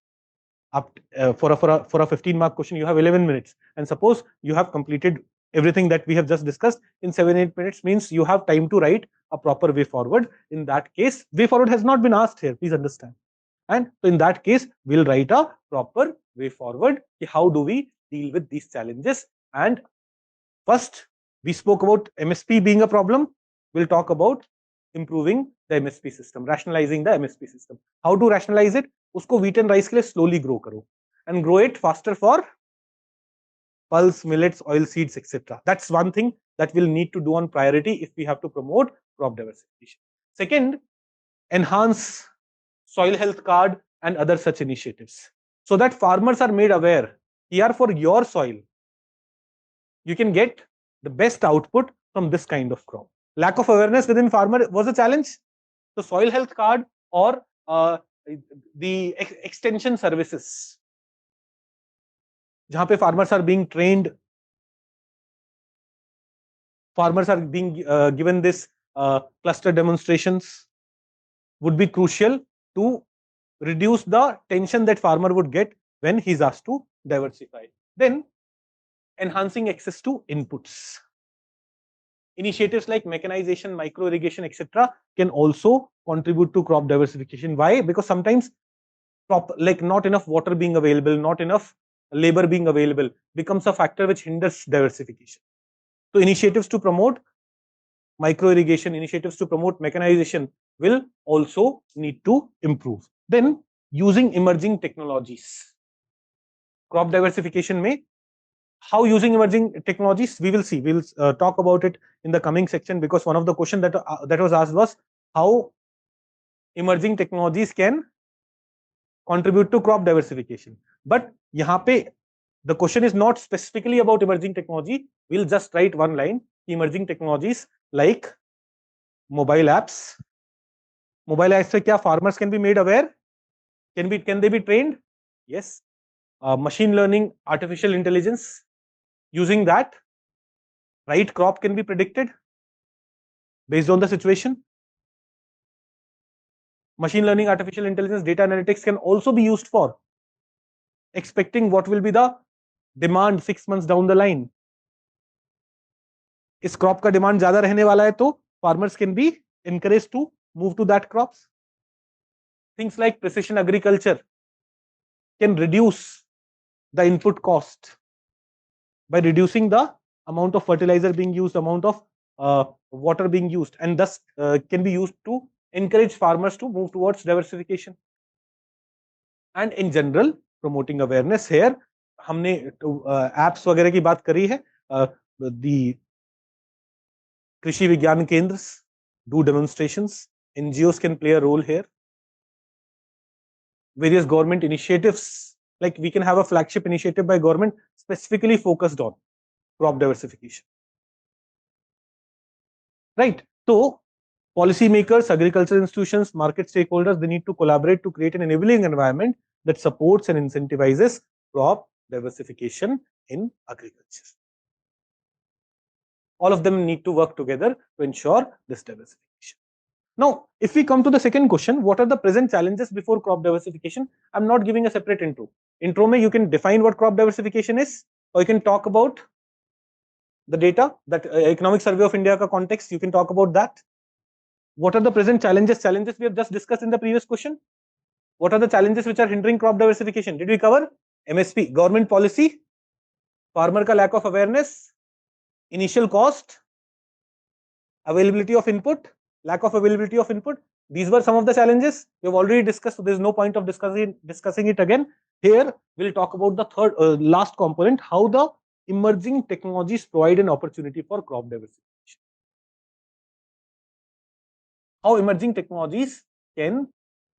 up for a 15-mark question, you have 11 minutes, and suppose you have completed everything that we have just discussed in 7-8 minutes, means you have time to write a proper way forward. In that case, way forward has not been asked here, please understand. And so in that case, we'll write a proper way forward. How do we deal with these challenges? And first, we spoke about MSP being a problem. We'll talk about improving the MSP system, rationalizing the MSP system. How to rationalize it? उसको wheat and rice के लिए slowly grow करो, and grow it faster for pulse, millets, oil seeds, etc. That's one thing that we'll need to do on priority if we have to promote crop diversification. Second, enhance soil health card and other such initiatives, so that farmers are made aware here for your soil you can get the best output from this kind of crop. Lack of awareness within farmer was a challenge. So soil health card or the extension services, जहां पे farmers are being trained, farmers are being given this cluster demonstrations, would be crucial to reduce the tension that farmer would get when he's asked to diversify. Then enhancing access to inputs. Initiatives like mechanization, micro irrigation, etc. can also contribute to crop diversification. Why? Because sometimes like not enough water being available, not enough labor being available becomes a factor which hinders diversification. So initiatives to promote micro irrigation, initiatives to promote mechanization will also need to improve. Then using emerging technologies. Crop diversification may, how using emerging technologies, we will see. We will talk about it in the coming section, because one of the questions that was asked was how emerging technologies can contribute to crop diversification. But यहाँ पे the question is not specifically about emerging technology. We'll just write one line: emerging technologies like mobile apps. Mobile apps से क्या farmers can be made aware? Can they be trained? Yes. Machine learning, artificial intelligence. Using that, right crop can be predicted based on the situation. Machine learning, artificial intelligence, data analytics can also be used for expecting what will be the demand 6 months down the line. इस crop का demand ज़्यादा रहने वाला है तो farmers can be encouraged to move to that crops. Things like precision agriculture can reduce the input cost by reducing the amount of fertilizer being used, amount of water being used, and thus can be used to encourage farmers to move towards diversification. And in general, promoting awareness. Here हमने apps वगैरह की बात करी है. The कृषि विज्ञान केंद्र do demonstrations. NGOs can play a role here. Various government initiatives, like we can have a flagship initiative by government specifically focused on crop diversification. Right. So Policymakers, agricultural institutions, market stakeholders, they need to collaborate to create an enabling environment that supports and incentivizes crop diversification in agriculture. All of them need to work together to ensure this diversification. Now, if we come to the second question, what are the present challenges before crop diversification? I'm not giving a separate intro. Intro mein you can define what crop diversification is, or you can talk about the data, that economic survey of India ka context, you can talk about that. What are the present challenges? Challenges we have just discussed in the previous question. What are the challenges which are hindering crop diversification? Did we cover? MSP, government policy, farmer ka lack of awareness, initial cost, availability of input, lack of availability of input. These were some of the challenges we have already discussed, so there is no point of discussing it again. Here we'll talk about the third last component, how the emerging technologies provide an opportunity for crop diversification. How emerging technologies can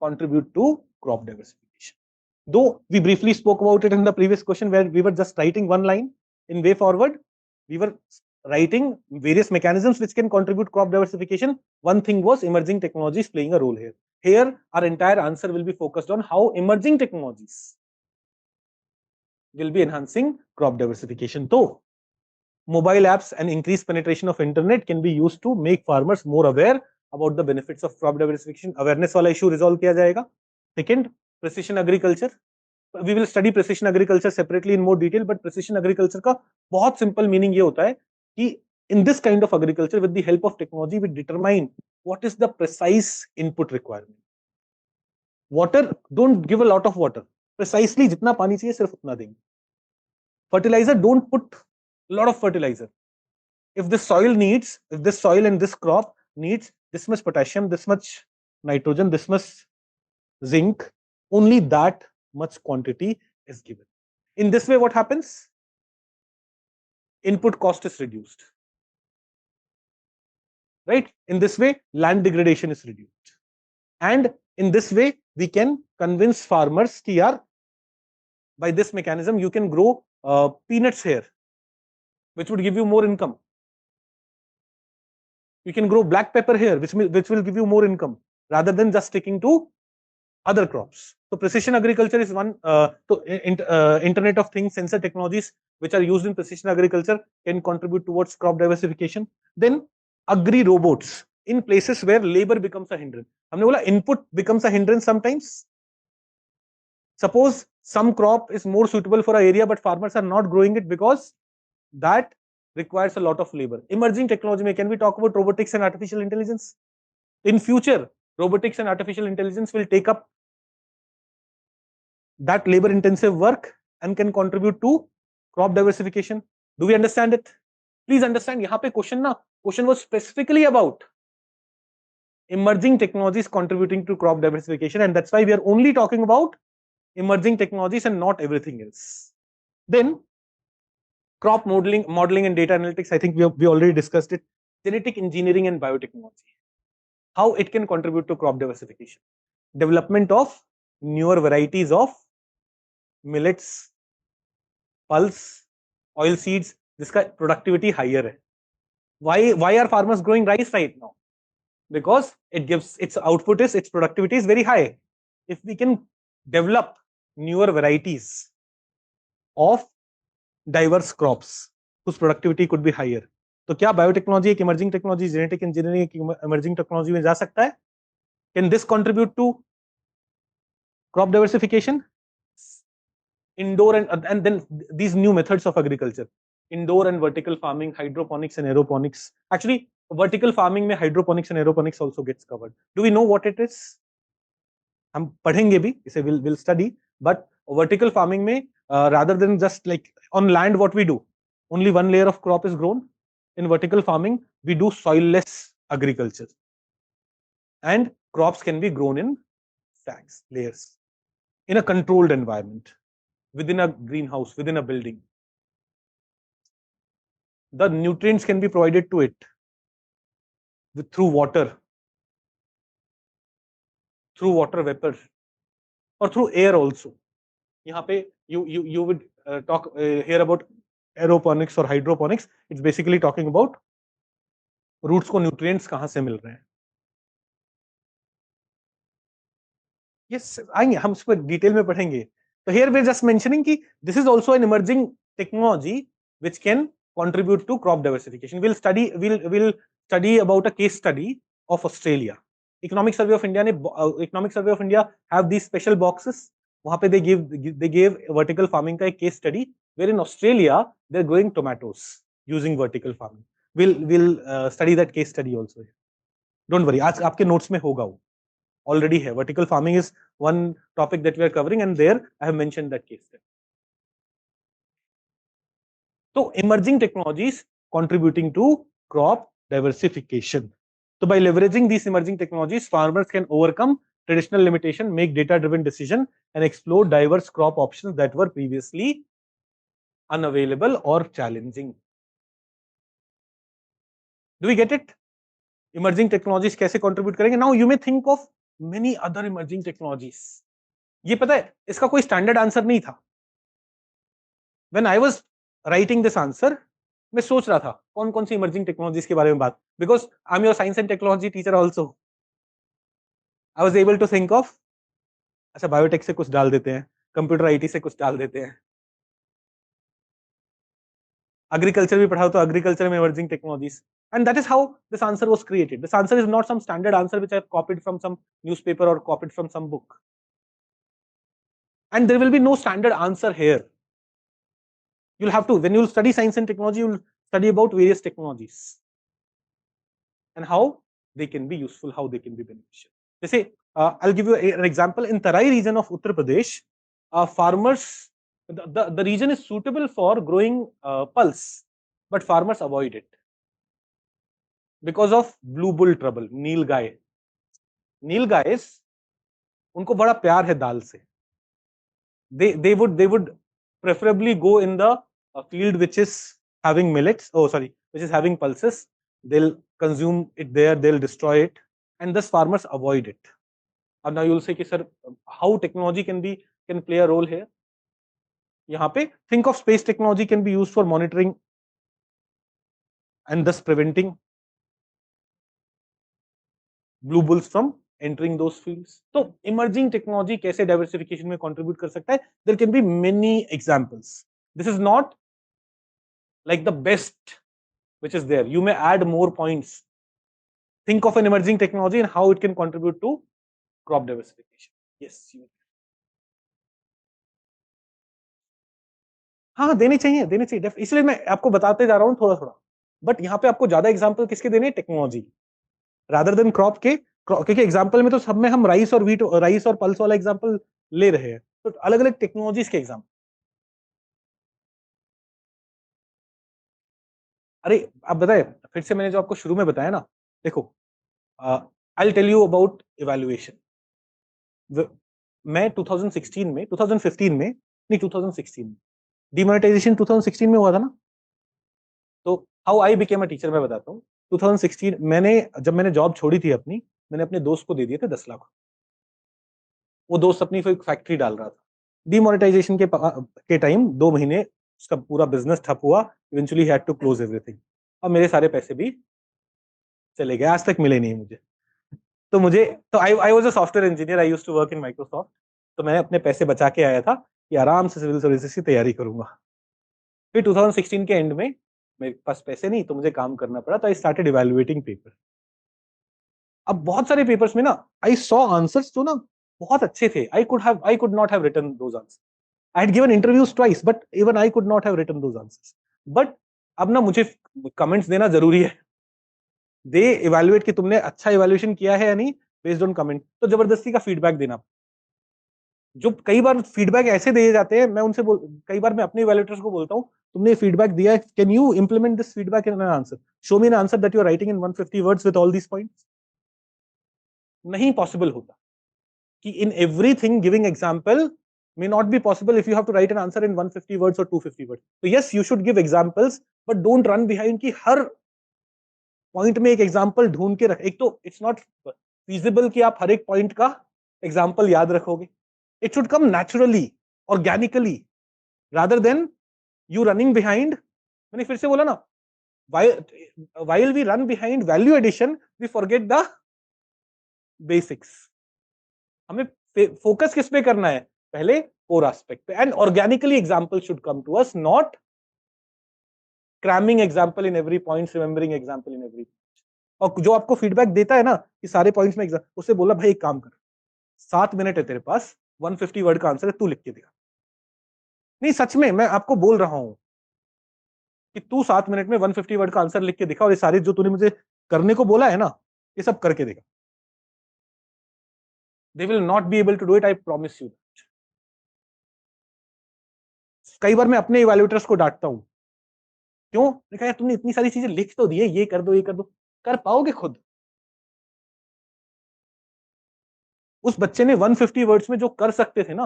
contribute to crop diversification. Though we briefly spoke about it in the previous question, where we were just writing one line in way forward, we were writing various mechanisms which can contribute crop diversification. One thing was emerging technologies playing a role here. Here our entire answer will be focused on how emerging technologies will be enhancing crop diversification. Though mobile apps and increased penetration of internet can be used to make farmers more aware about the benefits of crop diversification. Awareness wala issue resolve kiya jayega. Second, precision agriculture. We will study precision agriculture separately in more detail, but precision agriculture का बहुत simple meaning ये होता है कि in this kind of agriculture, with the help of technology, we determine what is the precise input requirement. Water, don't give a lot of water. Precisely जितना पानी चाहिए सिर्फ उतना देंगे. Fertilizer, don't put a lot of fertilizer. If this soil and this crop needs this much potassium, this much nitrogen, this much zinc, only that much quantity is given. In this way, what happens? Input cost is reduced. Right? In this way, land degradation is reduced. And in this way, we can convince farmers ki yaar, by this mechanism, you can grow peanuts here, which would give you more income. You can grow black pepper here, which will give you more income, rather than just sticking to other crops. So precision agriculture is one. Internet of Things, sensor technologies which are used in precision agriculture can contribute towards crop diversification. Then agri robots in places where labor becomes a hindrance. हमने बोला input becomes a hindrance sometimes. Suppose some crop is more suitable for an area, but farmers are not growing it because that requires a lot of labor. Emerging technology, can we talk about robotics and artificial intelligence? In future, robotics and artificial intelligence will take up that labor intensive work and can contribute to crop diversification. Do we understand it? Please understand, yahan pe question was specifically about emerging technologies contributing to crop diversification, and that's why we are only talking about emerging technologies and not everything else. Then crop modeling and data analytics, I think we already discussed it. Genetic engineering and biotechnology, how it can contribute to crop diversification. Development of newer varieties of millets, pulse, oil seeds, jiska productivity higher hai. Why are farmers growing rice right now? Because it gives its productivity is very high. If we can develop newer varieties of diverse crops whose productivity could be higher, तो क्या biotechnology एक emerging technology, genetic engineering एक emerging technology में जा सकता है? Can this contribute to crop diversification? Indoor and then these new methods of agriculture, indoor and vertical farming, hydroponics and aeroponics. Actually, vertical farming में hydroponics and aeroponics also gets covered. Do we know what it is? हम पढ़ेंगे भी, इसे we'll study. But vertical farming में rather than just like on land, what we do, only one layer of crop is grown. In vertical farming, we do soilless agriculture, and crops can be grown in stacks, layers, in a controlled environment, within a greenhouse, within a building. The nutrients can be provided to it through water vapor, or through air also. यहाँ पे you would hear about aeroponics or hydroponics. It's basically talking about roots को nutrients कहाँ से मिल रहे हैं. Yes आएंगे हम उस पर डिटेल में पढ़ेंगे. तो here we are just mentioning कि this is also an emerging technology which can contribute to crop diversification. We'll study about a case study of Australia. Economic Survey of India ने Economic Survey of India have these special boxes. वहां पे they gave vertical farming का एक case study where in Australia they're growing tomatoes using vertical farming. We'll study that case study also. Don't worry, आज आपके notes में होगा वो. Already है. Vertical farming is one topic that we are covering, and there I have mentioned that case study. So emerging technologies contributing to crop diversification. So by leveraging these emerging technologies, farmers can overcome traditional limitation, make data-driven decision, and explore diverse crop options that were previously unavailable or challenging. Do we get it? Emerging technologies कैसे contribute करेंगे? Now you may think of many other emerging technologies. ये पता है इसका कोई standard answer नहीं था. When I was writing this answer, मैं सोच रहा था कौन कौन सी इमर्जिंग टेक्नोलॉजीज के बारे में बात, because I am your science and technology teacher also. I was able to think of, अच्छा बायोटेक से कुछ डाल देते हैं, कंप्यूटर आईटी से कुछ डाल देते हैं, एग्रीकल्चर भी पढ़ाओ तो एग्रीकल्चर में emerging technologies. And that is how this answer was created. This answer is not some standard answer which I have copied from some newspaper or copied from some book. And there will be no standard answer here. You'll have to, when you'll study science and technology, you'll study about various technologies and how they can be useful, how they can be beneficial. जैसे I'll give you an example. In Tarai region of Uttar Pradesh, farmers, the region is suitable for growing pulse, but farmers avoid it because of blue bull trouble, नील गाय. नील गाय उनको बड़ा प्यार है दाल से. They would preferably go in the field which is having millets, which is having pulses. They'll consume it there, they'll destroy it, and thus farmers avoid it. And now you'll say कि sir, how technology can play a role here? यहाँ पे think of space technology can be used for monitoring and thus preventing blue bulls from entering those fields. So emerging technology कैसे diversification में contribute कर सकता है? There can be many examples. This is not like the best which is there. You may add more points. Think of an emerging technology and how it can contribute to crop diversification. Yes. हाँ देने चाहिए इसलिए मैं आपको बताते जा रहा हूँ थोड़ा थोड़ा. बट यहाँ पे आपको ज्यादा एग्जांपल किसके देने? टेक्नोलॉजी रादर देन क्रॉप के. क्योंकि एग्जांपल में तो सब में हम राइस और पल्स वाला एग्जांपल ले रहे हैं, तो अलग अलग टेक्नोलॉजीज के एग्जांपल. अरे आप बताए फिर से, मैंने जो आपको शुरू में बताया ना, देखो I will tell you about evaluation. मैं 2016 में 2015 में नहीं 2016 में डिमोनेटाइजेशन 2016 में हुआ था ना. तो how I became a teacher मैं बताता हूँ. 2016 जब मैंने जॉब छोड़ी थी अपनी, मैंने अपने दोस्त को दे दिए थे 10 लाख. वो दोस्त अपनी फैक्ट्री डाल रहा था. डिमोनेटाइजेशन के टाइम 2 महीने उसका पूरा बिजनेस ठप हुआ. Eventually had to close everything. अब मेरे सारे पैसे भी चले गए, आज तक मिले नहीं मुझे. तो I was a software engineer, I used to work in Microsoft. तो मैंने अपने पैसे बचा के आया था कि आराम से सिविल सर्विसेज की तैयारी करूंगा. फिर 2016 के एंड में मेरे पास पैसे नहीं, तो मुझे काम करना पड़ा. तो आई स्टार्टेड इवैल्यूएटिंग पेपर. अब बहुत सारे पेपर्स में ना आई सॉ आंसर्स जो ना बहुत अच्छे थे. I could not have written those answers. I had given interviews twice, but even I could not have written those answers. But अब ना मुझे कमेंट्स देना जरूरी है. दे इवैल्यूएट कि तुमने अच्छा इवैल्यूएशन किया है या नहीं बेस्ड ऑन कमेंट. तो जबरदस्ती का फीडबैक देना. जो कई बार फीडबैक ऐसे दिए जाते हैं, मैं उनसे कई बार मैं अपने इवैल्यूएटर्स को बोलता हूं, तुमने फीडबैक दिया है, can you implement this feedback in an answer? Show me an answer that you are writing in 150 words with all these points. नहीं पॉसिबल होता कि in everything giving example may not be possible if you have to write an answer in 150 words or 250 words. So yes, you should give examples, but don't run behind कि हर point में एक example ढूंढ के रख. एक तो it's not feasible कि आप हर एक पॉइंट का एग्जांपल याद रखोगे. It should come naturally, organically, rather than you running behind. मैंने फिर से बोला ना, while we run behind value addition, we forget the basics. हमें फोकस किस पे करना है, पहले कोर एस्पेक्ट पे, and organically example should come to us, not cramming example in every point, remembering example in every. और जो आपको फीडबैक देता है ना कि सारे पॉइंट्स में एग्जाम, उससे बोला भाई एक काम कर, 7 मिनट है तेरे पास, 150 वर्ड का आंसर है, तू लिख के दिखा। नहीं सच में मैं आपको बोल रहा हूं कि तू 7 मिनट में 150 वर्ड का आंसर लिख के दिखा, और ये सारे जो तूने मुझे करने को बोला है ना, ये सब करके दिखा। They will not be able to do it, I promise you. कई बार मैं अपने इवैल्यूएटर्स को डांटता हूं, क्यों? मैंने कहा यार तुमने इतनी सारी चीजें लिख तो दी है, ये कर दो ये कर दो, कर पाओगे खुद? उस बच्चे ने 150 वर्ड्स में जो कर सकते थे ना,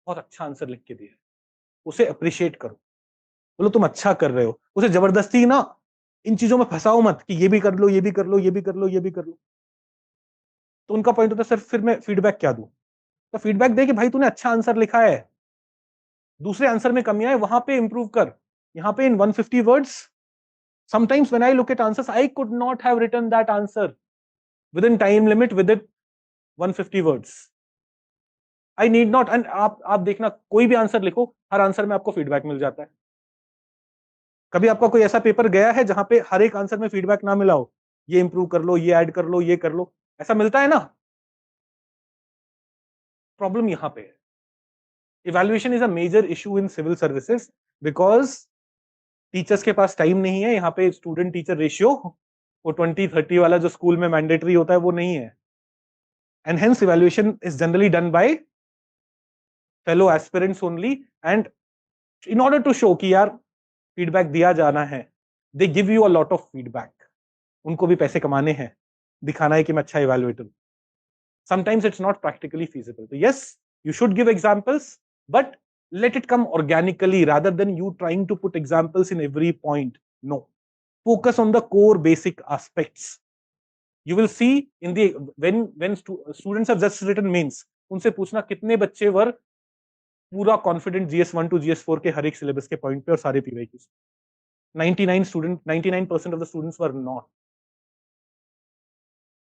बहुत अच्छा आंसर लिख के दिया, उसे अप्रिशिएट करो, बोलो तुम अच्छा कर रहे हो। उसे जबरदस्ती ना इन चीजों में फंसाओ मत कि ये भी कर लो, ये भी कर लो, ये भी कर लो, ये भी कर लो। तो उनका पॉइंट होता है सर फिर मैं फीडबैक क्या दूं? तो फीडबैक दे कि भाई तूने अच्छा आंसर लिखा है, दूसरे आंसर में कमियां है, वहां पे इंप्रूव कर। यहां पे इन 150 words, sometimes when I look at answers, I could not have written that answer within time limit, within 150 words. I need not, and आप देखना कोई भी आंसर लिखो, हर आंसर में आपको फीडबैक मिल जाता है। कभी आपका कोई ऐसा पेपर गया है जहां पे हर एक आंसर में फीडबैक ना मिला हो, ये इंप्रूव कर लो, ये ऐड कर लो, ये कर लो, ऐसा मिलता है ना? प्रॉब्लम यहां पे है। Evaluation is a major issue in civil services because teachers के पास टाइम नहीं है। यहाँ पे स्टूडेंट टीचर रेशियो वो 20-30 वाला जो स्कूल में मैंडेटरी होता है वो नहीं है, and hence evaluation is generally done by fellow aspirants only, and in order to show कि यार फीडबैक दिया जाना है, they give you a lot of feedback. उनको भी पैसे कमाने हैं, दिखाना है कि मैं अच्छा evaluator. Sometimes it's not practically feasible. तो yes, you should give examples, but let it come organically rather than you trying to put examples in every point. No, focus on the core basic aspects. You will see in the when students have just written mains, उनसे पूछना कितने बच्चे वर पूरा confident GS1 to GS4 के हर एक syllabus के point पे और सारे PYQs. 99% of the students were not.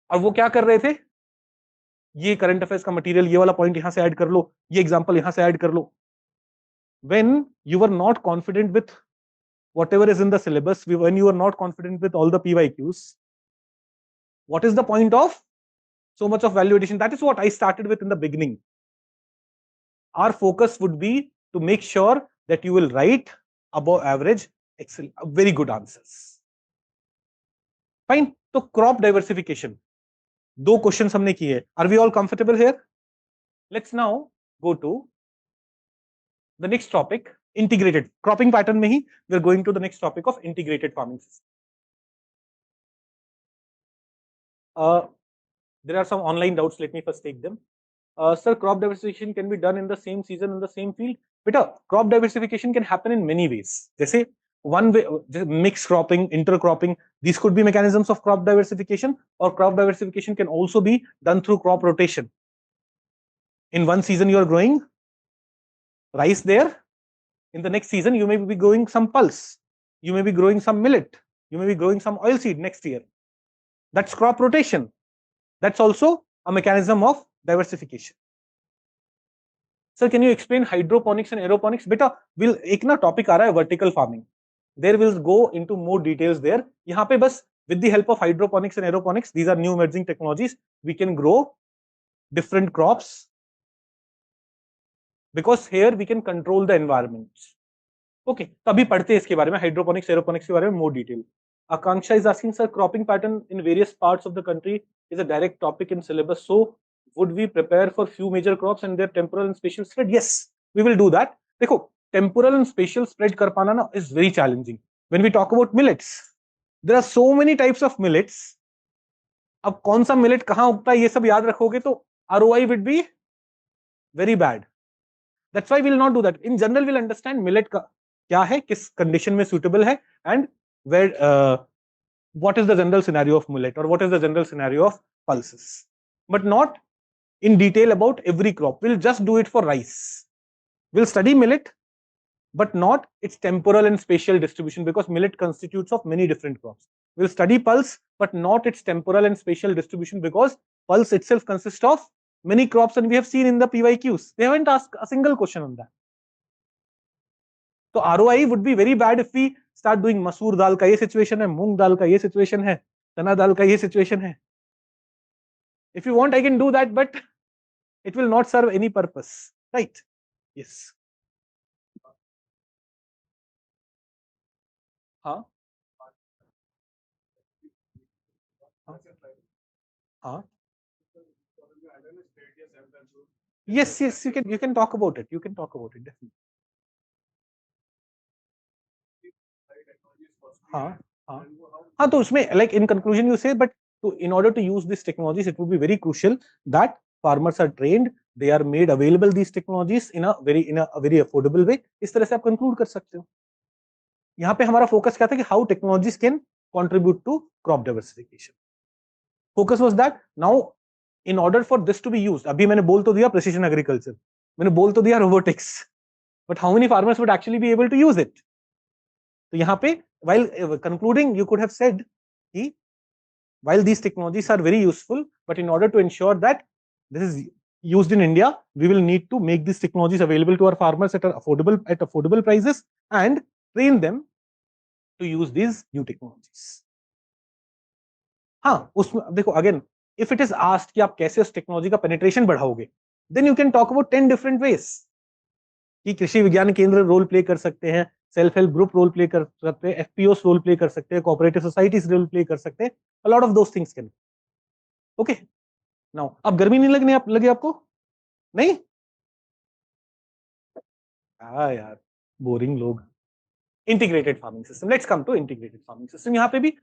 और वो क्या कर रहे थे, ये करंट अफेयर्स का मटेरियल, ये वाला पॉइंट यहां से ऐड कर लो, ये एग्जांपल यहां से ऐड कर लो। when you were not confident with whatever is in the syllabus, when you are not confident with all the PYQs, what is the point of so much of value addition? That is what I started with in the beginning. Our focus would be to make sure that you will write above average, excellent, very good answers. Fine. So crop diversification, 2 questions हमने किए. Are we all comfortable here? Let's now go to the next topic, integrated cropping pattern में ही we are going to the next topic of integrated farming system. There are some online doubts. Let me first take them. Sir, crop diversification can be done in the same season in the same field. Beta, crop diversification can happen in many ways. जैसे one way, mixed cropping, intercropping, these could be mechanisms of crop diversification, or crop diversification can also be done through crop rotation. In one season you are growing rice there, in the next season you may be growing some pulse, you may be growing some millet, you may be growing some oilseed next year. That's crop rotation. That's also a mechanism of diversification. Sir, can you explain hydroponics and aeroponics? Beta, we'll एक ना topic आ रहा है vertical farming. There will go into more details there. यहाँ पे बस with the help of hydroponics and aeroponics, these are new emerging technologies, we can grow different crops because here we can control the environment. Okay, तभी पढ़ते हैं इसके बारे में, hydroponics, aeroponics के बारे में more detail. Akanksha is asking, sir, cropping pattern in various parts of the country is a direct topic in syllabus. So, would we prepare for few major crops and their temporal and spatial spread? Yes, we will do that. देखो, temporal and spatial spread कर पाना ना is very challenging. When we talk about millets, there are so many types of millets. अब कौन सा millet कहाँ उगता है ये सब याद रखोगे तो ROI would be very bad. That's why we will not do that. In general, we'll understand millet का क्या है, किस condition में suitable है, and where what is the general scenario of millet or what is the general scenario of pulses, but not in detail about every crop. We'll just do it for rice. We'll study millet, but not its temporal and spatial distribution, because millet constitutes of many different crops. We'll study pulse, but not its temporal and spatial distribution, because pulse itself consists of many crops, and we have seen in the PYQs, they haven't asked a single question on that. So ROI would be very bad if we start doing मसूर दाल का ये situation है, मूंग दाल का ये situation है, चना दाल का ये situation है. If you want, I can do that, but it will not serve any purpose, right? Yes. हाँ. हाँ. Yes, yes, you can talk about it. You can talk about it definitely. हाँ. हाँ. हाँ, तो उसमें like in conclusion you say, but in order to use these technologies, it would be very crucial that farmers are trained, they are made available these technologies in a very affordable way. इस तरह से आप conclude कर सकते हो. यहाँ पे हमारा focus क्या था कि how technologies can contribute to crop diversification. Focus was that now in order for this to be used, अभी मैंने बोल तो दिया precision agriculture, मैंने बोल तो दिया robotics, but how many farmers would actually be able to use it? तो यहाँ पे while concluding you could have said कि while these technologies are very useful, but in order to ensure that this is used in India, we will need to make these technologies available to our farmers at affordable prices and train them to use these new technologies. हाँ, उसमें देखो again, if it is asked कि आप कैसे उस technology का penetration बढ़ाओगे, then you can talk about 10 different ways. कि कृषि विज्ञान केंद्र रोल प्ले कर सकते हैं, self help group role play कर सकते हैं, एफपीओस रोल प्ले कर सकते हैं, कोऑपरेटिव सोसाइटीज रोल प्ले कर सकते हैं. A lot of those things can. Okay. Now, अब गर्मी नहीं लगने लगे आपको? नहीं? हाँ यार, बोरिंग लोग. Integrated farming system. Let's come to integrated farming system. यहाँ पे भी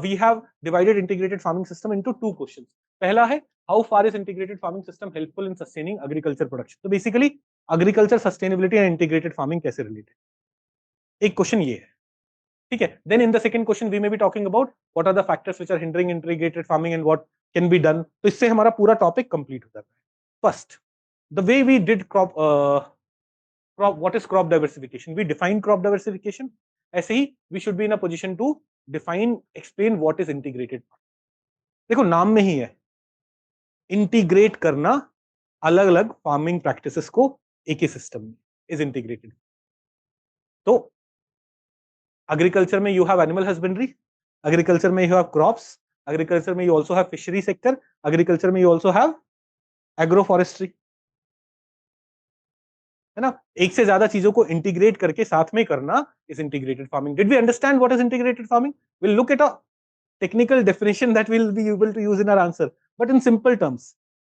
we have divided integrated farming system into two questions. पहला है how far is integrated farming system helpful in sustaining agriculture production? तो basically agriculture sustainability and integrated farming कैसे related? एक question ये है, ठीक है. Then in the second question we may be talking about what are the factors which are hindering integrated farming and what can be done. तो इससे हमारा पूरा टॉपिक कंप्लीट हो जाता है. First, the way we did what is crop diversification? We define crop diversification. ऐसे ही we should be in a position to explain what is integrated. देखो नाम में ही है, इंटीग्रेट करना अलग अलग फार्मिंग प्रैक्टिसेस को एक ही सिस्टम में इज इंटीग्रेटेड. तो एग्रीकल्चर में you have animal husbandry, agriculture में यू हैव क्रॉप्स, एग्रीकल्चर में you also have fishery sector, agriculture में you also have agro forestry, है ना. एक से ज्यादा चीजों को इंटीग्रेट करके साथ में करना is integrated farming. Did we understand what is integrated farming? Will look at a technical definition that we'll be able to use in our answer, but in simple terms,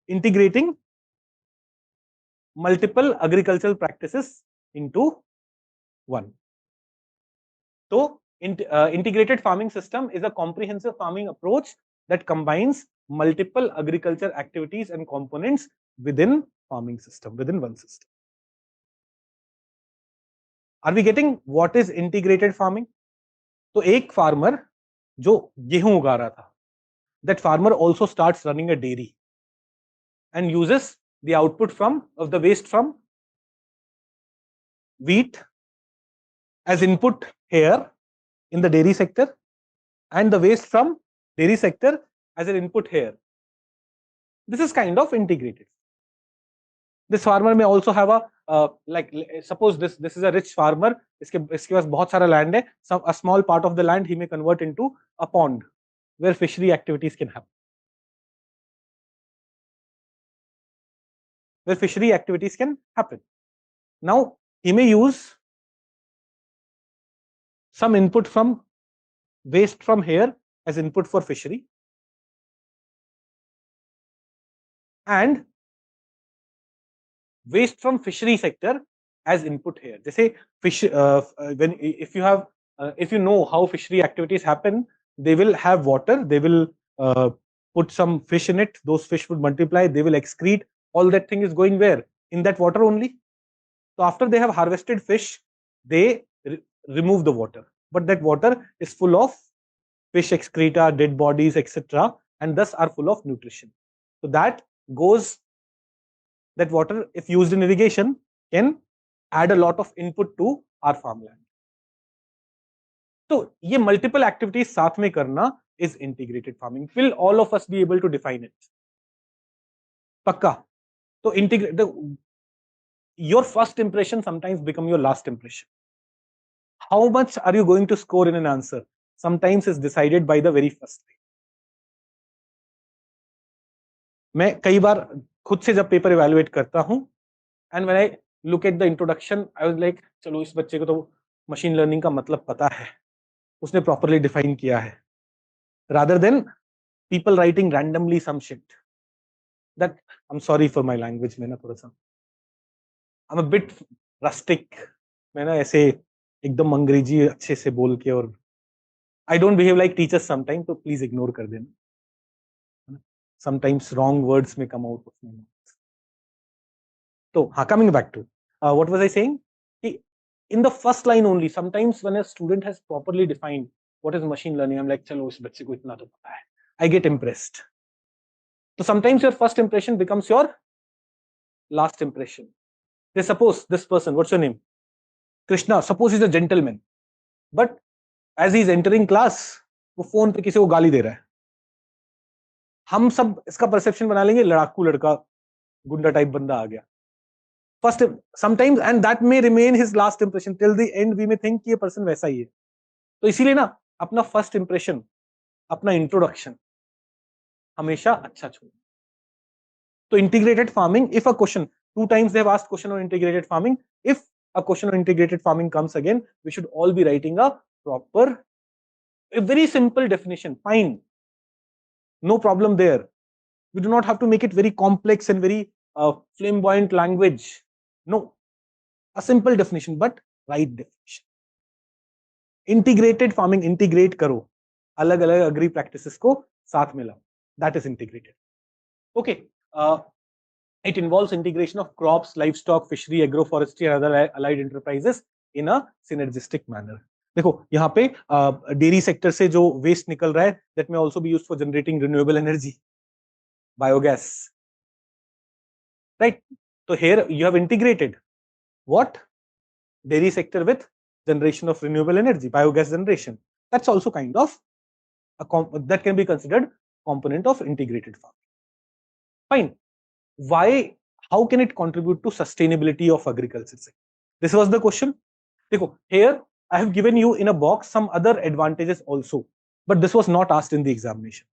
integrating multiple agricultural practices into one. So integrated farming system is a comprehensive farming approach that combines multiple agriculture activities and components within farming system, within one system. Are we getting what is integrated farming? तो एक farmer जो गेहूं उगा रहा था, that farmer also starts running a dairy and uses the output of the waste from wheat as input here in the dairy sector and the waste from dairy sector as an input here. This is kind of integrated. This farmer may also have a like suppose this is a rich farmer, इसके पास बहुत सारा land है, a small part of the land he may convert into a pond where fishery activities can happen. Where fishery activities can happen. Now he may use some input from waste from here as input for fishery and waste from fishery sector as input here. जैसे fish if you know how fishery activities happen, they will have water, they will put some fish in it, those fish would multiply, they will excrete, all that thing is going where? In that water only. So after they have harvested fish, they remove the water, but that water is full of fish excreta, dead bodies, etc., and thus are full of nutrition. So that water, if used in irrigation, can add a lot of input to our farmland. So ये multiple activities साथ में करना is integrated farming. Will all of us be able to define it? पक्का? So integrate your first impression sometimes become your last impression. How much are you going to score in an answer sometimes is decided by the very first line. मैं कई बार खुद से जब paper evaluate करता हूं and when I look at the introduction I was like चलो इस बच्चे को तो मशीन लर्निंग का मतलब पता है, उसने प्रॉपर्ली डिफाइन किया है, rather than people writing randomly some shit that I'm sorry for my language में ना थोड़ा सा I'm a bit rustic, मैं ना ऐसे एकदम अंग्रेजी अच्छे से बोल के और I don't behave like teachers sometimes, तो please ignore कर देना. Sometimes wrong words may come out of my mouth. So coming back to what was I saying? In the first line only, sometimes when a student has properly defined what is machine learning, I'm like, चलो इस बच्चे को इतना तो पता है. I get impressed. So sometimes your first impression becomes your last impression. They suppose this person, what's your name? Krishna. Suppose he's a gentleman, but as he's entering class, वो phone पे किसी को गाली दे रहा है. हम सब इसका परसेप्शन बना लेंगे लड़ाकू लड़का, गुंडा टाइप बंदा आ गया. First, sometimes, and that may remain his last impression till the end. We may think कि ये person वैसा ही है. तो इसीलिए ना अपना first impression, अपना introduction हमेशा अच्छा छोड़ो. तो integrated farming, if a question, 2 times they have asked question on integrated farming, if a question on integrated farming comes again, we should all be writing a proper, a very simple definition. Fine, no problem there. We do not have to make it very complex and very flamboyant language. No, a simple definition, but right definition. Integrated farming, integrate करो, अलग अलग agri practices को साथ में लाओ. That is integrated. Okay. It involves integration of crops, livestock, fishery, agroforestry and other allied enterprises in a synergistic manner. देखो यहाँ पे डेयरी सेक्टर से जो वेस्ट निकल रहा है, that may also be used for generating renewable energy, biogas, right? So here you have integrated what? Dairy sector with generation of renewable energy, biogas generation. That's also kind of that can be considered component of integrated farming. Fine. Why? How can it contribute to sustainability of agriculture sector? This was the question. देखो, here I have given you in a box some other advantages also, but this was not asked in the examination.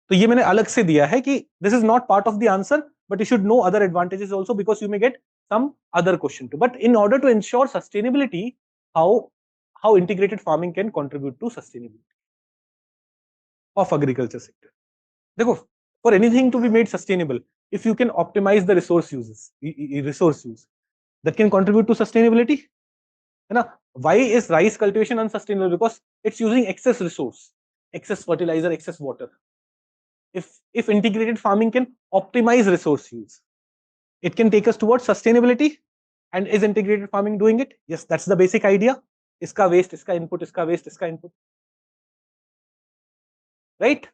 तो ये मैंने अलग से दिया है कि this is not part of the answer, but you should know other advantages also because you may get some other question too. But in order to ensure sustainability, how integrated farming can contribute to sustainability of agriculture sector. देखो, for anything to be made sustainable, if you can optimize the resource use, that can contribute to sustainability. है ना? Why is rice cultivation unsustainable? Because it's using excess resource, excess fertilizer, excess water. If integrated farming can optimize resource use, it can take us towards sustainability. And is integrated farming doing it? Yes, that's the basic idea. Iska waste, iska input, iska waste, iska input. Right?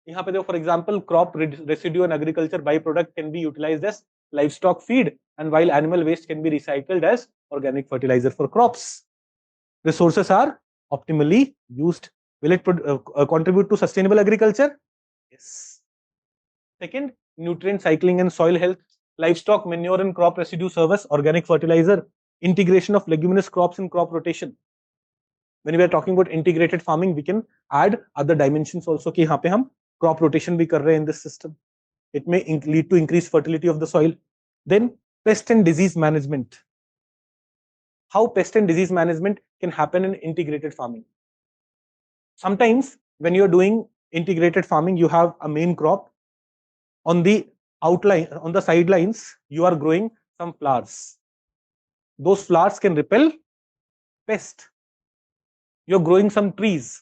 यहाँ पे देखो, for example, crop residue and agriculture byproduct can be utilized as livestock feed, and while animal waste can be recycled as organic fertilizer for crops. Resources are optimally used. Will it contribute to sustainable agriculture? Yes. Second, nutrient cycling and soil health. Livestock manure and crop residue service, organic fertilizer. Integration of leguminous crops in crop rotation. When we are talking about integrated farming, we can add other dimensions also कि यहाँ पे हम crop rotation भी कर रहे हैं in this system. It may lead to increased fertility of the soil. Then pest and disease management. How pest and disease management can happen in integrated farming. Sometimes when you are doing integrated farming, you have a main crop. On the outline, on the sidelines, you are growing some flowers. Those flowers can repel pest. You're growing some trees.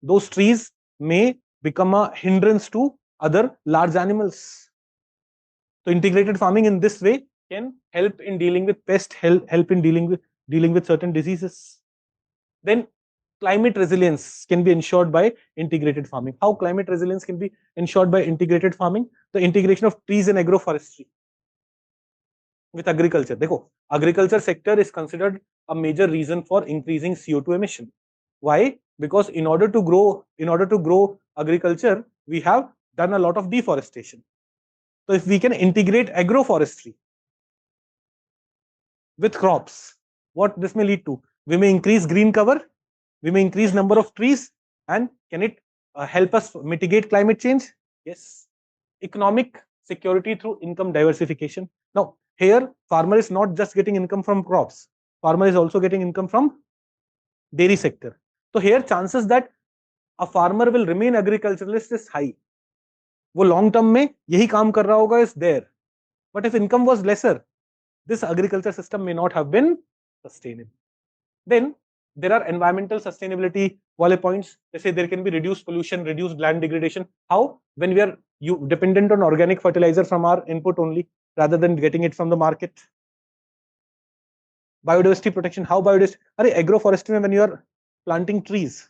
Those trees may become a hindrance to other large animals. So integrated farming in this way can help in dealing with pest, help in dealing with certain diseases. Then climate resilience can be ensured by integrated farming. How climate resilience can be ensured by integrated farming? The integration of trees and agroforestry with agriculture. देखो, agriculture sector is considered a major reason for increasing CO2 emission. Why? Because in order to grow agriculture, we have done a lot of deforestation. So if we can integrate agroforestry with crops, what this may lead to? We may increase green cover, we may increase number of trees, and can it help us mitigate climate change? Yes. Economic security through income diversification. Now, here farmer is not just getting income from crops, farmer is also getting income from dairy sector. So here chances that a farmer will remain agriculturalist is high. वो long term में यही काम कर रहा होगा is there. But if income was lesser, this agriculture system may not have been sustainable. Then there are environmental sustainability wale points. They say there can be reduced pollution, reduced land degradation. How? When we are dependent on organic fertilizer from our input only, rather than getting it from the market. Biodiversity protection. How biodiversity? Agroforestry, when you are planting trees,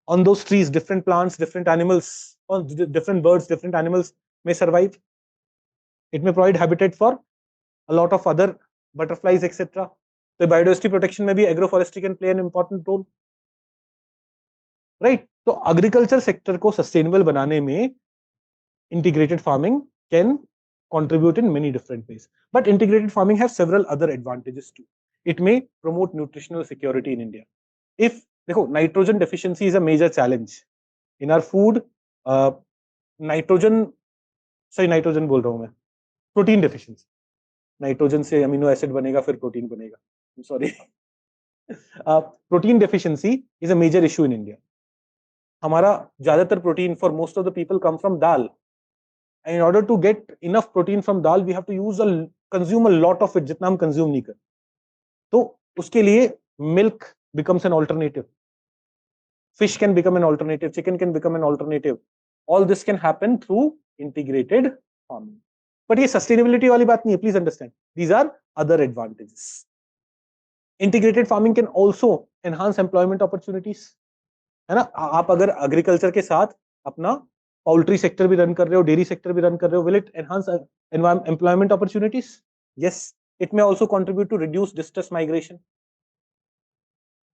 on those trees, different plants, different animals, or different birds, different animals may survive. It may provide habitat for a lot of other butterflies, etc. So biodiversity protection में भी agroforestry can play an important role, right? So agriculture sector को sustainable बनाने में integrated farming can contribute in many different ways. But integrated farming has several other advantages too. It may promote nutritional security in India. If देखो, nitrogen deficiency is a major challenge in our food. Nitrogen बोल रहा हूं मैं, protein deficiency. Nitrogen से amino acid बनेगा, फिर protein बनेगा. Sorry. Protein deficiency is a major issue in India. हमारा ज्यादातर protein for most of the people come from dal. And in order to get enough protein from dal we have to use consume a lot of it, जितना हम consume नहीं कर. तो उसके लिए milk becomes an alternative, fish can become an alternative, chicken can become an alternative. All this can happen through integrated farming. But ये sustainability वाली बात नहीं है, please understand. These are other advantages. Integrated farming can also enhance employment opportunities, है ना. आप अगर agriculture के साथ अपना पोल्ट्री सेक्टर भी रन कर रहे हो, डेयरी सेक्टर भी रन कर रहे हो, will it enhance employment opportunities? Yes. It may also contribute to reduce distress migration.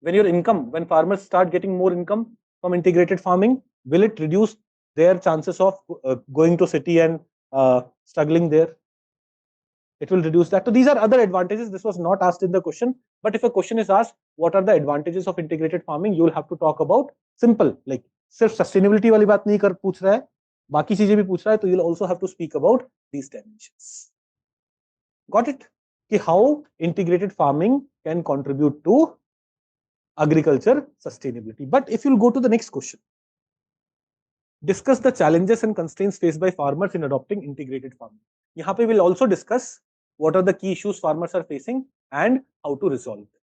When your income, when farmers start getting more income from integrated farming, will it reduce their chances of going to city and struggling there? It will reduce that. So these are other advantages. This was not asked in the question, but if a question is asked, what are the advantages of integrated farming, you will have to talk about simple, like सिर्फ sustainability वाली बात नहीं कर पूछ रहा है, बाकी चीजें भी पूछ रहा है, तो you'll also have to speak about these dimensions. Got it? कि how integrated farming can contribute to agriculture sustainability. But if you'll go to the next question, discuss the challenges and constraints faced by farmers in adopting integrated farming. यहाँ पे we'll also discuss what are the key issues farmers are facing and how to resolve them.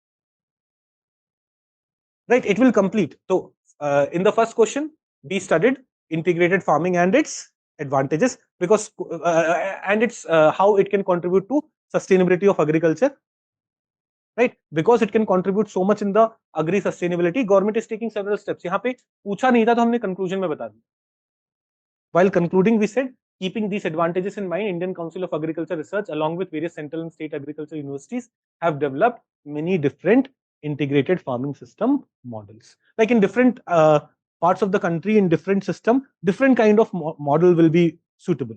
Right, it will complete. So in the first question, we studied integrated farming and its advantages, because and its how it can contribute to sustainability of agriculture. Right, because it can contribute so much in the agri sustainability. Government is taking several steps. यहाँ पे पूछा नहीं था तो हमने conclusion में बता दिया. While concluding, we said, keeping these advantages in mind, Indian Council of Agriculture Research, along with various central and state agriculture universities, have developed many different integrated farming system models. Like in different parts of the country, in different system, different kind of model will be suitable.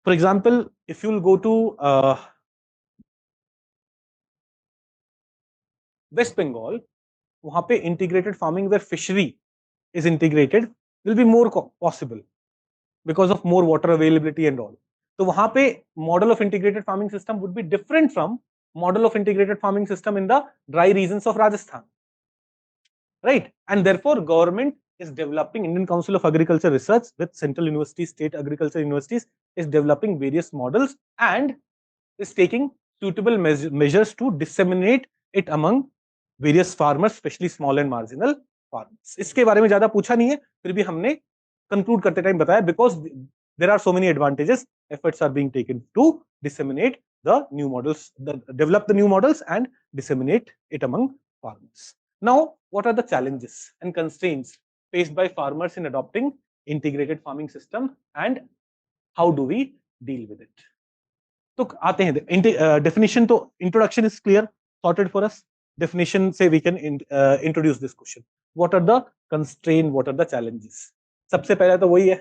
For example, if you will go to West Bengal, वहाँ पे integrated farming where fishery is integrated will be more possible because of more water availability and all. तो वहाँ पे model of integrated farming system would be different from model of integrated farming system in the dry regions of Rajasthan, right? And therefore, government is developing, Indian Council of Agriculture Research with central universities, state agriculture universities, is developing various models and is taking suitable measures to disseminate it among various farmers, especially small and marginal farmers. इसके बारे में ज्यादा पूछा नहीं है, फिर भी हमने conclude करते टाइम बताया, because there are so many advantages, efforts are being taken to disseminate the new models, develop the new models and disseminate it among farmers. Now, what are the challenges and constraints faced by farmers in adopting integrated farming system and how do we deal with it? तो आते हैं definition. तो introduction is clear, sorted for us. Definition say we can introduce this question. What are the constraints, what are the challenges? सबसे पहले तो वही है,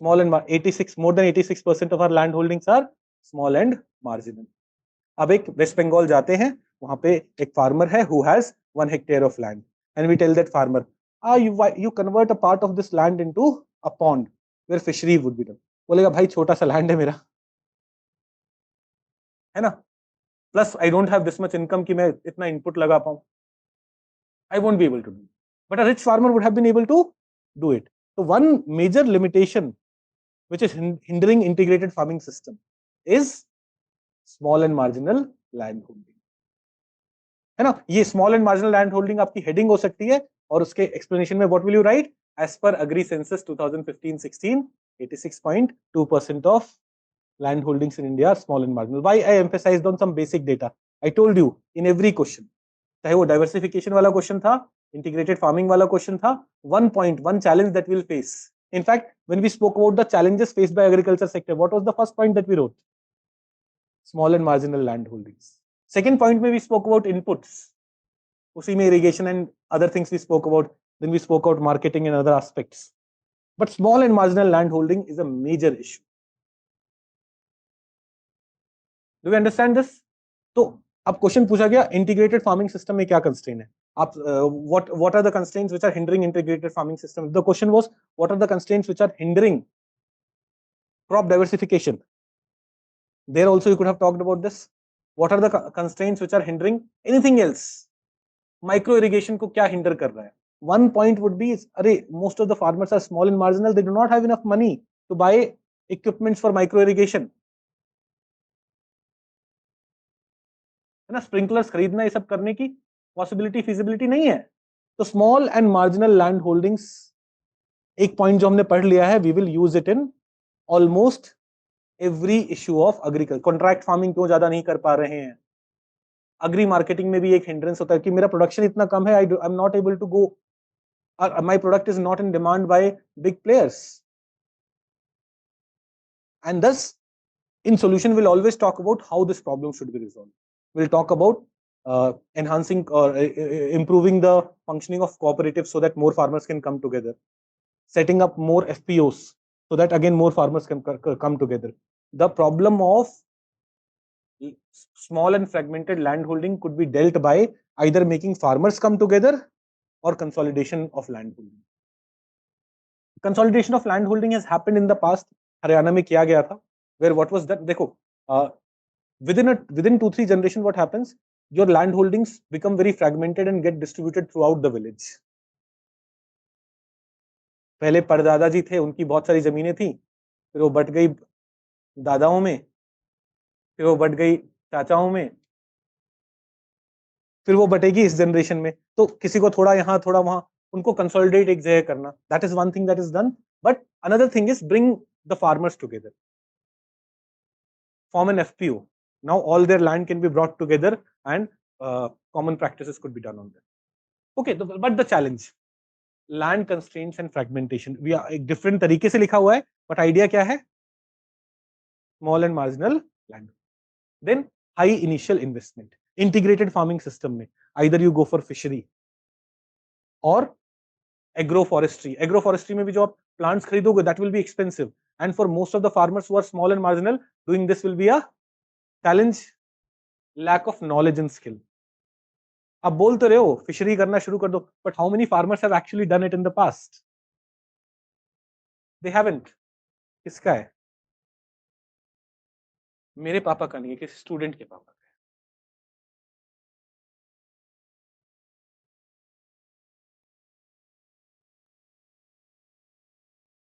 Small and 86, more than 86% of our land holdings are small and marginal. अब एक waste Bengal जाते हैं, वहां पे एक फार्मर है who has 1 hectare of land, and we tell that farmer, you convert a part of this land into a pond where fishery would be done. बोलेगा भाई छोटा सा लैंड है मेरा, है ना, plus I don't have this much income कि मैं इतना इनपुट लगा पाऊं, I won't be able to do it. But a rich farmer would have been able to do it. So one major limitation which is hindering integrated farming system is small and marginal land holding. है ना, ये small and marginal land holding आपकी heading हो सकती है, और उसके explanation में what will you write? As per Agri Census 2015-16, 86.2% of land holdings in India are small and marginal. Why I emphasized on some basic data? I told you in every question, चाहे वो diversification वाला question था, integrated farming वाला question था, 1 challenge that we'll face. In fact, when we spoke about the challenges faced by agriculture sector, what was the first point that we wrote? Small and marginal land holdings. Second point में we spoke about inputs, उसी में irrigation and other things we spoke about. Then we spoke about marketing and other aspects. But small and marginal land holding is a major issue. Do we understand this? तो अब question पूछा गया integrated farming system में क्या constraint है, आप what are the constraints which are hindering integrated farming system? The question was, what are the constraints which are hindering crop diversification? There also you could have talked about this. What are the constraints which are hindering anything else? Micro irrigation को क्या hinder कर रहा है? One point would be, अरे most of the farmers are small and marginal, they do not have enough money to buy equipments for micro irrigation. है ना, sprinklers खरीदना, ये सब करने की पॉसिबिलिटी फिजिबिलिटी नहीं है. तो small and marginal land holdings एक पॉइंट जो हमने पढ़ लिया है, we will use it in almost every issue of agriculture. Contract farming क्यों ज्यादा नहीं कर पा रहे हैं, अग्री मार्केटिंग में भी एक हिंड्रेंस होता है कि मेरा प्रोडक्शन इतना कम है, I am not able to go, my product is not in demand by big players, and thus in solution we'll always talk about how this problem should be resolved. We'll talk about enhancing or improving the functioning of cooperatives so that more farmers can come together, setting up more FPOs so that again more farmers can come together. The problem of small and fragmented land holding could be dealt by either making farmers come together or consolidation of land holding. Consolidation of land holding has happened in the past. Haryana में किया गया था, where what was that, देखो, within 2-3 generation what happens, your land holdings become very fragmented and get distributed throughout the village. पहले परदादा जी थे, उनकी बहुत सारी जमीनें थी, फिर वो बट गई दादाओं में, फिर वो बट गई चाचाओं में, फिर वो बटेगी इस जनरेशन में. तो किसी को थोड़ा यहाँ थोड़ा वहां, उनको कंसोलिडेट एक जगह करना, that is one thing that is done. But another thing is bring the farmers together, form an FPO. Now all their land can be brought together and common practices could be done on them. Okay, but the challenge, land constraints and fragmentation, we are एक different तरीके से लिखा हुआ है, but idea क्या है? Small and marginal land. Then high initial investment. Integrated farming system में either you go for fishery or agroforestry. Agroforestry में भी जो आप plants खरीदोगे, that will be expensive. And for most of the farmers who are small and marginal, doing this will be a challenge. Lack of knowledge and skill. आप बोल तो रहे हो फिशरी करना शुरू कर दो, but how many farmers have actually done it in the past? They haven't. किसका है? मेरे पापा का नहीं है, किसी स्टूडेंट के पापा का है.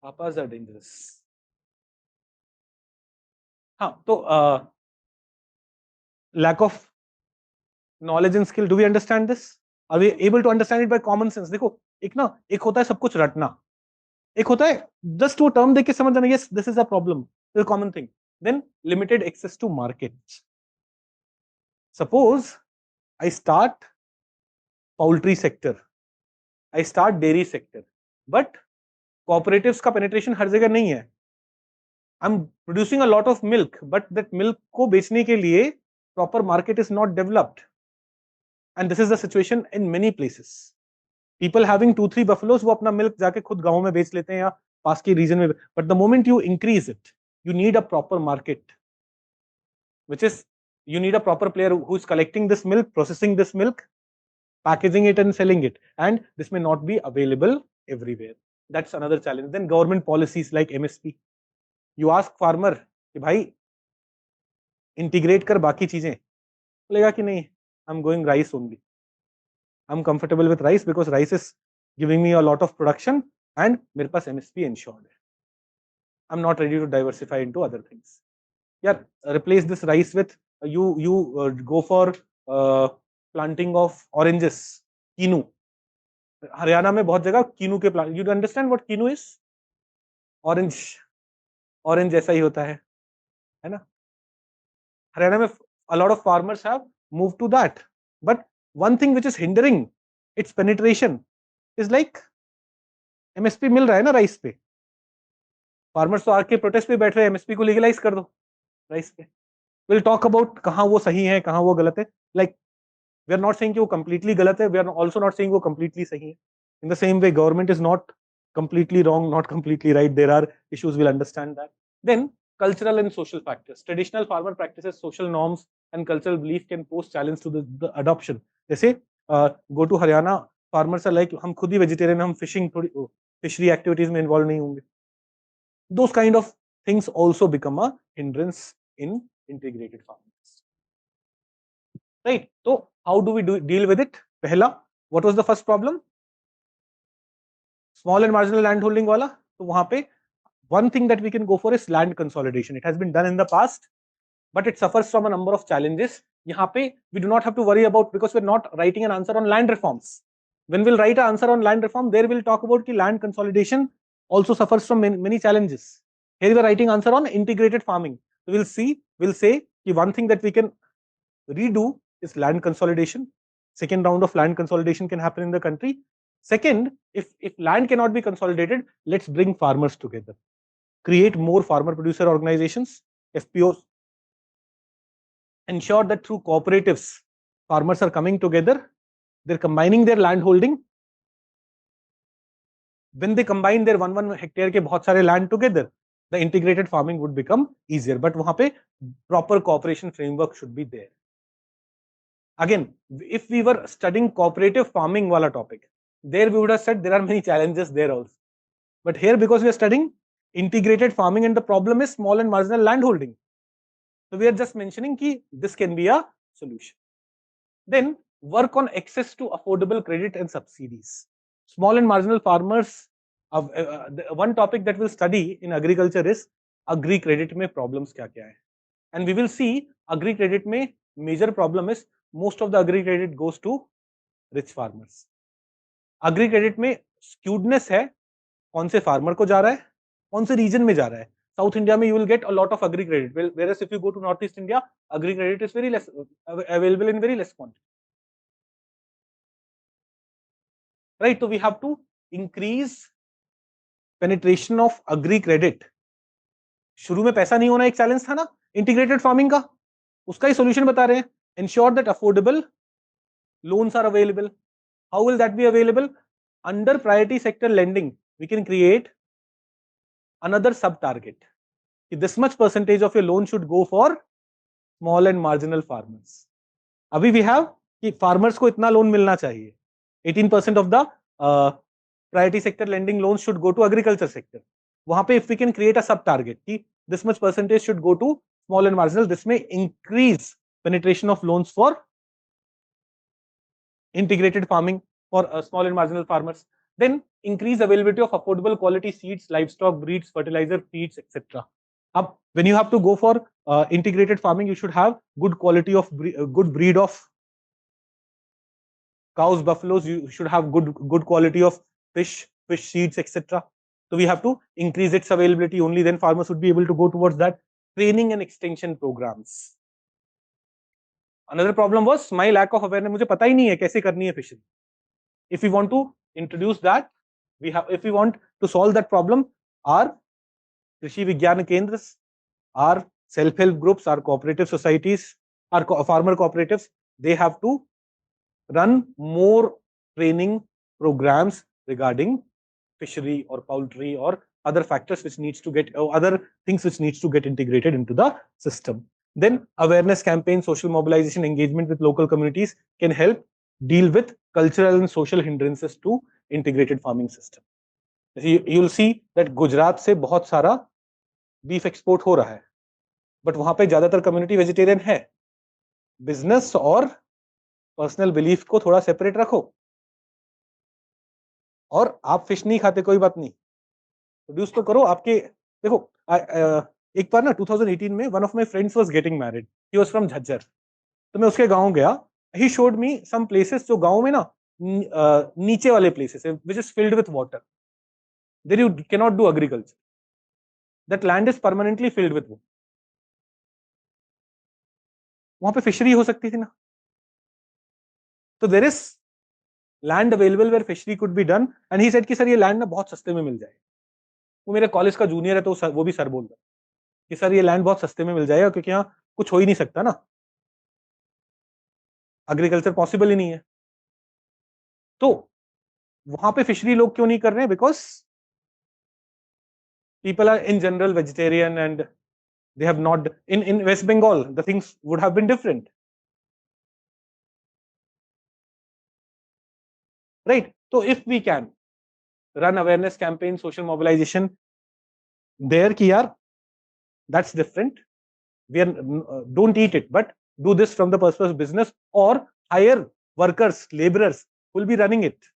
Papas are dangerous. हाँ, तो lack of knowledge and skill. Do we understand this? Are we able to understand it by common sense? देखो, एक होता है सब कुछ रटना, एक होता है just वो term देख के समझ जाना, yes this is a problem, this is a common thing. Then limited access to markets. Suppose I start poultry sector, I start dairy sector, but cooperatives का penetration हर जगह नहीं है. I'm producing a lot of milk, but that milk को बेचने के लिए proper market is not developed. And this is the situation in many places. People having 2-3 buffaloes, वो अपना milk जाके खुद गांव में बेच लेते हैं या पास के रीजन में, but the moment you increase it, you need a proper market, which is you need a proper player who is collecting this milk, processing this milk, packaging it and selling it, and this may not be available everywhere. That's another challenge. Then government policies like MSP. You ask farmer कि भाई integrate कर बाकी चीजें, बोलेगा कि नहीं, I'm going rice only. I'm comfortable with rice because rice is giving me a lot of production and मेरे पास MSP ensured है. I'm not ready to diversify into other things. Yeah, replace this rice with you go for planting of oranges, quinoa. Haryana में बहुत जगह कीनू के plant. You understand what quinoa is? Orange, orange जैसा ही होता है ना? हरियाणा में a lot of farmers have moved to that. But one thing which is hindering its penetration is like MSP मिल रहा है ना राइस पे. फार्मर्स तो आके प्रोटेस्ट पे बैठ रहे हैं, एमएसपी को लीगलाइज कर दो राइस पे. विल टॉक अबाउट कहां वो सही है, कहां वो गलत है. Like we are not saying कि वो कंप्लीटली गलत है, we are also not saying वो कंप्लीटली सही है. In the same way government is not completely wrong, not completely right. There are issues, we'll understand that. Then cultural and social factors. Traditional farmer practices, social norms and cultural belief can pose challenge to the adoption. जैसे go to Haryana, farmers are like हम खुद ही vegetarian, हम fishing थोड़ी fishery activities में involve नहीं होंगे. Those kind of things also become a hindrance in integrated farming. Right? So how do we deal with it? पहला, what was the first problem? Small and marginal land holding वाला. तो वहां पे one thing that we can go for is land consolidation. It has been done in the past, but it suffers from a number of challenges. यहाँ पे we do not have to worry about, because we're not writing an answer on land reforms. When we'll write an answer on land reform, there we'll talk about कि land consolidation also suffers from many challenges. Here we are writing answer on integrated farming. So we'll say कि one thing that we can redo is land consolidation. Second round of land consolidation can happen in the country. Second, if land cannot be consolidated, let's bring farmers together. Create more farmer producer organizations, FPOs. Ensure that through cooperatives, farmers are coming together, they're combining their land holding. When they combine their 1 hectare के बहुत सारे land together, the integrated farming would become easier. But वहां पे proper cooperation framework should be there. Again, if we were studying cooperative farming wala topic, there we would have said there are many challenges there also. But here, because we are studying integrated farming and the problem is small and marginal land holding, so we are just mentioning कि this can be a solution. Then work on access to affordable credit and subsidies. Small and marginal farmers, one topic that we'll study in agriculture is agri credit में problems क्या क्या है. And we will see agri credit में major problem is most of the agri credit goes to rich farmers. Agri credit में skewedness है, कौन से farmer को जा रहा है, कौन से region में जा रहा है. South India में you will get a lot of agri credit, whereas if you go to Northeast India, agri credit is very less available in very less quantity. Right? So we have to increase penetration of agri credit. शुरू में पैसा नहीं होना एक challenge था ना integrated farming का, उसका ही सॉल्यूशन बता रहे हैं. Ensure that affordable loans are available. How will that be available? Under priority sector lending, we can create another sub target. This much percentage of your loan should go for small and marginal farmers. अभी we have कि farmers को इतना loan मिलना चाहिए. 18% of the priority sector lending loans should go to agriculture sector. वहां पे if we can create a sub target कि this much percentage should go to small and marginal, this may increase penetration of loans for integrated farming for small and marginal farmers. Then increase availability of affordable quality seeds, livestock breeds, fertilizer, feeds, etc. Up when you have to go for integrated farming, you should have good quality of good breed of cows, buffaloes. You should have good quality of fish seeds, etc. So we have to increase its availability. Only then farmers would be able to go towards that. Training and extension programs. Another problem was my lack of awareness. मुझे पता ही नहीं है कैसे करनी है fishery. If we want to introduce that, if we want to solve that problem, our कृषि विज्ञान केंद्र, our self-help groups, our cooperative societies, our farmer cooperatives, they have to run more training programs regarding fishery or poultry or other factors which needs to get, other things which needs to get integrated into the system. Then awareness campaign, social mobilization, engagement with local communities can help deal with cultural and social hindrances to integrated farming system. You'll see that Gujarat से बहुत सारा beef export हो रहा है, but वहां पे ज्यादातर community vegetarian है. बिजनेस और पर्सनल बिलीफ को थोड़ा सेपरेट रखो. और आप फिश नहीं खाते, कोई बात नहीं, प्रोड्यूस तो करो. आपके देखो, एक बार ना 2018 में one of my friends was getting married. He was from Jhajjar. तो मैं उसके गांव गया. He showed me some places जो गांव में ना नीचे वाले प्लेसेस है which is filled with water. There you can not do agriculture. That land is permanently filled with water. वहां पे फिशरी हो सकती थी ना. तो there is land available where fishery could be done. And he said कि sir ये land ना बहुत सस्ते में मिल जाए. वो मेरे कॉलेज का जूनियर है, तो वो भी सर बोल रहा है कि सर ये लैंड बहुत सस्ते में मिल जाएगा, क्योंकि यहाँ कुछ हो ही नहीं सकता ना, एग्रीकल्चर पॉसिबल ही नहीं है. तो वहां पे फिशरी लोग क्यों नहीं कर रहे हैं? Because people are in general vegetarian and they have not. In West Bengal the things would have been different, right? So if we can run awareness campaign, social mobilization there ki yaar, that's different. We are don't eat it, but do this from the purpose of business, or hire workers, laborers who will be running it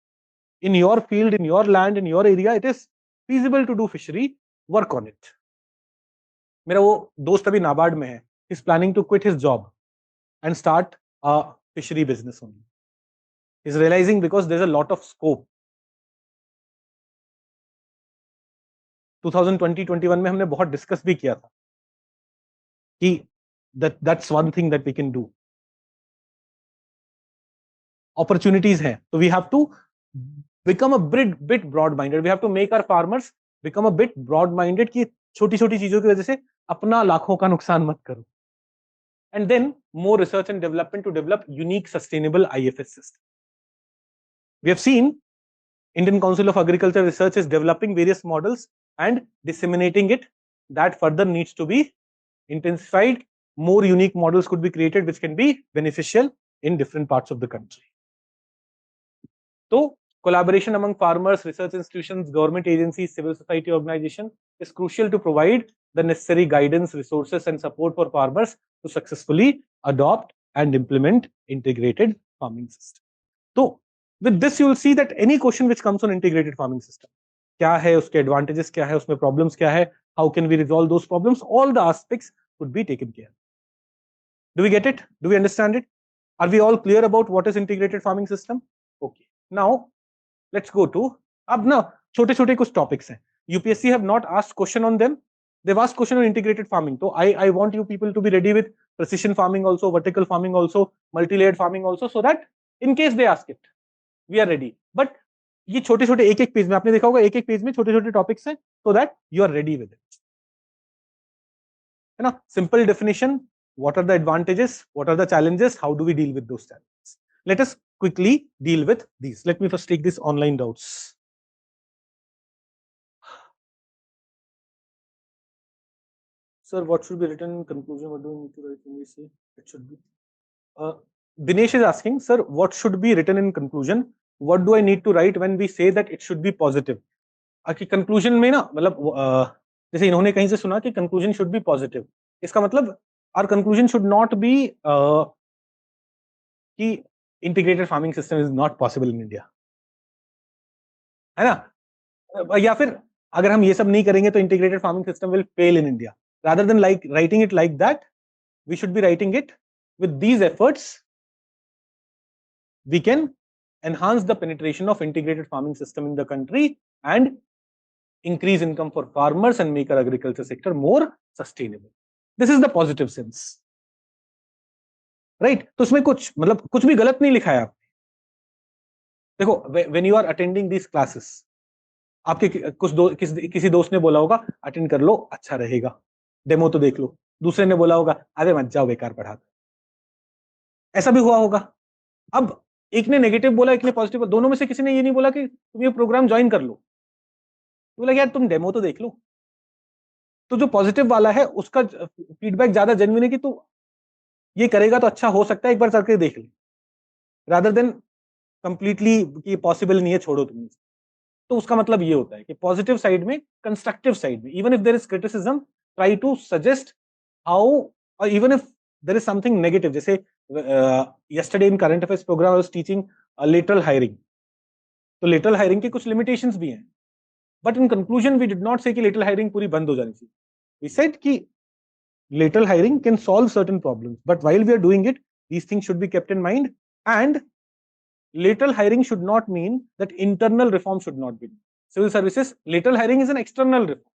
in your field, in your land, in your area. It is feasible to do fishery. Work on it. मेरा वो दोस्त अभी नाबार्ड में है. He is planning to quit his job and start a fishery business only. He is realizing because there's a lot of scope. 2020-21 में हमने बहुत discuss भी किया था कि that's one thing that we can do. Opportunities हैं, so we have to become a bit broad-minded. We have to make our farmers become a bit broad-minded कि छोटी-छोटी चीजों की वजह से अपना लाखों का नुकसान मत करो. And then more research and development to develop unique sustainable IFS system. We have seen Indian Council of Agriculture Research is developing various models and disseminating it. That further needs to be intensified. More unique models could be created which can be beneficial in different parts of the country. So collaboration among farmers, research institutions, government agencies, civil society organization is crucial to provide the necessary guidance, resources and support for farmers to successfully adopt and implement integrated farming system. So with this you will see that any question which comes on integrated farming system, क्या है उसके advantages, क्या है उसमें problems, क्या है, how can we resolve those problems, all the aspects would be taken care. Do we get it? Do we understand it? Are we all clear about what is integrated farming system? Okay. Now let's go to, अब ना छोटे छोटे कुछ topics हैं. UPSC have not asked question on them. They've asked question on integrated farming. So I want you people to be ready with precision farming also, vertical farming also, multi-layered farming also, so that in case they ask it, we are ready. But ये छोटे छोटे एक एक page में आपने देखा होगा, एक एक पेज में छोटे छोटे टॉपिक्स हैं, so that you are ready with it. है ना? Simple definition. What are the advantages? What are the challenges? How do we deal with those challenges? Let us quickly deal with these. Let me first take this online doubts. Sir, what should be written in conclusion? What do we need to write when we say it should be? Dinesh is asking, sir, what should be written in conclusion? What do I need to write when we say that it should be positive? कि conclusion में ना मतलब जैसे इन्होंने कहीं से सुना कि conclusion should be positive. इसका मतलब our conclusion should not be कि integrated farming system is not possible in India. है ना? या फिर अगर हम ये सब नहीं करेंगे तो integrated farming system will fail in India. Rather than like writing it like that, we should be writing it with these efforts. We can enhance the penetration of integrated farming system in the country and increase income for farmers and make our agriculture sector more sustainable. This is the positive sense, right? तो उसमें कुछ मतलब कुछ भी गलत नहीं लिखा है आपने. देखो, when you are attending these classes, आपके किसी दोस्त ने बोला होगा अटेंड कर लो, अच्छा रहेगा, डेमो तो देख लो. दूसरे ने बोला होगा अरे मत जाओ, बेकार पढ़ाता. ऐसा भी हुआ होगा. अब एक ने नेगेटिव बोला, एक ने पॉजिटिव, दोनों में से किसी ने ये नहीं बोला कि तुम ये प्रोग्राम ज्वाइन कर लो. तो बोला यार तुम डेमो तो देख लो। तो जो पॉजिटिव वाला है उसका फीडबैक ज्यादा जेन्युइन है कि तू ये करेगा तो अच्छा हो सकता है, एक बार करके देख ले, रादर देन कंप्लीटली कि पॉसिबल नहीं है छोड़ो तुम। तो उसका मतलब ये होता है कि पॉजिटिव साइड में, कंस्ट्रक्टिव साइड में, even if there is criticism, try to suggest how, और even if there is something negative, जैसे yesterday in current affairs program I was teaching lateral hiring. तो lateral hiring के कुछ limitations भी हैं, but in conclusion we did not say कि lateral hiring पूरी बंद हो जानी चाहिए. We said कि lateral hiring can solve certain problems, but while we are doing it, these things should be kept in mind, and lateral hiring should not mean that internal reform should not be done. Civil services, lateral hiring is an external reform.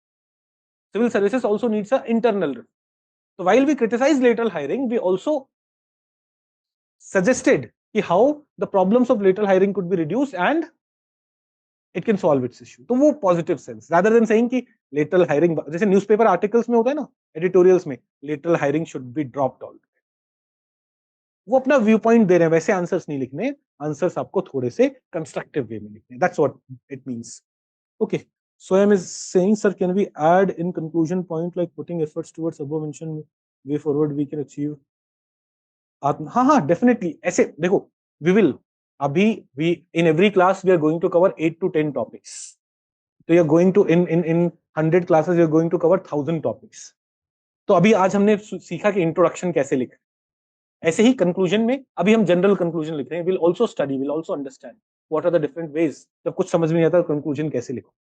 Civil services also needs an internal reform. So while we criticize lateral hiring, we also suggested how the problems of lateral hiring could be reduced and it can solve its issue. तो वो positive sense, rather than saying कि lateral hiring, जैसे newspaper articles में होता है ना, editorials में, lateral hiring should be dropped all. वो अपना व्यू पॉइंट दे रहे हैं, वैसे आंसर्स नहीं लिखने, आंसर्स आपको थोड़े से कंस्ट्रक्टिव वे में लिखने. That's what it means. Okay, Swayam is saying, sir, can we add in conclusion point like putting efforts towards above mentioned way forward we can achieve? हाँ हाँ डेफिनेटली. ऐसे देखो, we will, अभी we in every class we are going to cover 8 to 10 topics. So you are going to in 100 classes you are going to cover 1000 topics. तो अभी आज हमने सीखा कि इंट्रोडक्शन कैसे लिखें. ऐसे ही कंक्लूजन में अभी हम जनरल कंक्लूजन लिख रहे हैं. Will also study, will also understand what are the different ways. जब कुछ समझ में नहीं आता कंक्लूजन कैसे लिखो.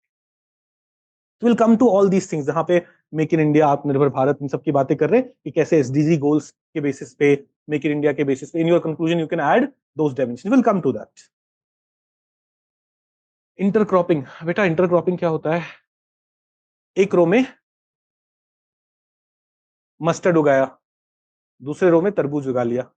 Will come to all these things, जहां पे मेक इन इंडिया, आत्मनिर्भर भारत, इन सब की बातें कर रहे हैं कि कैसे एसडीजी गोल्स के बेसिस पे, मेक इन इंडिया के बेसिस पे, in your conclusion you can add those dimensions. Will come to that. Intercropping, बेटा इंटरक्रॉपिंग क्या होता है? एक रो में मस्टर्ड उगाया, दूसरे रो में तरबूज उगा लिया,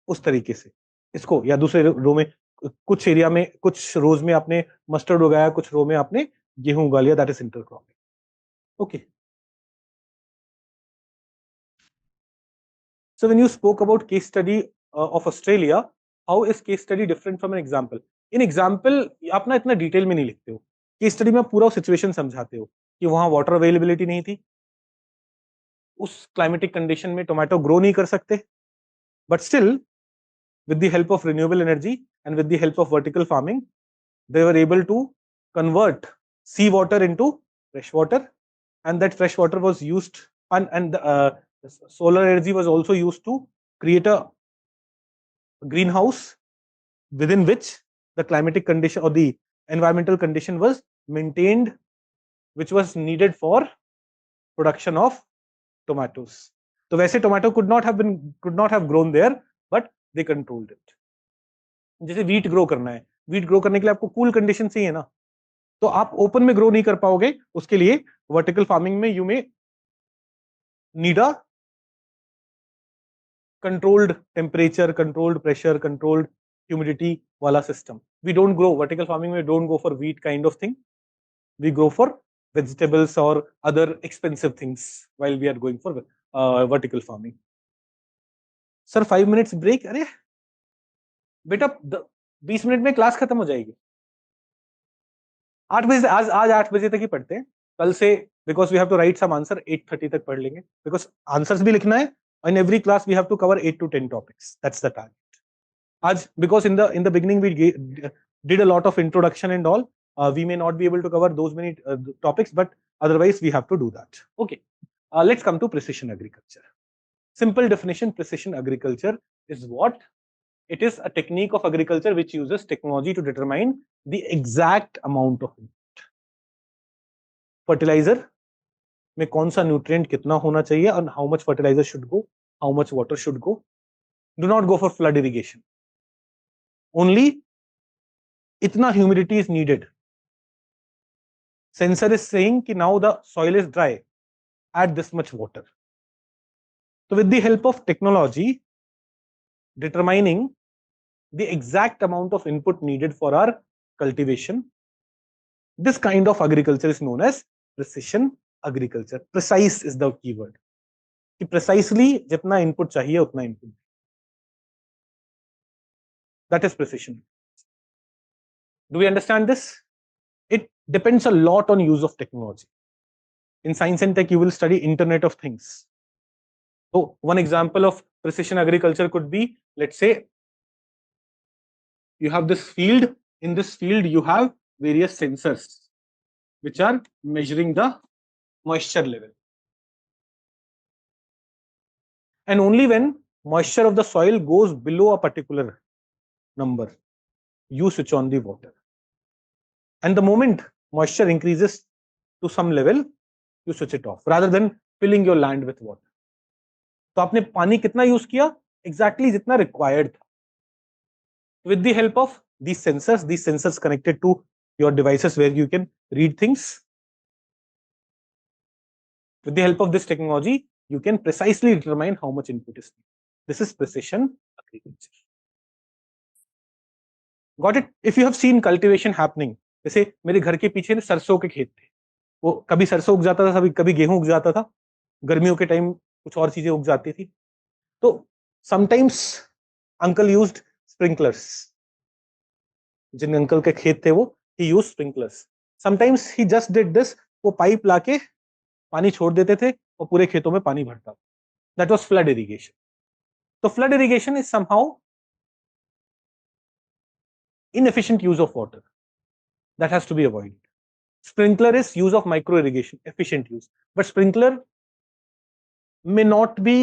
उस तरीके से इसको. या दूसरे रो में कुछ एरिया में, कुछ रोज में आपने मस्टर्ड उगाया, कुछ रो में आपने गेहूं उगा लिया. That is intercropping. Okay. So when you spoke about case study of Australia, how is case study different from an example? In example आप ना इतना डिटेल में नहीं लिखते हो. केस स्टडी में आप पूरा सिचुएशन समझाते हो कि वहां वाटर अवेलेबिलिटी नहीं थी, उस क्लाइमेटिक कंडीशन में टोमेटो ग्रो नहीं कर सकते, but still with the help of renewable energy and with the help of vertical farming, they were able to convert seawater into fresh water, and that fresh water was used, and solar energy was also used to create a greenhouse within which the climatic condition or the environmental condition was maintained, which was needed for production of tomatoes. So वैसे tomato could not have grown there, but they controlled it. जैसे wheat grow करना है, wheat grow करने के लिए आपको cool condition चाहिए ना, तो आप ओपन में ग्रो नहीं कर पाओगे. उसके लिए वर्टिकल फार्मिंग में यू में need a controlled temperature, controlled pressure, controlled humidity वाला system. We don't grow vertical farming में, don't go for wheat kind of thing. We go for vegetables or other expensive things while we are going for vertical farming. Sir 5 minutes break. अरे बेटा 20 minute में class खत्म हो जाएगी. 8 बजे, आज 8 बजे तक ही पढ़ते हैं. कल से because we have to write some answer 8:30 तक पढ़ लेंगे, बिकॉज आंसर्स भी लिखना है. In every class we have to cover 8 to 10 topics. That's the target. आज because in the beginning we did a lot of introduction and all, we may not be able to cover those many topics, but otherwise we have to do that. Okay, let's come to precision agriculture. Simple definition: precision agriculture is what? It is a technique of agriculture which uses technology to determine the exact amount of input. Fertilizer में कौन सा nutrient कितना होना चाहिए, और how much fertiliser should go, how much water should go. Do not go for flood irrigation. Only इतना humidity is needed. Sensor is saying कि now the soil is dry, at this much water. तो with the help of technology determining the exact amount of input needed for our cultivation, this kind of agriculture is known as precision agriculture. Precise is the keyword. कि precisely जितना input चाहिए उतना input. That is precision. Do we understand this? It depends a lot on use of technology. In science and tech, you will study Internet of Things. So one example of precision agriculture could be, let's say, you have this field. In this field, you have various sensors which are measuring the moisture level. And only when moisture of the soil goes below a particular number, you switch on the water. And the moment moisture increases to some level, you switch it off, rather than filling your land with water. तो आपने पानी कितना use किया? Exactly जितना required था. With the help of these sensors connected to your devices where you can read things. With the help of this technology, you can precisely determine how much input is needed. This is precision agriculture. Got it? If you have seen cultivation happening, जैसे मेरे घर के पीछे ना सरसों के खेत थे, वो कभी सरसों उग जाता था, कभी गेहूं उग जाता था, गर्मियों के टाइम कुछ और चीजें उग जाती थी. तो समटाइम्स अंकल यूज्ड स्प्रिंकलर्स. जिन अंकल के खेत थे वो ही use sprinklers. Sometimes he just did this, वो पाइप लाके पानी छोड़ देते थे और पूरे खेतों में पानी भरता. That was flood irrigation. तो flood irrigation is somehow inefficient use of water. That has to be avoided. Sprinkler is use of micro irrigation, efficient use. But sprinkler may not be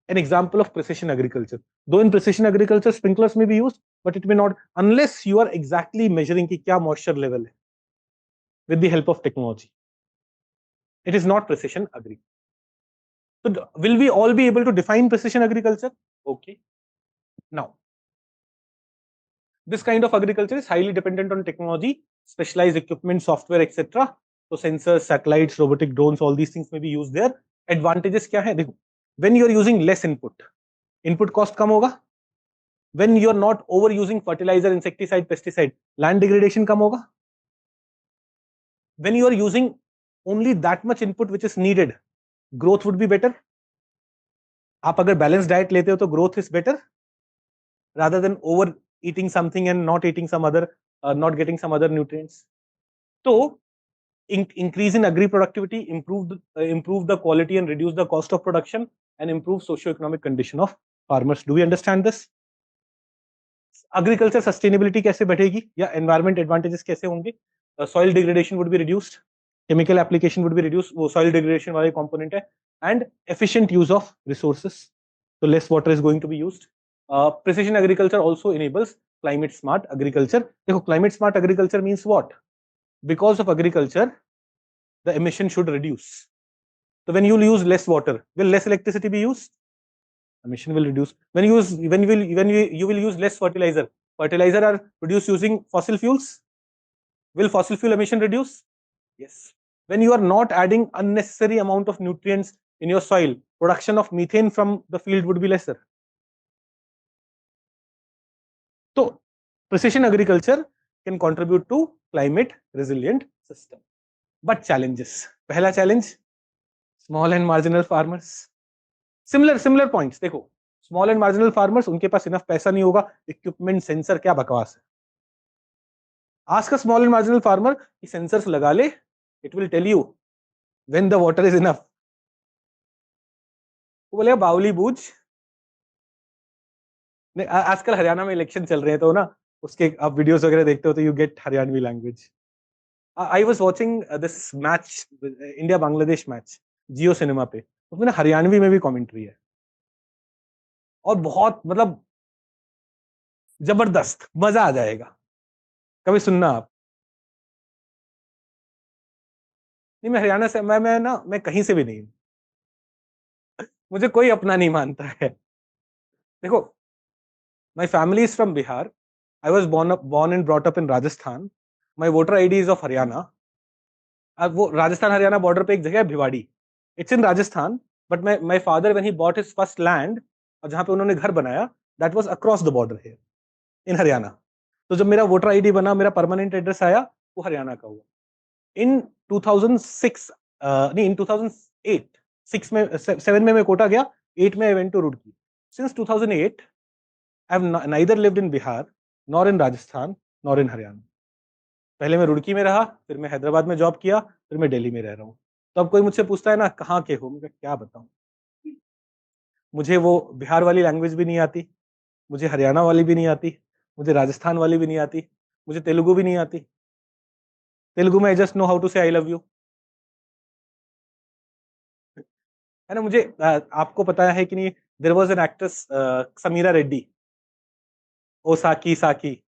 an example of precision agriculture. Though in precision agriculture, sprinklers may be used, but it may not, unless you are exactly measuring ki kya moisture level hai with the help of technology. It is not precision agriculture. So will we all be able to define precision agriculture? Okay. Now, this kind of agriculture is highly dependent on technology, specialized equipment, software, etc. So sensors, satellites, robotic drones, all these things may be used there. Advantages kya hai? Dekho, when you are using less input cost kam hoga. When you are not overusing fertilizer, insecticide, pesticide, land degradation kam hoga. When you are using only that much input which is needed, growth would be better. आप अगर balanced diet लेते हो तो growth is better rather than over eating something and not eating some other, not getting some other nutrients. So increase in agri productivity, improve the quality and reduce the cost of production, and improve socio-economic condition of farmers. Do we understand this? Agriculture sustainability कैसे बढ़ेगी या environment advantages कैसे होंगे? Soil degradation would be reduced, chemical application would be reduced, वो soil degradation वाले component है, and efficient use of resources. So less water is going to be used. Precision agriculture also enables climate smart agriculture. देखो, climate smart agriculture means what? Because of agriculture, the emission should reduce. So when you use less water, will less electricity be used? Emission will reduce. When you will use less fertilizer. Fertilizer are produced using fossil fuels. Will fossil fuel emission reduce? Yes. When you are not adding unnecessary amount of nutrients in your soil, production of methane from the field would be lesser. So precision agriculture can contribute to climate resilient system. But challenges. Pehla challenge, small and marginal farmers. Similar points. देखो, small and marginal farmers, उनके पास enough पैसा नहीं होगा, equipment, sensor क्या बकवास है. Ask a small and marginal farmer कि sensors लगा ले, it will tell you when the water is enough. वो बोलेगा बावली बूझ. आजकल हरियाणा में इलेक्शन चल रहे हैं तो ना उसके आप वीडियोस वगैरह देखते हो तो you get Haryanvi language. I was watching this match, India Bangladesh match, Jio cinema पे. उसमें ना हरियाणवी में भी कमेंट्री है और बहुत मतलब जबरदस्त, मजा आ जाएगा, कभी सुनना आप. नहीं, मैं हरियाणा से, मैं कहीं से भी नहीं, मुझे कोई अपना नहीं मानता है. देखो, my family is from Bihar. I was born and brought up in Rajasthan. My voter ID is of Haryana. अब वो राजस्थान हरियाणा बॉर्डर पे एक जगह है Bhiwadi. It's in Rajasthan, but my father when he bought his first land, और जहाँ पे उन्होंने घर बनाया, that was across the border here in Haryana. तो जब मेरा वोटर आईडी बना, मेरा परमानेंट एड्रेस आया, वो हरियाणा का हुआ. In 2006, नहीं, in 2008, 6 में, 7 में मैं कोटा गया, 8 में I went to Roorkee. Since 2008, I have neither lived in Bihar, nor in Rajasthan, nor in Haryana. पहले मैं रुड़की में रहा, फिर मैं हैदराबाद में जॉब किया, फिर मैं दिल्ली में रह रहा हूँ। तो अब कोई मुझसे पूछता है ना कहाँ के हो, मैं क्या बताऊँ। मुझे वो बिहार वाली लैंग्वेज भी नहीं आती, मुझे हरियाणा वाली भी नहीं आती, मुझे राजस्थान वाली भी नहीं आती, मुझे तेलुगु भी नहीं आती। तेलुगु में I just know how to say I love you, है ना। मुझे आपको पता है कि नहीं, there was an actress Sameera Reddy, ओ साकी साकी,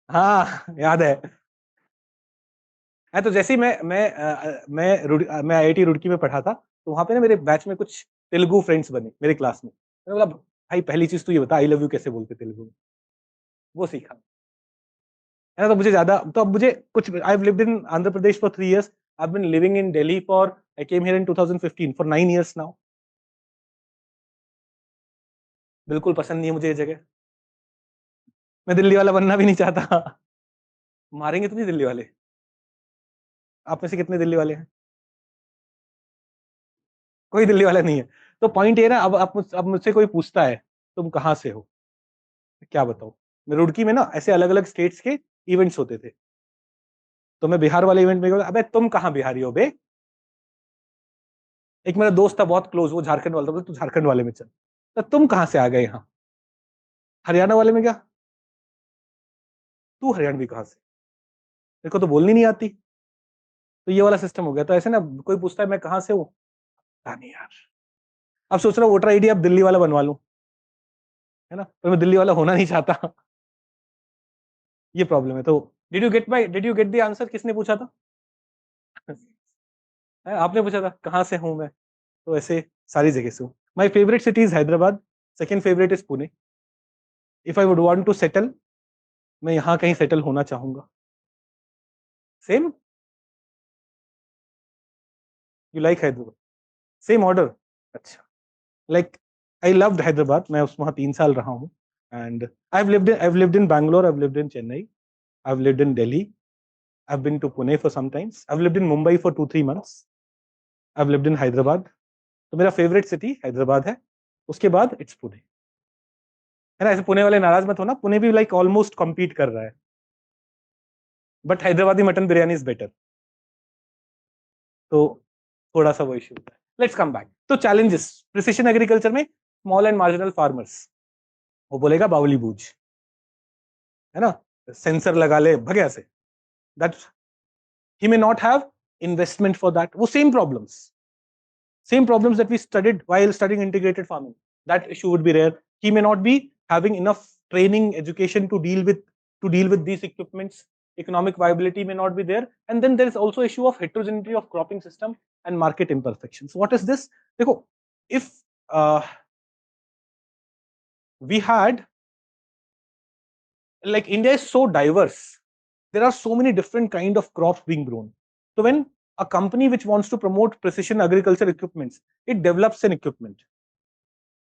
हाँ याद है। तो जैसे ही मैं आईआईटी रुड़की में पढ़ा था, तो वहां पे ना मेरे बैच में कुछ तेलुगु फ्रेंड्स बने मेरे क्लास में। मैंने बोला भाई पहली चीज तो ये बता आई लव यू कैसे बोलते तेलुगु में, वो सीखा, है ना। तो मुझे ज्यादा, तो अब मुझे कुछ, I have lived in Andhra Pradesh for 3 years, I have been living in Delhi for, I came here in 2015 for 9 years now. बिल्कुल पसंद नहीं है मुझे ये जगह, मैं दिल्ली वाला बनना भी नहीं चाहता। मारेंगे तो नहीं दिल्ली वाले, आप में से कितने दिल्ली वाले हैं? कोई दिल्ली वाला नहीं है। तो पॉइंट ये ना, अब मुझसे कोई पूछता है तुम कहाँ से हो, क्या बताओ। मैं रुड़की में ना ऐसे अलग अलग स्टेट्स के इवेंट्स होते थे, तो मैं बिहार वाले इवेंट में गया, अबे तुम कहाँ बिहारी हो बे। एक मेरा दोस्त था बहुत क्लोज, वो झारखंड वाला था, तू झारखंड वाले में चल, तो तुम कहाँ से आ गए यहाँ हरियाणा वाले में, क्या तू हरियाणवी कहाँ से, मेरे को तो बोलनी नहीं आती। तो ये वाला सिस्टम हो गया। तो ऐसे ना कोई पूछता है मैं कहाँ से हूँ, पता नहीं यार। अब सोच रहा हूँ वोटर आईडी अब दिल्ली वाला बनवा लूं, है ना, पर मैं दिल्ली वाला होना नहीं चाहता। ये प्रॉब्लम है। तो did you get the answer, किसने पूछा था? आपने पूछा था कहाँ से हूं मैं। तो ऐसे सारी जगह से हूँ। My favourite city is Hyderabad, second favourite is Pune. If I would want to settle, मैं यहाँ कहीं सेटल होना चाहूंगा। Same, you like Hyderabad, same order. अच्छा, लाइक आई लव्ड हैदराबाद, मैं उस वहाँ 3 साल रहा हूँ। And I have lived in Bangalore, I have lived in Chennai, I have lived in Delhi, I have been to Pune for some times, I have lived in Mumbai for 2-3 months, I have lived इन हैदराबाद। तो मेरा favourite city Hyderabad है, उसके बाद it's Pune, है ना। ऐसे पुणे वाले नाराज मत होना, पुणे भी लाइक ऑलमोस्ट कम्पीट कर रहा है, but Hyderabadi mutton biryani is better. तो थोड़ा सा वो इश्यू होता है। Let's come back. तो चैलेंजेस प्रिसिशन एग्रीकल्चर में, स्मॉल एंड मार्जिनल फार्मर्स, वो बोलेगा बावली बूझ, है ना, सेंसर लगा ले भगया से, that he may not have investment for that. वो same problems that we studied while studying integrated farming, that issue would be rare. He may not be having enough training education to deal with these equipments, economic viability may not be there, and then there is also issue of heterogeneity of cropping system and market imperfections. What is this? Dekho, if we had, like, India is so diverse, there are so many different kind of crops being grown. So when a company which wants to promote precision agriculture equipments, it develops an equipment,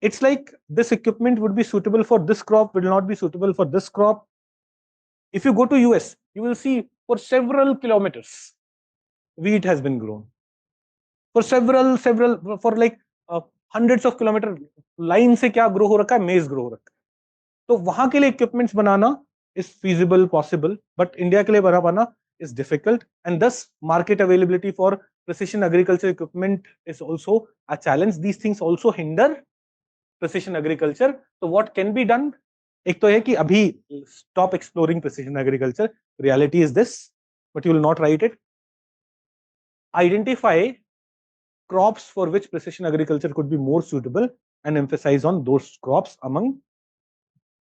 it's like this equipment would be suitable for this crop, will not be suitable for this crop. If you go to US, you will see for several kilometers wheat has been grown, for several for like hundreds of kilometers line से क्या grow हो रखा है, maize grow हो रखा है। तो वहां के लिए equipments banana is feasible, possible, but India के लिए बना पाना is difficult, and thus market availability for precision agriculture equipment is also a challenge. These things also hinder precision agriculture. So what can be done? एक तो है कि अभी stop exploring precision agriculture. Reality is this, but you will not write it. Identify crops for which precision agriculture could be more suitable and emphasize on those crops among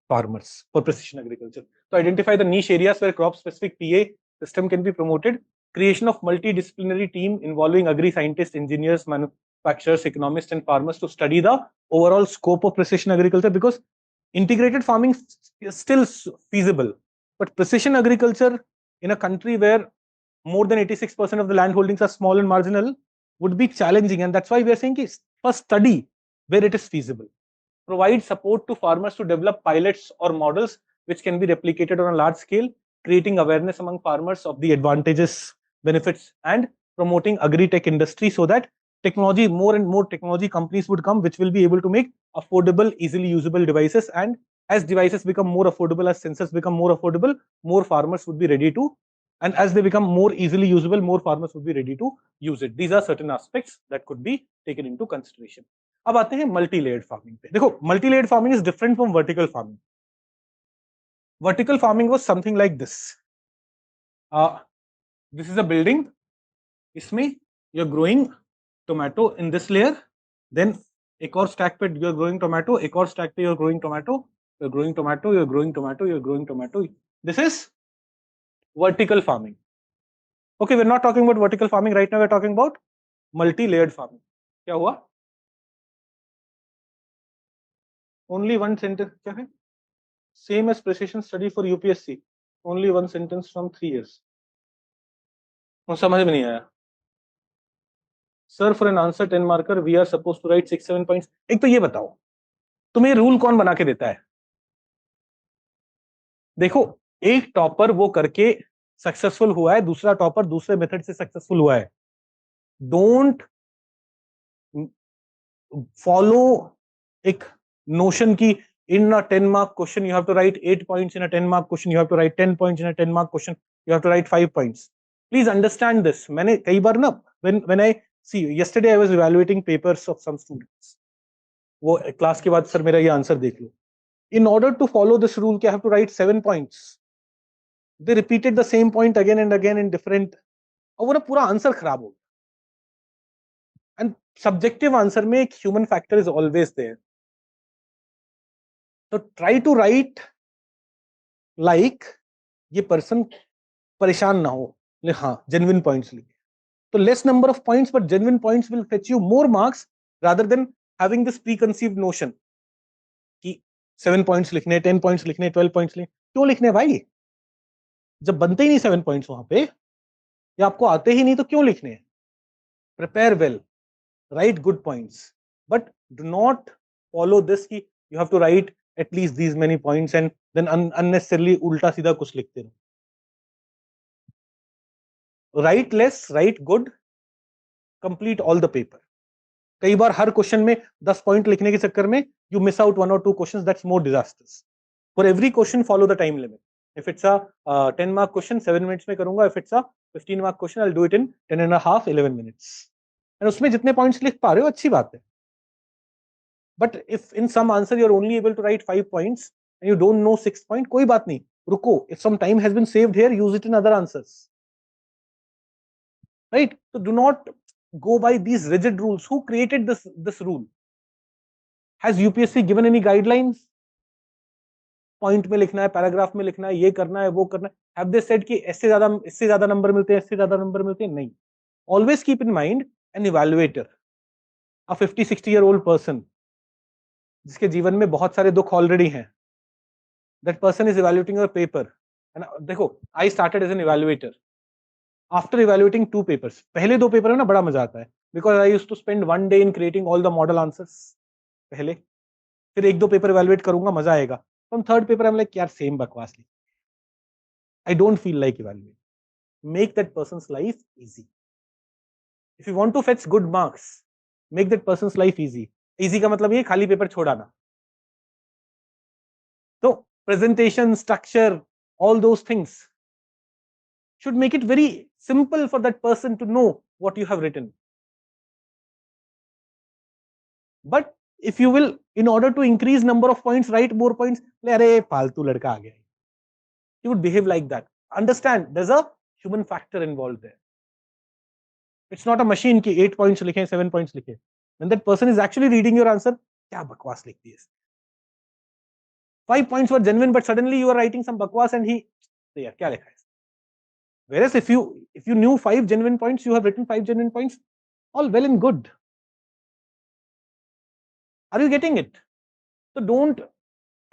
farmers for precision agriculture. So identify the niche areas where crop specific PA system can be promoted. Creation of multidisciplinary team involving agri-scientists, engineers, manufacturers, economists, and farmers to study the overall scope of precision agriculture, because integrated farming is still feasible, but precision agriculture in a country where more than 86% of the land holdings are small and marginal would be challenging, and that's why we are saying first study where it is feasible. Provide support to farmers to develop pilots or models which can be replicated on a large scale, creating awareness among farmers of the advantages, benefits, and promoting agri-tech industry, so that technology, more and more technology companies would come which will be able to make affordable, easily usable devices. And as devices become more affordable, as sensors become more affordable, more farmers would be ready to And as they become more easily usable, more farmers would be ready to use it. These are certain aspects that could be taken into consideration. अब आते हैं multi-layered farming पे. देखो, multi-layered farming is different from vertical farming. Vertical farming was something like this. This is a building. इसमें you're growing tomato in this layer. Then एक और stack पे you're growing tomato. एक और stack पे you're growing tomato. You're growing tomato. You're growing tomato. You're growing tomato. This is vertical farming. Okay, we're not talking about vertical farming right now. We're talking about multi-layered farming. क्या हुआ? Only one sentence. क्या है? Same as precision study for UPSC. Only one sentence from 3 years. वो समझ में नहीं आया. Sir, for an answer 10 marker, we are supposed to write 6-7 points. एक तो ये बताओ, तुम्हें रूल कौन बना के देता है? देखो, एक टॉपर वो करके सक्सेसफुल हुआ है, दूसरा टॉपर दूसरे मेथड से सक्सेसफुल हुआ है. डोंट फॉलो एक नोशन की in a 10 mark question you have to write 8 points, in a 10 mark question you have to write 10 points, in a 10 mark question you have to write 5 points. Please understand this. मैंने कई बार ना when I see, yesterday I was evaluating papers of some students. वो class के बाद sir मेरा ये answer देख लो. In order to follow this rule, I have to write 7 points. They repeated the same point again and again in different. और वो ना पूरा आंसर खराब हो गया. And subjective answer में एक human factor is always there. So try to write like ये person परेशान ना हो. हाँ, genuine points लिखे. So less number of points, but genuine points will fetch you more marks rather than having this preconceived notion कि 7 points लिखने, 10 points लिखने, 12 points लिखने. क्यों लिखने भाई? जब बनते ही नहीं 7 points वहां पे, या आपको आते ही नहीं तो क्यों लिखने? Prepare well, write good points, but do not follow this कि you have to write at least these many points and then unnecessarily उल्टा सीधा कुछ लिखते रहो. Write less, write good, complete all the paper. कई बार हर क्वेश्चन में 10 point लिखने के चक्कर में you miss out 1 or 2 questions. That's more disastrous. For every question, follow the time limit. If it's a 10 mark question, 7 minutes में करूंगा. If it's a 15 mark question, I'll do it in 10 and a half, 11 minutes. And उसमें जितने points लिख पा रहे हो अच्छी बात है. But if in some answer you're only able to write 5 points and you don't know 6 point, कोई बात नहीं. रुको. If some time has been saved here, use it in other answers. Right? So do not go by these rigid rules. Who created this rule? Has UPSC given any guidelines? Point में लिखना है, paragraph में लिखना है, ये करना है, वो करना है. Have they said कि इससे ज्यादा नंबर मिलते हैं, इससे ज्यादा नंबर मिलते हैं? नहीं. Always keep in mind an evaluator, a 50-60-year-old person, जिसके जीवन में बहुत सारे दुख ऑलरेडी हैं. That person is evaluating your paper. And देखो, I started as an evaluator. After evaluating 2 papers, पहले 2 पेपर में ना बड़ा मजा आता है, because I used to spend 1 day in creating all the model answers. पहले फिर 1-2 पेपर evaluate करूंगा, मजा आएगा. From 3rd paper I'm like, यार same बकवास लिखी. I don't feel like evaluating. Make that person's life easy. If you want to fetch good marks, make that person's life easy. Easy का मतलब ये खाली paper छोड़ाना. So presentation, structure, all those things should make it very simple for that person to know what you have written. But if you will, in order to increase number of points, write more points, अरे फालतू लड़का आ गया. You would behave like that. Understand, there's a human factor involved there. It's not a machine ki 8 points likhe, 7 points likhe. When that person is actually reading your answer, kya bakwas likh di hai? 5 points were genuine, but suddenly you are writing some bakwas and he, yaar kya likha hai? Whereas if you knew 5 genuine points, you have written 5 genuine points, all well and good. Are you getting it? So don't,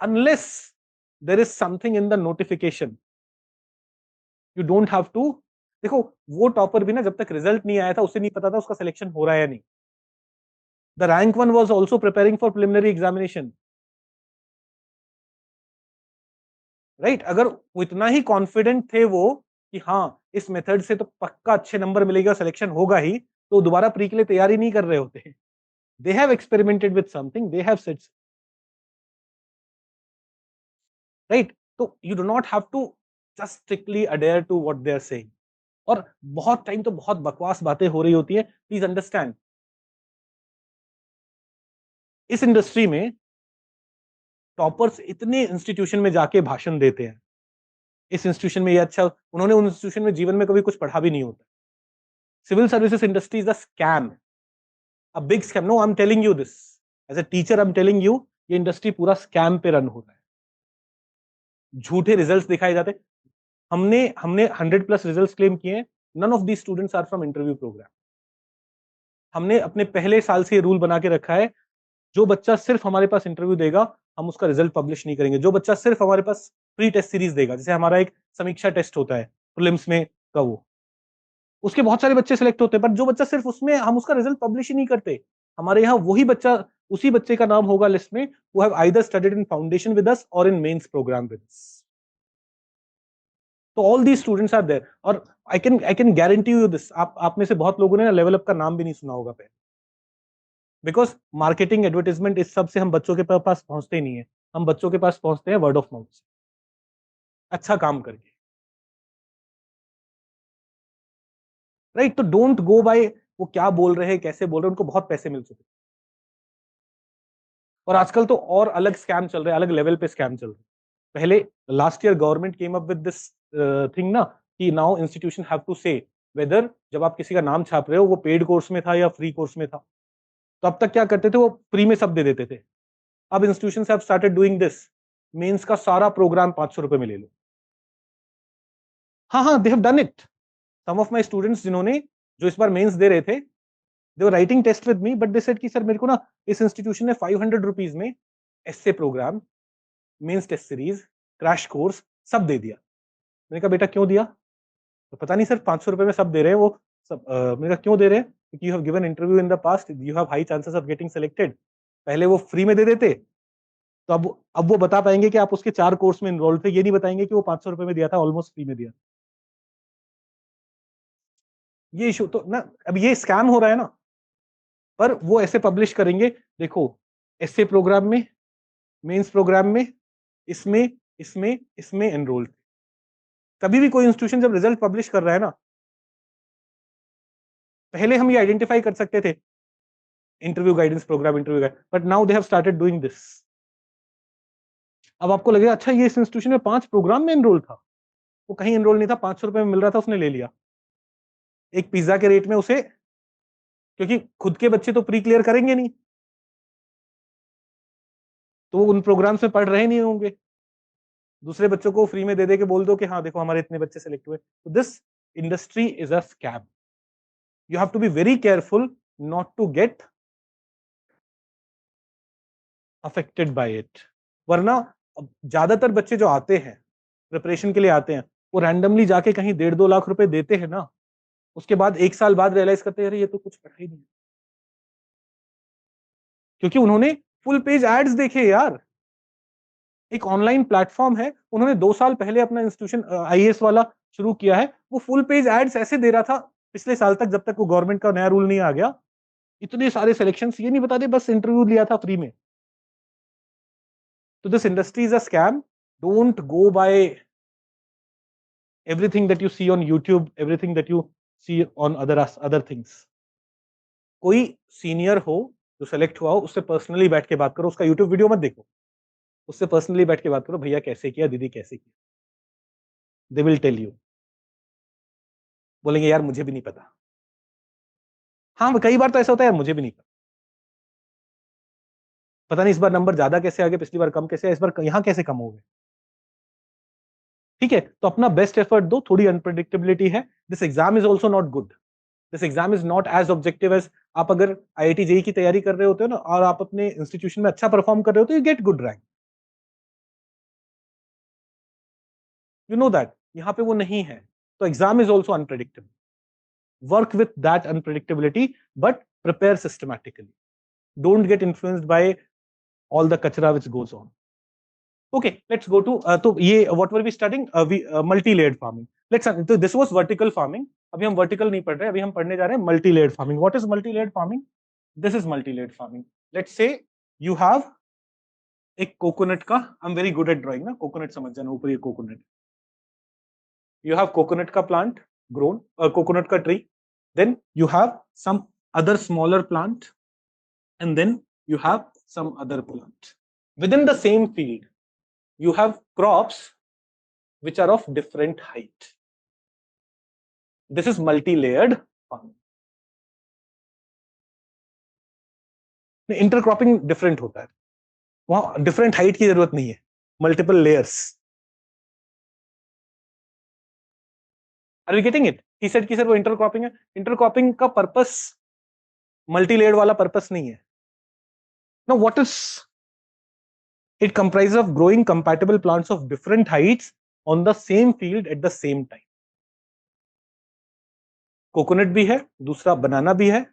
unless there is something in the notification, you don't have to. देखो, वो topper भी ना जब तक result नहीं आया था उसे नहीं पता था उसका सिलेक्शन हो रहा है या नहीं. The rank one was also preparing for preliminary examination. Right? अगर वो इतना ही कॉन्फिडेंट थे वो कि हाँ इस मेथड से तो पक्का अच्छे नंबर मिलेगा, सिलेक्शन होगा ही, तो दोबारा प्री के लिए तैयारी नहीं कर रहे होते. They have experimented with something, they have said, right? So you do not have to just strictly adhere to what they are saying. और बहुत टाइम तो बहुत बकवास बातें हो रही होती है, प्लीज अंडरस्टैंड। इस इंडस्ट्री में टॉपर्स इतने इंस्टीट्यूशन में जाके भाषण देते हैं, इस इंस्टीट्यूशन में ये अच्छा, उन्होंने उन इंस्टीट्यूशन में जीवन में कभी कुछ पढ़ा भी नहीं होता। Civil services industry is a scam, a big scam. No, I am telling you this as a teacher, I am telling you, ये इंडस्ट्री पूरा स्कैम पे रन हो रहा है। झूठे रिजल्ट्स दिखाए जाते। हमने हमने 100+ रिजल्ट्स क्लेम किए। None of the students are from interview programme. हमने अपने पहले साल से ये रूल बना के रखा है, जो बच्चा सिर्फ हमारे पास इंटरव्यू देगा, हम उसका रिजल्ट पब्लिश नहीं करेंगे। जो बच्चा सिर्फ हमारे पास प्री टेस्ट सीरीज देगा, जैसे हमारा एक समीक्षा टेस्ट होता है प्रीलिम्स में का, वो उसके बहुत सारे बच्चे सिलेक्ट होते हैं, पर जो बच्चा सिर्फ उसमें, हम उसका रिजल्ट पब्लिश ही नहीं करते। हमारे यहाँ वही बच्चा, उसी बच्चे का नाम होगा लिस्ट में, वो have either studied in foundation with us और in mains program with us. तो all the students are there. और I can guarantee you this, आप में से बहुत लोगों ने ना लेवल अप का नाम भी नहीं सुना होगा पहले, बिकॉज मार्केटिंग एडवर्टाइजमेंट इस सब से हम बच्चों के पास पहुंचते ही नहीं है। हम बच्चों के पास पहुंचते हैं वर्ड ऑफ माउथ से, अच्छा काम करके, राइट। तो डोंट गो बाय वो क्या बोल रहे हैं, कैसे बोल रहे हैं, उनको बहुत पैसे मिल चुके। और आजकल तो और अलग स्कैम चल रहे हैं, अलग लेवल पे स्कैम चल रहे हैं। पहले last year government came up with this thing ना, कि नाउ इंस्टीट्यूशन हैव टू से वेदर जब आप किसी का नाम छाप रहे हो वो पेड कोर्स में था या फ्री कोर्स में था। तो अब तक क्या करते थे, वो फ्री में सब दे देते थे। अब institution have started doing this, mains का सारा प्रोग्राम 500 रुपए में ले लो। हाँ हाँ, they have done it. Some of my students जिन्होंने, जो इस बार मेंस दे रहे थे, they were writing test with me, but they said कि सर मेरे को ना इस इंस्टीट्यूशन ने 500 रुपीज में essay program, mains test series, crash course सब दे दिया। मैंने कहा बेटा क्यों दिया? तो पता नहीं सर, 500 रुपए में सब दे रहे हैं वो सब। मैंने कहा क्यों दे रहे हैं? क्योंकि you have given interview in the past, you have high chances of getting selected. पहले वो फ्री में दे देते, तो अब वो बता पाएंगे कि आप उसके 4 कोर्स में इनरोल थे, ये नहीं बताएंगे कि वो 500 रुपए में दिया था, ऑलमोस्ट फ्री में दिया। ये इशू तो ना, अब ये स्कैम हो रहा है ना। पर वो ऐसे पब्लिश करेंगे, देखो एसए प्रोग्राम में, मेंस प्रोग्राम में, इसमें इसमें इसमें एनरोल। कभी भी कोई इंस्टीट्यूशन जब रिजल्ट पब्लिश कर रहा है ना, पहले हम ये आइडेंटिफाई कर सकते थे interview guidance programme, interview guide, but now they have started doing this. अब आपको लगेगा अच्छा ये इस इंस्टीट्यूशन में 5 प्रोग्राम में एनरोल था, वो कहीं एनरोल नहीं था, 500 रुपए में मिल रहा था, उसने ले लिया एक पिज्जा के रेट में उसे, क्योंकि खुद के बच्चे तो प्री क्लियर करेंगे नहीं, तो वो उन प्रोग्राम्स में पढ़ रहे नहीं होंगे। दूसरे बच्चों को फ्री में दे दे के बोल दो कि हाँ देखो हमारे इतने बच्चे सेलेक्ट हुए। तो this industry is a scam. You have to be very careful not to get affected by it. वरना ज्यादातर बच्चे जो आते हैं प्रिपरेशन के लिए आते हैं, वो रैंडमली जाके कहीं 1.5-2 लाख रुपए देते हैं ना, उसके बाद 1 साल बाद रियलाइज करते हैं अरे ये तो कुछ पढ़ा ही नहीं, क्योंकि उन्होंने फुल पेज एड्स देखे यार। एक ऑनलाइन प्लेटफॉर्म है, उन्होंने 2 साल पहले अपना इंस्टीट्यूशन आईएएस वाला शुरू किया है, वो फुल पेज एड्स ऐसे दे रहा था पिछले साल तक, जब तक वो गवर्नमेंट का नया रूल नहीं आ गया। इतने सारे सिलेक्शंस, ये नहीं बताते बस इंटरव्यू लिया था फ्री में। तो this industry is a scam. Don't go by everything that you see on YouTube, everything that you see on other things. कोई सीनियर हो जो सेलेक्ट हुआ हो, उससे पर्सनली बैठ के बात करो, उसका यूट्यूब वीडियो मत देखो, उससे पर्सनली बैठ के बात करो, भैया कैसे किया, दीदी कैसे किया, दे विल टेल यू। बोलेंगे यार मुझे भी नहीं पता। हाँ कई बार तो ऐसा होता है यार मुझे भी नहीं पता नहीं इस बार नंबर ज्यादा कैसे आ गए, पिछली बार कम कैसे आए, इस बार यहाँ कैसे कम हो गए। ठीक है, तो अपना बेस्ट एफर्ट दो, थोड़ी अनप्रेडिक्टेबिलिटी है। This exam is also not good, this exam is not as objective as, आप अगर आईआईटी जेई की तैयारी कर रहे होते हो ना, और आप अपने इंस्टीट्यूशन में अच्छा परफॉर्म कर रहे हो, तो you get good rank, you know that. यहाँ पे वो नहीं है, तो exam is also unpredictable. Work with that unpredictability, but prepare systematically. Don't get influenced by all the कचरा which goes on. Okay, let's go to तो ये what were we studying, multi-layered farming. तो this was vertical farming. अभी हम vertical नहीं पढ़ रहे, अभी हम पढ़ने जा रहे हैं multi-layered farming. What is multi-layered farming? This is multi-layered farming. Let's say you have एक कोकोनट का, I'm very good at drawing ना, कोकोनट समझ जाना, ऊपर ये coconut, you have coconut ka plant grown, coconut ka tree, then you have some other smaller plant, and then you have some other plant. Within the same field, you have crops which are of different height. This is multi-layered farming. Intercropping different होता है, वहां different height की जरूरत नहीं है, multiple layers. Are you getting it? He said कि sir वो intercropping है. इंटरक्रॉपिंग का पर्पस मल्टी लेयर्ड वाला पर्पस नहीं है. Now what is it? Comprise of growing compatible plants of different heights on the same field at the same time. Coconut भी है, दूसरा बनाना भी है,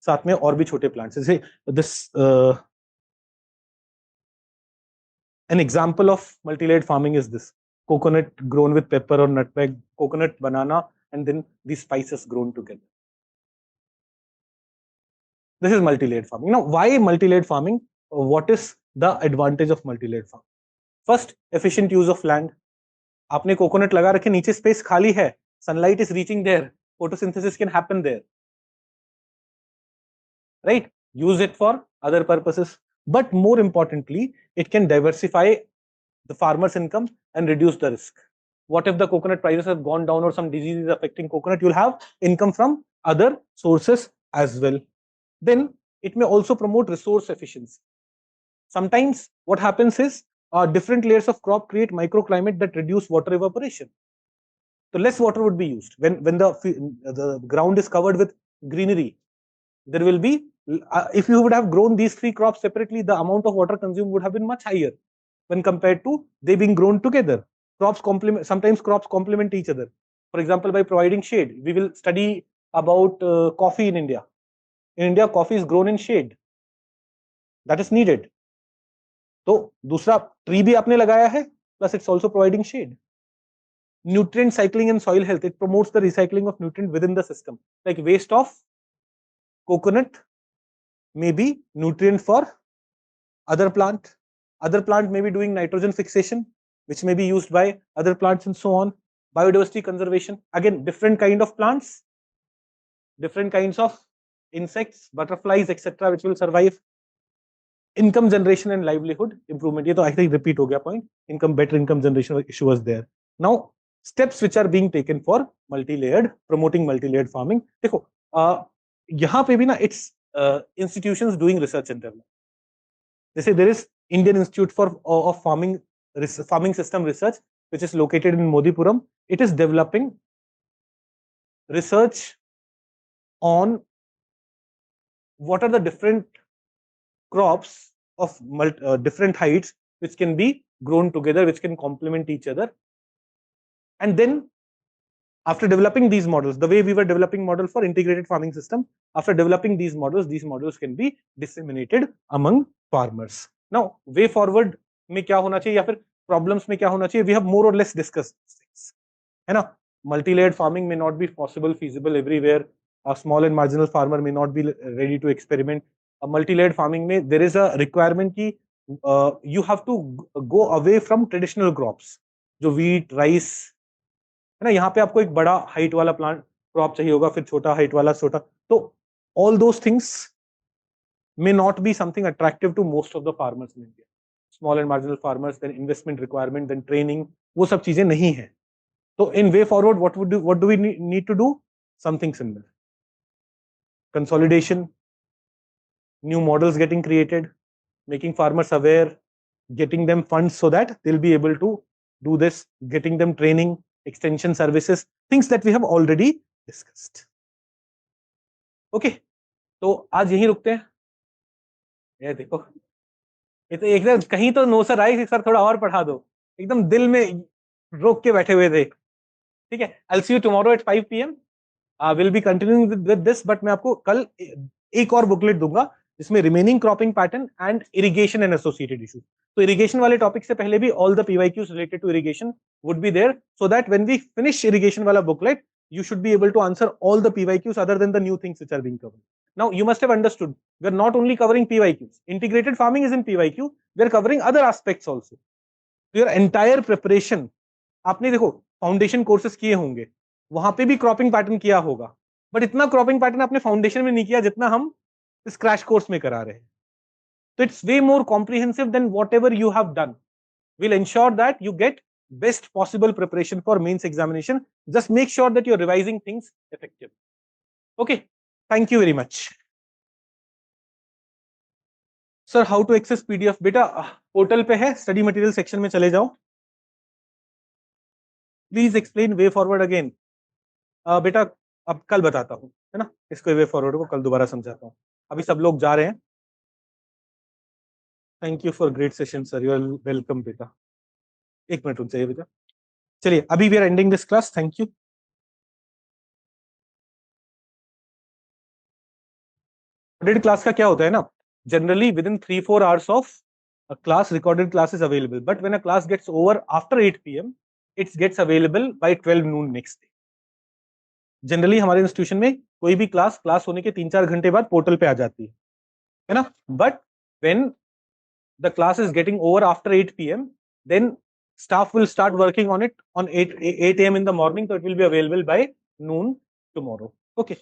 साथ में और भी छोटे प्लांट्स. जैसे this an example of multi-layered farming is this: coconut grown with pepper or nutmeg, coconut, banana, and then these spices grown together. This is multi-layered farming. Now, why multi-layered farming? What is the advantage of multi-layered farming? First, efficient use of land. आपने coconut लगा रखे, नीचे space खाली है, sunlight is reaching there, photosynthesis can happen there, right? Use it for other purposes. But more importantly, it can diversify the farmer's income and reduce the risk. What if the coconut prices have gone down or some disease is affecting coconut? You'll have income from other sources as well. Then it may also promote resource efficiency. Sometimes what happens is different layers of crop create microclimate that reduce water evaporation. So less water would be used. When the ground is covered with greenery, there will be, if you would have grown these three crops separately, the amount of water consumed would have been much higher when compared to they being grown together. Sometimes crops complement each other. For example, by providing shade. We will study about coffee in India. In India, coffee is grown in shade. That is needed. तो दूसरा tree भी आपने लगाया है, plus it's also providing shade. Nutrient cycling and soil health. It promotes the recycling of nutrient within the system. Like waste of coconut may be nutrient for other plant. Other plant may be doing nitrogen fixation, which may be used by other plants and so on. Biodiversity conservation. Again, different kind of plants, different kinds of insects, butterflies, etc., which will survive. Income generation and livelihood improvement. ये तो I think repeat हो गया point. Better income generation issue was there. Now, steps which are being taken for promoting multi-layered farming. देखो, यहाँ पे भी ना, it's institutions doing research and development. They say there is Indian Institute of Farming System Research, which is located in Modipuram. It is developing research on what are the different crops of different heights which can be grown together, which can complement each other. And then after developing these models, the way we were developing model for integrated farming system, after developing these models can be disseminated among farmers. Now, way forward में क्या होना चाहिए या फिर problems में क्या होना चाहिए, we have more or less discussed these things. है ना? Multi-layered farming may not be possible, feasible everywhere. A small and marginal farmer may not be ready to experiment. A multi-layered farming में there is a requirement कि you have to go away from traditional crops, जो wheat, rice, है ना? यहाँ पे आपको एक बड़ा हाइट वाला प्लांट क्रॉप चाहिए होगा, फिर छोटा हाइट वाला छोटा. तो all those things may not be something attractive to most of the farmers in India. Small and marginal farmers, then investment requirement, then training, वो सब चीजें नहीं है. So in way forward, what do we need to do? Something similar. Consolidation, new models getting created, making farmers aware, getting them funds so that they'll be able to do this, getting them training, extension services, things that we have already discussed. Okay, तो आज यहीं रुकते हैं. ये देखो, ये तो एकदम कहीं तो नो सर आए, सर थोड़ा और पढ़ा दो, एकदम दिल में रोक के बैठे हुए थे. ठीक है, I'll see you tomorrow at 5 PM. We'll be continuing with this, but मैं आपको कल एक और बुकलेट दूंगा जिसमें remaining cropping pattern and irrigation and associated issues. तो इरिगेशन वाले टॉपिक से पहले भी all the PYQs related to irrigation would be there, so that when we finish irrigation वाला booklet you should be able to answer all the PYQs other than the new things which are being covered. Now you must have understood, we are not only covering PYQs. Integrated farming is in PYQ, we are covering other aspects also. Your entire preparation, आपने देखो foundation courses किए होंगे, वहां पे भी cropping pattern किया होगा, but इतना क्रॉपिंग पैटर्न आपने फाउंडेशन में नहीं किया जितना हम इस क्रैश कोर्स में करा रहे हैं. तो it's way more comprehensive than whatever you have done. We'll ensure that you get best possible preparation for mains examination. Just make sure that you're revising things effectively. Okay, thank you very much. Sir, how to access PDF? बेटा portal पे है, study material section में चले जाओ. Please explain way forward again. बेटा अब कल बताता हूँ, है ना, इसको वे फॉरवर्ड को कल दोबारा समझाता हूँ. अभी सब लोग जा रहे हैं. Thank you for great session sir, you are welcome बेटा. एक मिनट रुक जाइए बेटा. चलिए अभी we are ending this class. Thank you. Recorded class का क्या होता है ना, generally within 3-4 hours of a class, recorded class is available, but when a class gets over after 8 p.m. it gets available by 12 noon next day. Generally हमारे institution में कोई भी class होने के 3-4 घंटे बाद पोर्टल पे आ जाती है ना, but when the class is getting over after 8 p.m. then staff will start working on it on 8 a.m. in the morning, so it will be available by noon tomorrow. Okay.